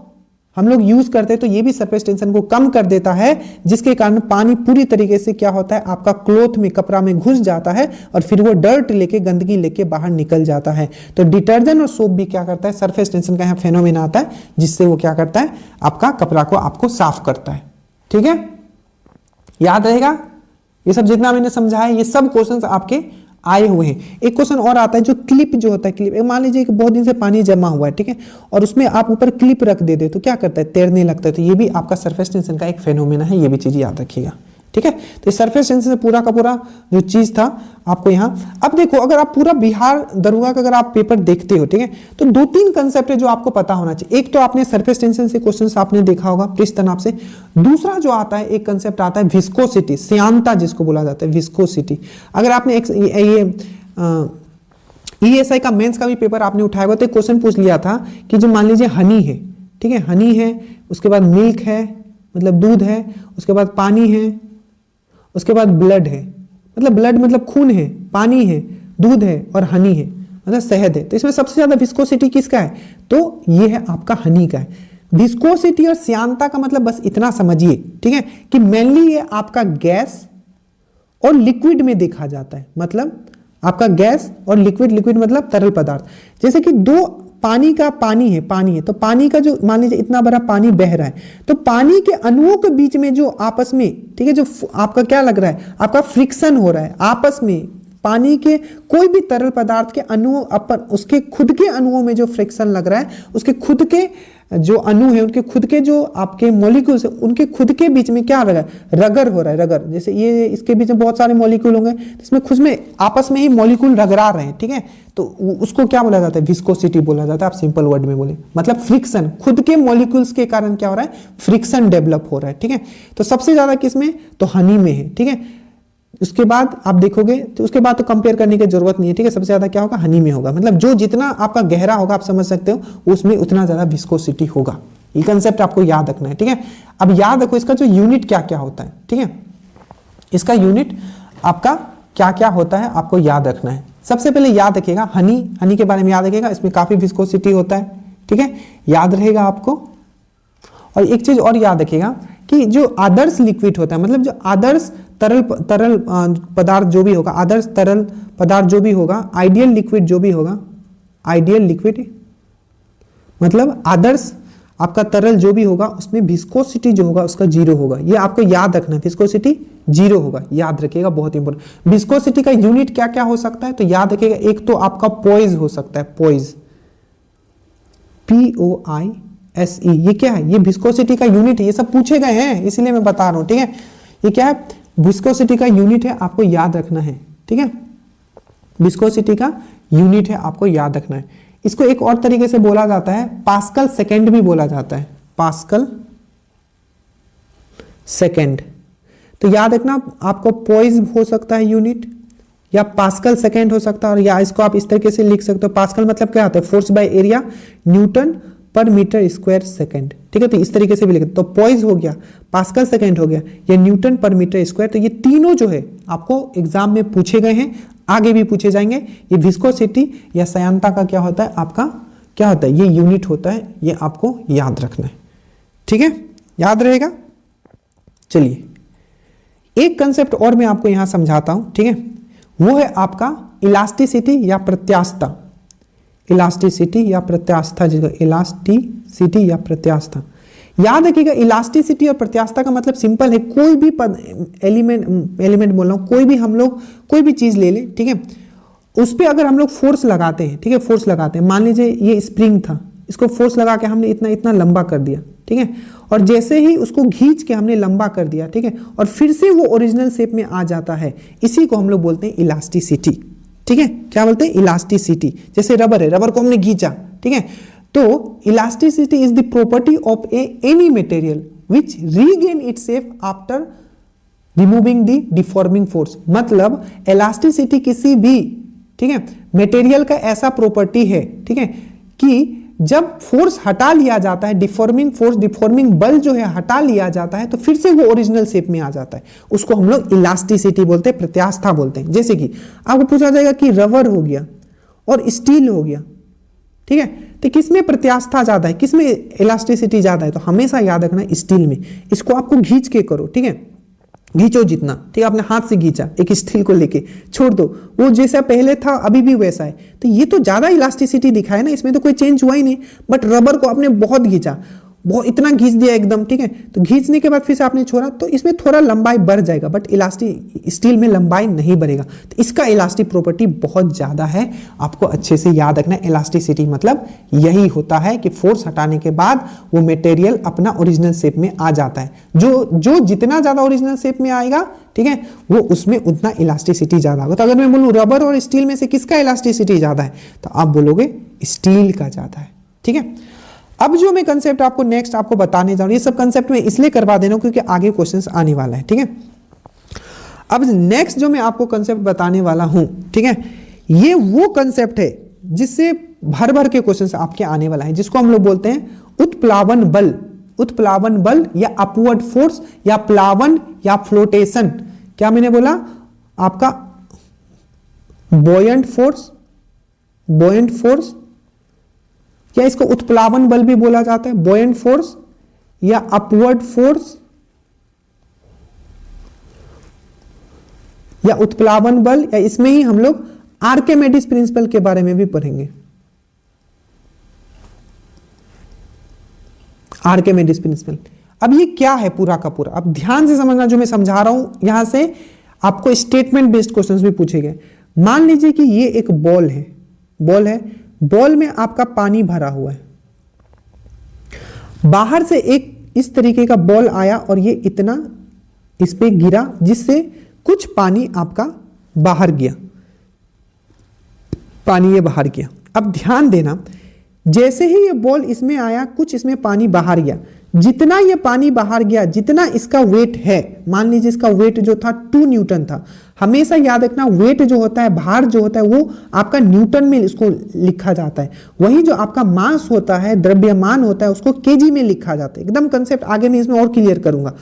हम लोग यूज करते हैं तो ये भी सरफेस टेंशन को कम कर देता है, जिसके कारण पानी पूरी तरीके से क्या होता है, आपका क्लॉथ में, कपड़ा में घुस जाता है और फिर वो डर्ट लेके, गंदगी लेके बाहर निकल जाता है। तो डिटर्जेंट और सोप भी क्या करता है, सरफेस टेंशन का यहाँ फेनोमेना आता है, जिससे वो क्या करता है, आपका कपड़ा को आपको साफ करता है। ठीक है, याद रहेगा ये सब जितना मैंने समझाया, ये सब क्वेश्चंस आपके आए हुए हैं। एक क्वेश्चन और आता है जो क्लिप जो होता है, क्लिप, मान लीजिए कि बहुत दिन से पानी जमा हुआ है, ठीक है, और उसमें आप ऊपर क्लिप रख दे तो क्या करता है, तैरने लगता है। तो ये भी आपका सरफेस टेंशन का एक फेनोमेना है, ये भी चीज याद रखिएगा। ठीक है, तो सरफेस टेंशन से पूरा का पूरा जो चीज था आपको यहाँ। अब देखो, अगर आप पूरा बिहार दरोगा का अगर आप पेपर देखते हो, ठीक है, तो 2-3 कंसेप्ट है जो आपको पता होना चाहिए। एक तो आपने सरफेस टेंशन से क्वेश्चन आपने देखा होगा पृष्ठ तनाव से। दूसरा जो आता है, एक कंसेप्ट आता है विस्कोसिटी, श्यानता जिसको बोला जाता है, विस्कोसिटी। अगर आपने ESI का मेंस का भी पेपर आपने उठाया हुआ तो क्वेश्चन पूछ लिया था कि जो मान लीजिए हनी है, ठीक है, हनी है, उसके बाद मिल्क है, मतलब दूध है, उसके बाद पानी है, उसके बाद ब्लड है, मतलब ब्लड मतलब खून है, पानी है, दूध है और हनी है, मतलब शहद है। तो इसमें सबसे ज्यादा विस्कोसिटी किसका है, तो ये है आपका हनी का है। विस्कोसिटी और श्यानता का मतलब बस इतना समझिए, ठीक है, कि मेनली ये आपका गैस और लिक्विड में देखा जाता है। मतलब आपका गैस और लिक्विड मतलब तरल पदार्थ। जैसे कि दो पानी है, तो पानी का जो मान लीजिए इतना बड़ा पानी बह रहा है, तो पानी के अणुओं के बीच में जो आपस में, ठीक है, जो आपका क्या लग रहा है, आपका फ्रिक्शन हो रहा है आपस में। पानी के कोई भी तरल पदार्थ के अणु उसके खुद के अणुओं में जो फ्रिक्शन लग रहा है, उसके खुद के जो अणु है, उनके खुद के जो आपके मॉलिक्यूल्स है, उनके खुद के बीच में क्या हो रहा है, रगड़ हो रहा है, रगड़। जैसे ये इसके बीच में बहुत सारे मॉलिक्यूल होंगे, इसमें खुद में आपस में ही मॉलिक्यूल रगड़ा रहे हैं, ठीक है, तो उसको क्या बोला जाता है, विस्कोसिटी बोला जाता है। आप सिंपल वर्ड में बोले, मतलब फ्रिक्शन, खुद के मॉलिक्यूल्स के कारण क्या हो रहा है, फ्रिक्शन डेवलप हो रहा है। ठीक है, तो सबसे ज्यादा किसमें, तो हनी में है। ठीक है, उसके बाद आप देखोगे तो उसके बाद तो कंपेयर करने की जरूरत नहीं है। ठीक है, सबसे ज्यादा क्या होगा, हनी में होगा। मतलब जो जितना आपका गहरा होगा, आप समझ सकते हो, उसमें उतना ज्यादा विस्कोसिटी होगा। ये कंसेप्ट आपको याद रखना है। ठीक है, अब याद रखो इसका जो यूनिट क्या क्या होता है। ठीक है, इसका यूनिट आपका क्या क्या होता है आपको याद रखना है। सबसे पहले याद रखिएगा हनी के बारे में याद रखिएगा, इसमें काफी विस्कोसिटी होता है। ठीक है, याद रहेगा आपको। और एक चीज और याद रखिएगा कि जो आदर्श लिक्विड होता है, मतलब जो आदर्श तरल पदार्थ जो भी होगा, आदर्श तरल पदार्थ जो भी होगा, आइडियल लिक्विड जो भी होगा, आइडियल लिक्विड मतलब आदर्श आपका तरल जो भी होगा, उसमें विस्कोसिटी जो होगा उसका 0 होगा। ये आपको याद रखना है, विस्कोसिटी 0 होगा, याद रखिएगा, बहुत इंपॉर्टेंट। विस्कोसिटी का यूनिट क्या क्या हो सकता है, तो याद रखिएगा, एक तो आपका पोइज हो सकता है, पोइज, POISE, ये क्या है, ये विस्कोसिटी का यूनिट है। ये सब पूछे गए हैं इसीलिए मैं बता रहा हूं। ठीक है, ये क्या है, विस्कोसिटी का यूनिट है, आपको याद रखना है। ठीक है, विस्कोसिटी का यूनिट है, आपको याद रखना है। इसको एक और तरीके से बोला जाता है, पास्कल सेकेंड भी बोला जाता है, पास्कल सेकेंड। तो याद रखना, आपको पोइज हो सकता है यूनिट, या पास्कल सेकेंड हो सकता है, और या इसको आप इस तरीके से लिख सकते हो। पास्कल मतलब क्या होता है, फोर्स बाय एरिया, न्यूटन पर मीटर स्क्वायर सेकेंड। ठीक है, तो इस तरीके से भी लिखते, तो पोइज हो गया, पास्कल सेकेंड हो गया, या न्यूटन पर मीटर स्क्वायर। तो ये तीनों जो है आपको एग्जाम में पूछे गए हैं, आगे भी पूछे जाएंगे। ये विस्कोसिटी या श्यानता का क्या होता है, आपका क्या होता है, ये यूनिट होता है, ये आपको याद रखना है। ठीक है, याद रहेगा। चलिए एक कंसेप्ट और मैं आपको यहां समझाता हूं। ठीक है, वो है आपका इलास्टिसिटी या प्रत्यास्थता। इलास्टिसिटी या प्रत्यास्थता, इलास्टिसिटी या प्रत्यास्थता याद रखिएगा। इलास्टिसिटी और प्रत्यास्थता का मतलब सिंपल है, कोई भी एलिमेंट बोल रहा हूं, कोई भी हम लोग कोई भी चीज ले लें, ठीक है, उस पर अगर हम लोग फोर्स लगाते हैं, ठीक है, फोर्स लगाते हैं, मान लीजिए ये स्प्रिंग था, इसको फोर्स लगा के हमने इतना इतना लंबा कर दिया, ठीक है, और जैसे ही उसको खींच के हमने लंबा कर दिया, ठीक है, और फिर से वो ओरिजिनल शेप में आ जाता है, इसी को हम लोग बोलते हैं इलास्टिसिटी, ठीक है, क्या बोलते हैं, इलास्टिसिटी। जैसे रबर है, रबर को हमने खींचा, ठीक है, तो elasticity is the property of any material which regain its shape after removing the deforming force. मतलब इलास्टिसिटी किसी भी, ठीक है, मटेरियल का ऐसा प्रॉपर्टी है, ठीक है, कि जब फोर्स हटा लिया जाता है, डिफॉर्मिंग फोर्स, डिफॉर्मिंग बल जो है हटा लिया जाता है, तो फिर से वो ओरिजिनल शेप में आ जाता है। उसको हम लोग इलास्टिसिटी बोलते हैं, प्रत्यास्था बोलते हैं। जैसे कि आपको पूछा जाएगा कि रबर हो गया और स्टील हो गया, ठीक है, तो किसमें प्रत्यास्था ज्यादा है, किसमें इलास्टिसिटी ज्यादा है, तो हमेशा याद रखना स्टील में। इसको आपको खींच के करो, ठीक है, खींचो जितना, ठीक है, आपने हाथ से खींचा एक स्टील को लेके, छोड़ दो, वो जैसा पहले था अभी भी वैसा है, तो ये तो ज्यादा इलास्टिसिटी दिखाए ना, इसमें तो कोई चेंज हुआ ही नहीं। बट रबर को आपने बहुत खींचा, बहुत इतना खींच दिया एकदम, ठीक है, तो खींचने के बाद फिर से आपने छोड़ा, तो इसमें थोड़ा लंबाई बढ़ जाएगा, बट स्टील में लंबाई नहीं बढ़ेगा। तो इसका इलास्टिक प्रॉपर्टी बहुत ज्यादा है, आपको अच्छे से याद रखना। इलास्टिसिटी मतलब यही होता है कि फोर्स हटाने के बाद वो मटेरियल अपना ओरिजिनल शेप में आ जाता है। जो जितना ज्यादा ओरिजिनल शेप में आएगा, ठीक है, वो उसमें उतना इलास्टिसिटी ज्यादा होगा। तो अगर मैं बोलूं रबर और स्टील में से किसका इलास्टिसिटी ज्यादा है, तो आप बोलोगे स्टील का ज्यादा है, ठीक है। अब जो मैं कंसेप्ट आपको नेक्स्ट आपको बताने जा रहा हूं, ये सब कंसेप्ट में इसलिए करवा देना क्योंकि आगे क्वेश्चंस आने वाला है, ठीक है। अब नेक्स्ट जो मैं आपको कंसेप्ट बताने वाला हूं, ठीक है, ये वो कंसेप्ट है जिससे भर भर के क्वेश्चंस आपके आने वाला है, जिसको हम लोग बोलते हैं उत्प्लावन बल। उत्प्लावन बल या अपवर्ड फोर्स या प्लावन या फ्लोटेशन। क्या मैंने बोला आपका बॉयंट फोर्स, बॉयंट फोर्स, या इसको उत्प्लावन बल भी बोला जाता है, बॉयंट फोर्स या अपवर्ड फोर्स या उत्प्लावन बल, या इसमें ही हम लोग आर्किमिडीज प्रिंसिपल के बारे में भी पढ़ेंगे। आर्किमिडीज प्रिंसिपल, अब ये क्या है पूरा का पूरा, अब ध्यान से समझना जो मैं समझा रहा हूं। यहां से आपको स्टेटमेंट बेस्ड क्वेश्चंस भी पूछे गए। मान लीजिए कि ये एक बॉल है, बॉल है, बॉल में आपका पानी भरा हुआ है, बाहर से एक इस तरीके का बॉल आया और ये इतना इस पे गिरा, जिससे कुछ पानी आपका बाहर गया, पानी ये बाहर गया। अब ध्यान देना, जैसे ही ये बॉल इसमें आया, कुछ इसमें पानी बाहर गया, जितना ये पानी बाहर गया, जितना इसका वेट है, मान लीजिए इसका वेट जो था 2 न्यूटन था। हमेशा याद रखना वेट जो होता है, भार जो होता है, वो आपका न्यूटन में इसको लिखा जाता है। वही जो आपका मास होता है, द्रव्यमान होता है, उसको केजी में लिखा जाता है। एकदम कंसेप्ट आगे मैं इसमें और क्लियर करूंगा।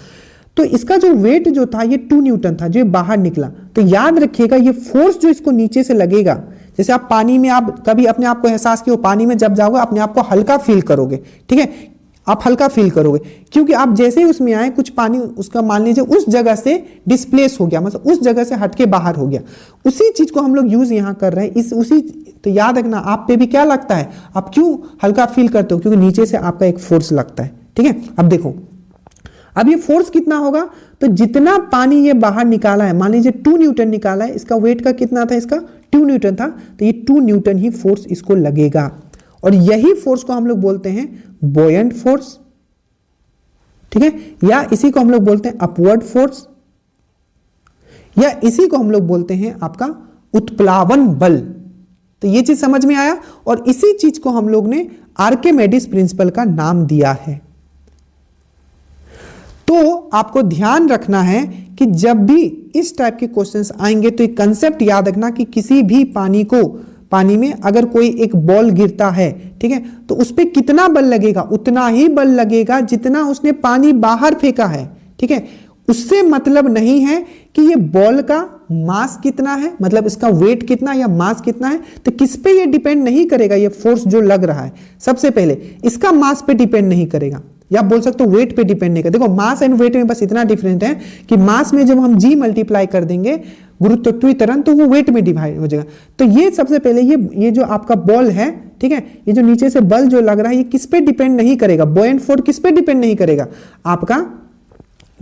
तो इसका जो वेट जो था ये 2 न्यूटन था, जो बाहर निकला। तो याद रखिएगा ये फोर्स जो इसको नीचे से लगेगा, जैसे आप पानी में, आप कभी अपने आप को एहसास किया, पानी में जब जाओगे अपने आप को हल्का फील करोगे, ठीक है, आप हल्का फील करोगे, क्योंकि आप जैसे ही उसमें आए, कुछ पानी उसका मान लीजिए उस जगह से डिस्प्लेस हो गया, मतलब उस जगह से हटके बाहर हो गया। उसी चीज को हम लोग यूज यहां कर रहे हैं, तो याद रखना आप पे भी क्या लगता है, आप क्यों हल्का फील करते हो, क्योंकि नीचे से आपका एक फोर्स लगता है, ठीक है। अब देखो, अब ये फोर्स कितना होगा, तो जितना पानी ये बाहर निकाला है, मान लीजिए 2 न्यूटन निकाला है, इसका वेट का कितना था, इसका 2 न्यूटन था, तो ये 2 न्यूटन ही फोर्स इसको लगेगा। और यही फोर्स को हम लोग बोलते हैं बॉयंट फोर्स, ठीक है, या इसी को हम लोग बोलते हैं अपवर्ड फोर्स, या इसी को हम लोग बोलते हैं आपका उत्प्लावन बल। तो ये चीज समझ में आया, और इसी चीज को हम लोग ने आर्किमिडीज प्रिंसिपल का नाम दिया है। तो आपको ध्यान रखना है कि जब भी इस टाइप के क्वेश्चंस आएंगे तो एक कंसेप्ट याद रखना कि किसी भी पानी में अगर कोई एक बॉल गिरता है, ठीक है, तो उस पर कितना बल लगेगा, उतना ही बल लगेगा जितना उसने पानी बाहर फेंका है, ठीक है। उससे मतलब नहीं है कि ये बॉल का मास कितना है, मतलब इसका वेट कितना या मास कितना है, तो किस पे ये डिपेंड नहीं करेगा। ये फोर्स जो लग रहा है, सबसे पहले इसका मास पे डिपेंड नहीं करेगा, या बोल सकते हो वेट पे डिपेंड नहीं करेगा। देखो, मास एंड वेट में बस इतना डिफरेंट है कि मास में जब हम g मल्टीप्लाई कर देंगे गुरुत्वाकर्षण त्वरण, तो वो वेट में डिवाइड हो जाएगा। तो ये सबसे पहले ये जो आपका बॉल है, ठीक है, ये जो नीचे से बल जो लग रहा है, ये किस पे डिपेंड नहीं करेगा, बॉयंट फोर्स किस पे डिपेंड नहीं करेगा, आपका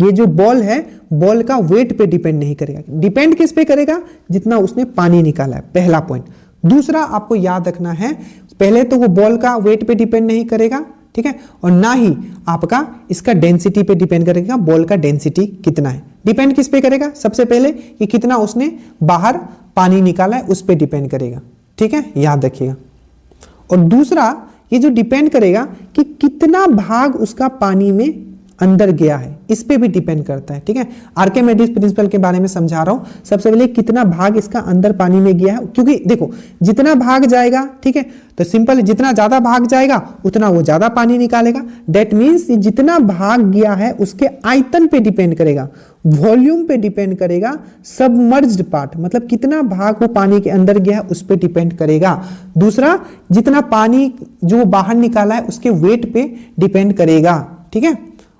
ये जो बॉल है, बॉल का वेट पे डिपेंड नहीं करेगा। डिपेंड किस पे करेगा? जितना उसने पानी निकाला है, पहला पॉइंट। दूसरा आपको याद रखना है, पहले तो वो बॉल का वेट पे डिपेंड नहीं करेगा, ठीक है, और ना ही आपका इसका डेंसिटी पे डिपेंड करेगा, बॉल का डेंसिटी कितना है। डिपेंड किस पे करेगा? सबसे पहले कि कितना उसने बाहर पानी निकाला है उस पे डिपेंड करेगा, ठीक है, याद रखिएगा। और दूसरा ये जो डिपेंड करेगा कि कितना भाग उसका पानी में अंदर गया है, इस पे भी डिपेंड करता है, ठीक है। आर्किमिडीज प्रिंसिपल के बारे में समझा रहा हूं। सबसे पहले कितना भाग इसका अंदर पानी में गया है, क्योंकि देखो जितना भाग जाएगा, ठीक है, तो सिंपल है, जितना ज्यादा भाग जाएगा उतना वो ज्यादा पानी निकालेगा। दैट मीन्स जितना भाग गया है उसके आयतन पे डिपेंड करेगा, वॉल्यूम पे डिपेंड करेगा, सबमर्ज्ड पार्ट मतलब कितना भाग वो पानी के अंदर गया है उस पे डिपेंड करेगा। दूसरा, जितना पानी जो बाहर निकाला है उसके वेट पे डिपेंड करेगा, ठीक है।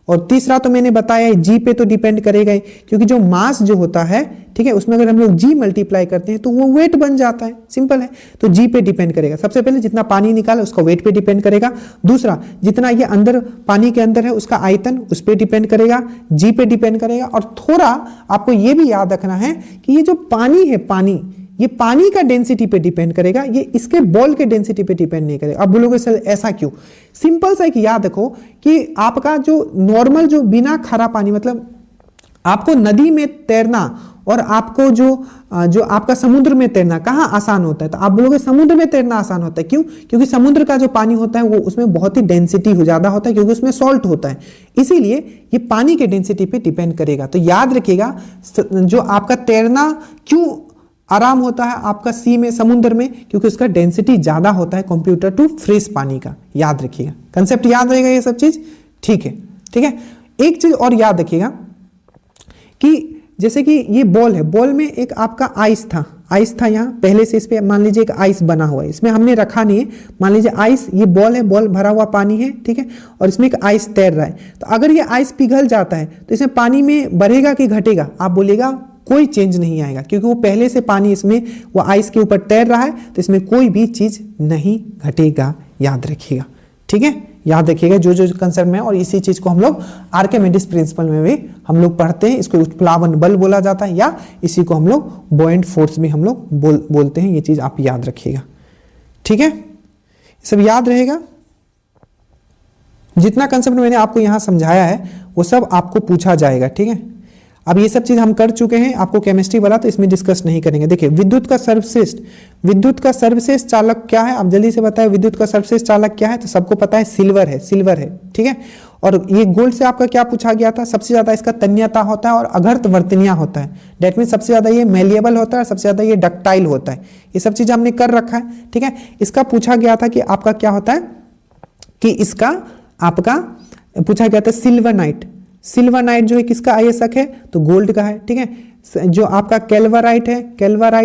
और तीसरा तो मैंने बताया जी पे तो डिपेंड करेगा ही, क्योंकि जो मास जो होता है, ठीक है, उसमें अगर हम लोग जी मल्टीप्लाई करते हैं तो वो वेट बन जाता है, सिंपल है। तो जी पे डिपेंड करेगा। सबसे पहले जितना पानी निकाला उसका वेट पे डिपेंड करेगा। दूसरा, जितना ये अंदर पानी के अंदर है उसका आयतन उस पे डिपेंड करेगा, जी पे डिपेंड करेगा। और थोड़ा आपको ये भी याद रखना है कि ये जो पानी है, पानी, ये पानी का डेंसिटी पे डिपेंड करेगा, ये इसके बॉल के डेंसिटी पे डिपेंड नहीं करेगा। अब बोलोगे सर ऐसा क्यों? सिंपल सा एक याद रखो कि आपका जो नॉर्मल जो बिना खारा पानी, मतलब आपको नदी में तैरना और आपको जो आपका समुद्र में तैरना कहाँ आसान होता है? तो आप बोलोगे समुद्र में तैरना आसान होता है। क्यों? क्योंकि समुद्र का जो पानी होता है वो उसमें बहुत ही डेंसिटी हो ज्यादा होता है, क्योंकि उसमें सॉल्ट होता है, इसीलिए ये पानी के डेंसिटी पे डिपेंड करेगा। तो याद रखिएगा, जो आपका तैरना क्यों आराम होता है आपका सी में, समुद्र में, क्योंकि उसका डेंसिटी ज्यादा होता है कंप्यूटर टू फ्रेश पानी का। याद रखिएगा, कंसेप्ट याद रहेगा ये सब चीज, ठीक है, ठीक है। एक चीज और याद रखिएगा कि जैसे कि ये बॉल है, बॉल में एक आपका आइस था यहाँ पहले से, इस पे मान लीजिए एक आइस बना हुआ है, इसमें हमने रखा नहीं है, मान लीजिए आइस, ये बॉल है, बॉल भरा हुआ पानी है, ठीक है, और इसमें एक आइस तैर रहा है। तो अगर ये आइस पिघल जाता है तो इसमें पानी में बढ़ेगा कि घटेगा? आप बोलेगा कोई चेंज नहीं आएगा, क्योंकि वो पहले से पानी इसमें, वो आइस के ऊपर तैर रहा है, तो इसमें कोई भी चीज नहीं घटेगा। याद रखिएगा, ठीक है, याद रखिएगा जो जो कंसेप्ट में। और इसी चीज को हम लोग आर्किमिडीज प्रिंसिपल में भी हम लोग पढ़ते हैं। इसको उत्प्लावन बल बोला जाता है, या इसी को हम लोग बॉयंट फोर्स भी हम लोग बोलते हैं। ये चीज आप याद रखिएगा, ठीक है, सब याद रहेगा। जितना कंसेप्ट मैंने आपको यहां समझाया है वो सब आपको पूछा जाएगा, ठीक है। अब ये सब चीज हम कर चुके हैं, आपको केमिस्ट्री वाला तो इसमें डिस्कस नहीं करेंगे। देखिए, विद्युत का सर्वश्रेष्ठ चालक क्या है? आप जल्दी से बताएं, विद्युत का सर्वश्रेष्ठ चालक क्या है? तो सबको पता है सिल्वर है, ठीक है। और ये गोल्ड से आपका क्या पूछा गया था? सबसे ज्यादा इसका तन्यता होता है और अघर्त वर्तनीय होता है। डेट मीन सबसे ज्यादा ये मेलिएबल होता है और सबसे ज्यादा ये डक्टाइल होता है। ये सब चीज हमने कर रखा है, ठीक है। इसका पूछा गया था कि आपका क्या होता है, कि इसका आपका पूछा गया था सिल्वरनाइट जो है किसका आयसक है? तो गोल्ड का है, ठीक है। जो आपका कैल्वराइट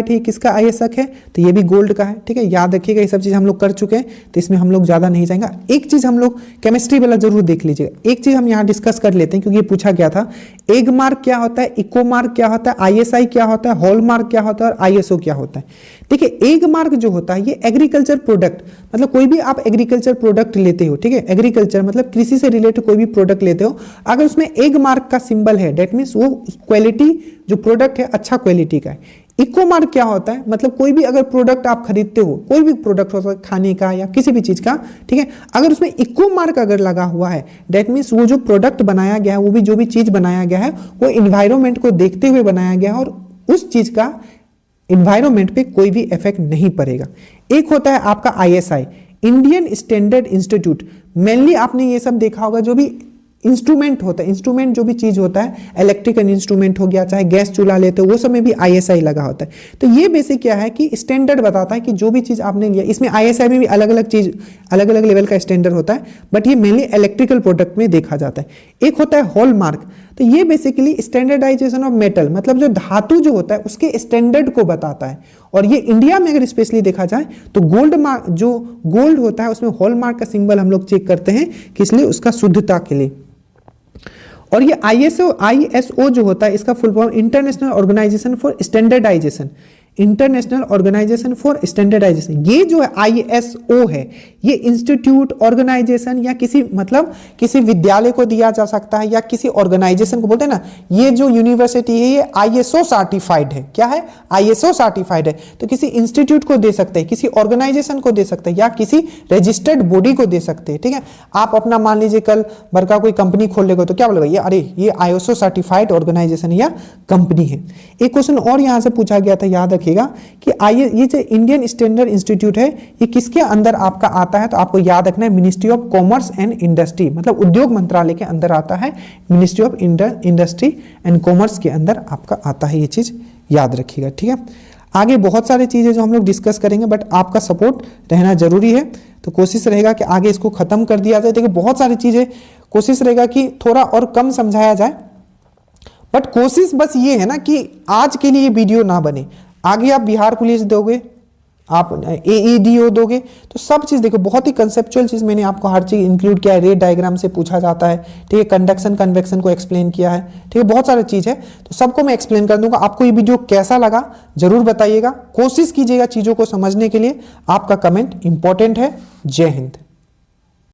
है किसका आयसक है? तो ये भी गोल्ड का है, ठीक है। याद रखिएगा, ये सब चीज हम लोग कर चुके हैं, तो इसमें हम लोग ज्यादा नहीं जाएंगे। एक चीज हम लोग केमिस्ट्री वाला जरूर देख लीजिएगा, एक चीज हम यहाँ डिस्कस कर लेते हैं, क्योंकि ये पूछा गया था। एग मार्क क्या होता है, इको मार्क क्या होता है, ISI क्या होता है, हॉल मार्क क्या होता है और ISO क्या होता है? देखिए, एग मार्क जो होता है ये एग्रीकल्चर प्रोडक्ट, मतलब कोई भी आप एग्रीकल्चर प्रोडक्ट लेते हो, ठीक है, एग्रीकल्चर मतलब कृषि से रिलेटेड कोई भी प्रोडक्ट लेते हो, अगर उसमें एग मार्क का सिंबल है, डेट मीन्स वो क्वालिटी जो प्रोडक्ट है अच्छा क्वालिटी का है। इको मार्क क्या होता है? मतलब कोई भी अगर प्रोडक्ट आप खरीदते हो, कोई भी प्रोडक्ट हो सकता है खाने का या किसी भी चीज का, ठीक है, अगर उसमें इको मार्क अगर लगा हुआ है, डेट मीन्स वो जो प्रोडक्ट बनाया गया है, वो भी जो भी चीज बनाया गया है वो इन्वायरमेंट को देखते हुए बनाया गया है और उस चीज का इन्वायरमेंट पे कोई भी इफेक्ट नहीं पड़ेगा। एक होता है आपका ISI, Indian standard institute. Mainly आपने ये सब देखा होगा, जो भी इंस्ट्रूमेंट होता है, इंस्ट्रूमेंट जो भी चीज होता है, इलेक्ट्रिकल इंस्ट्रूमेंट हो गया, चाहे गैस चूल्हा लेते हो, वो सब में भी ISI लगा होता है। तो ये बेसिक क्या है कि स्टैंडर्ड बताता है कि जो भी चीज आपने लिया, इसमें ISI में भी अलग अलग चीज, अलग अलग लेवल का स्टैंडर्ड होता है, बट ये मेनली इलेक्ट्रिकल प्रोडक्ट में देखा जाता है। एक होता है हॉल मार्क, तो ये बेसिकली स्टैंडर्डाइजेशन ऑफ मेटल, मतलब जो धातु जो होता है उसके स्टैंडर्ड को बताता है। और ये इंडिया में अगर स्पेशली देखा जाए तो गोल्ड मार्क, जो गोल्ड होता है उसमें हॉल मार्क का सिंबल हम लोग चेक करते हैं, किस लिए? उसका शुद्धता के लिए। और ये ISO जो होता है, इसका full form International Organisation for Standardisation. International Organisation for Standardisation. ये जो है ISO है, ये इंस्टीट्यूट, ऑर्गेनाइजेशन या किसी मतलब किसी विद्यालय को दिया जा सकता है या किसी ऑर्गेनाइजेशन को बोलते हैं ना। ये जो यूनिवर्सिटी है ये ISO सर्टिफाइड है। क्या है? ISO सर्टिफाइड है। तो किसी इंस्टीट्यूट को दे सकते हैं, किसी ऑर्गेनाइजेशन को दे सकते हैं या किसी रजिस्टर्ड बॉडी को दे सकते हैं। ठीक है, आप अपना मान लीजिए कल बड़का कोई कंपनी खोल लेगा तो क्या बोलेगा, ये अरे ये ISO सर्टिफाइड ऑर्गेनाइजेशन या कंपनी है। एक क्वेश्चन और यहां से पूछा गया था, याद रखिएगा कि ये जो इंडियन स्टैंडर्ड इंस्टीट्यूट है ये किसके अंदर आपका आता है, तो आपको याद रखना है ministry of commerce and industry, मतलब उद्योग मंत्रालय के अंदर आता है। Ministry of industry and commerce के अंदर आपका आता है, ये चीज याद रखिएगा। ठीक है, आगे बहुत सारी चीजें जो हम लोग डिस्कस करेंगे, बट आपका सपोर्ट रहना जरूरी है। तो कोशिश रहेगा कि आगे इसको खत्म कर दिया जाए। देखिए बहुत सारी चीजें कोशिश रहेगा कि थोड़ा और कम समझाया जाए, बट कोशिश बस ये है ना कि आज के लिए ये वीडियो ना बने। आगे आप बिहार पुलिस दोगे, आप AEDO दोगे, तो सब चीज देखो, बहुत ही कंसेप्चुअल चीज मैंने आपको हर चीज इंक्लूड किया है। रे डायग्राम से पूछा जाता है, ठीक है, कंडक्शन कन्वेक्शन को एक्सप्लेन किया है, ठीक है, बहुत सारी चीज है, तो सबको मैं एक्सप्लेन कर दूंगा। आपको ये वीडियो कैसा लगा जरूर बताइएगा, कोशिश कीजिएगा चीजों को समझने के लिए। आपका कमेंट इंपॉर्टेंट है। जय हिंद।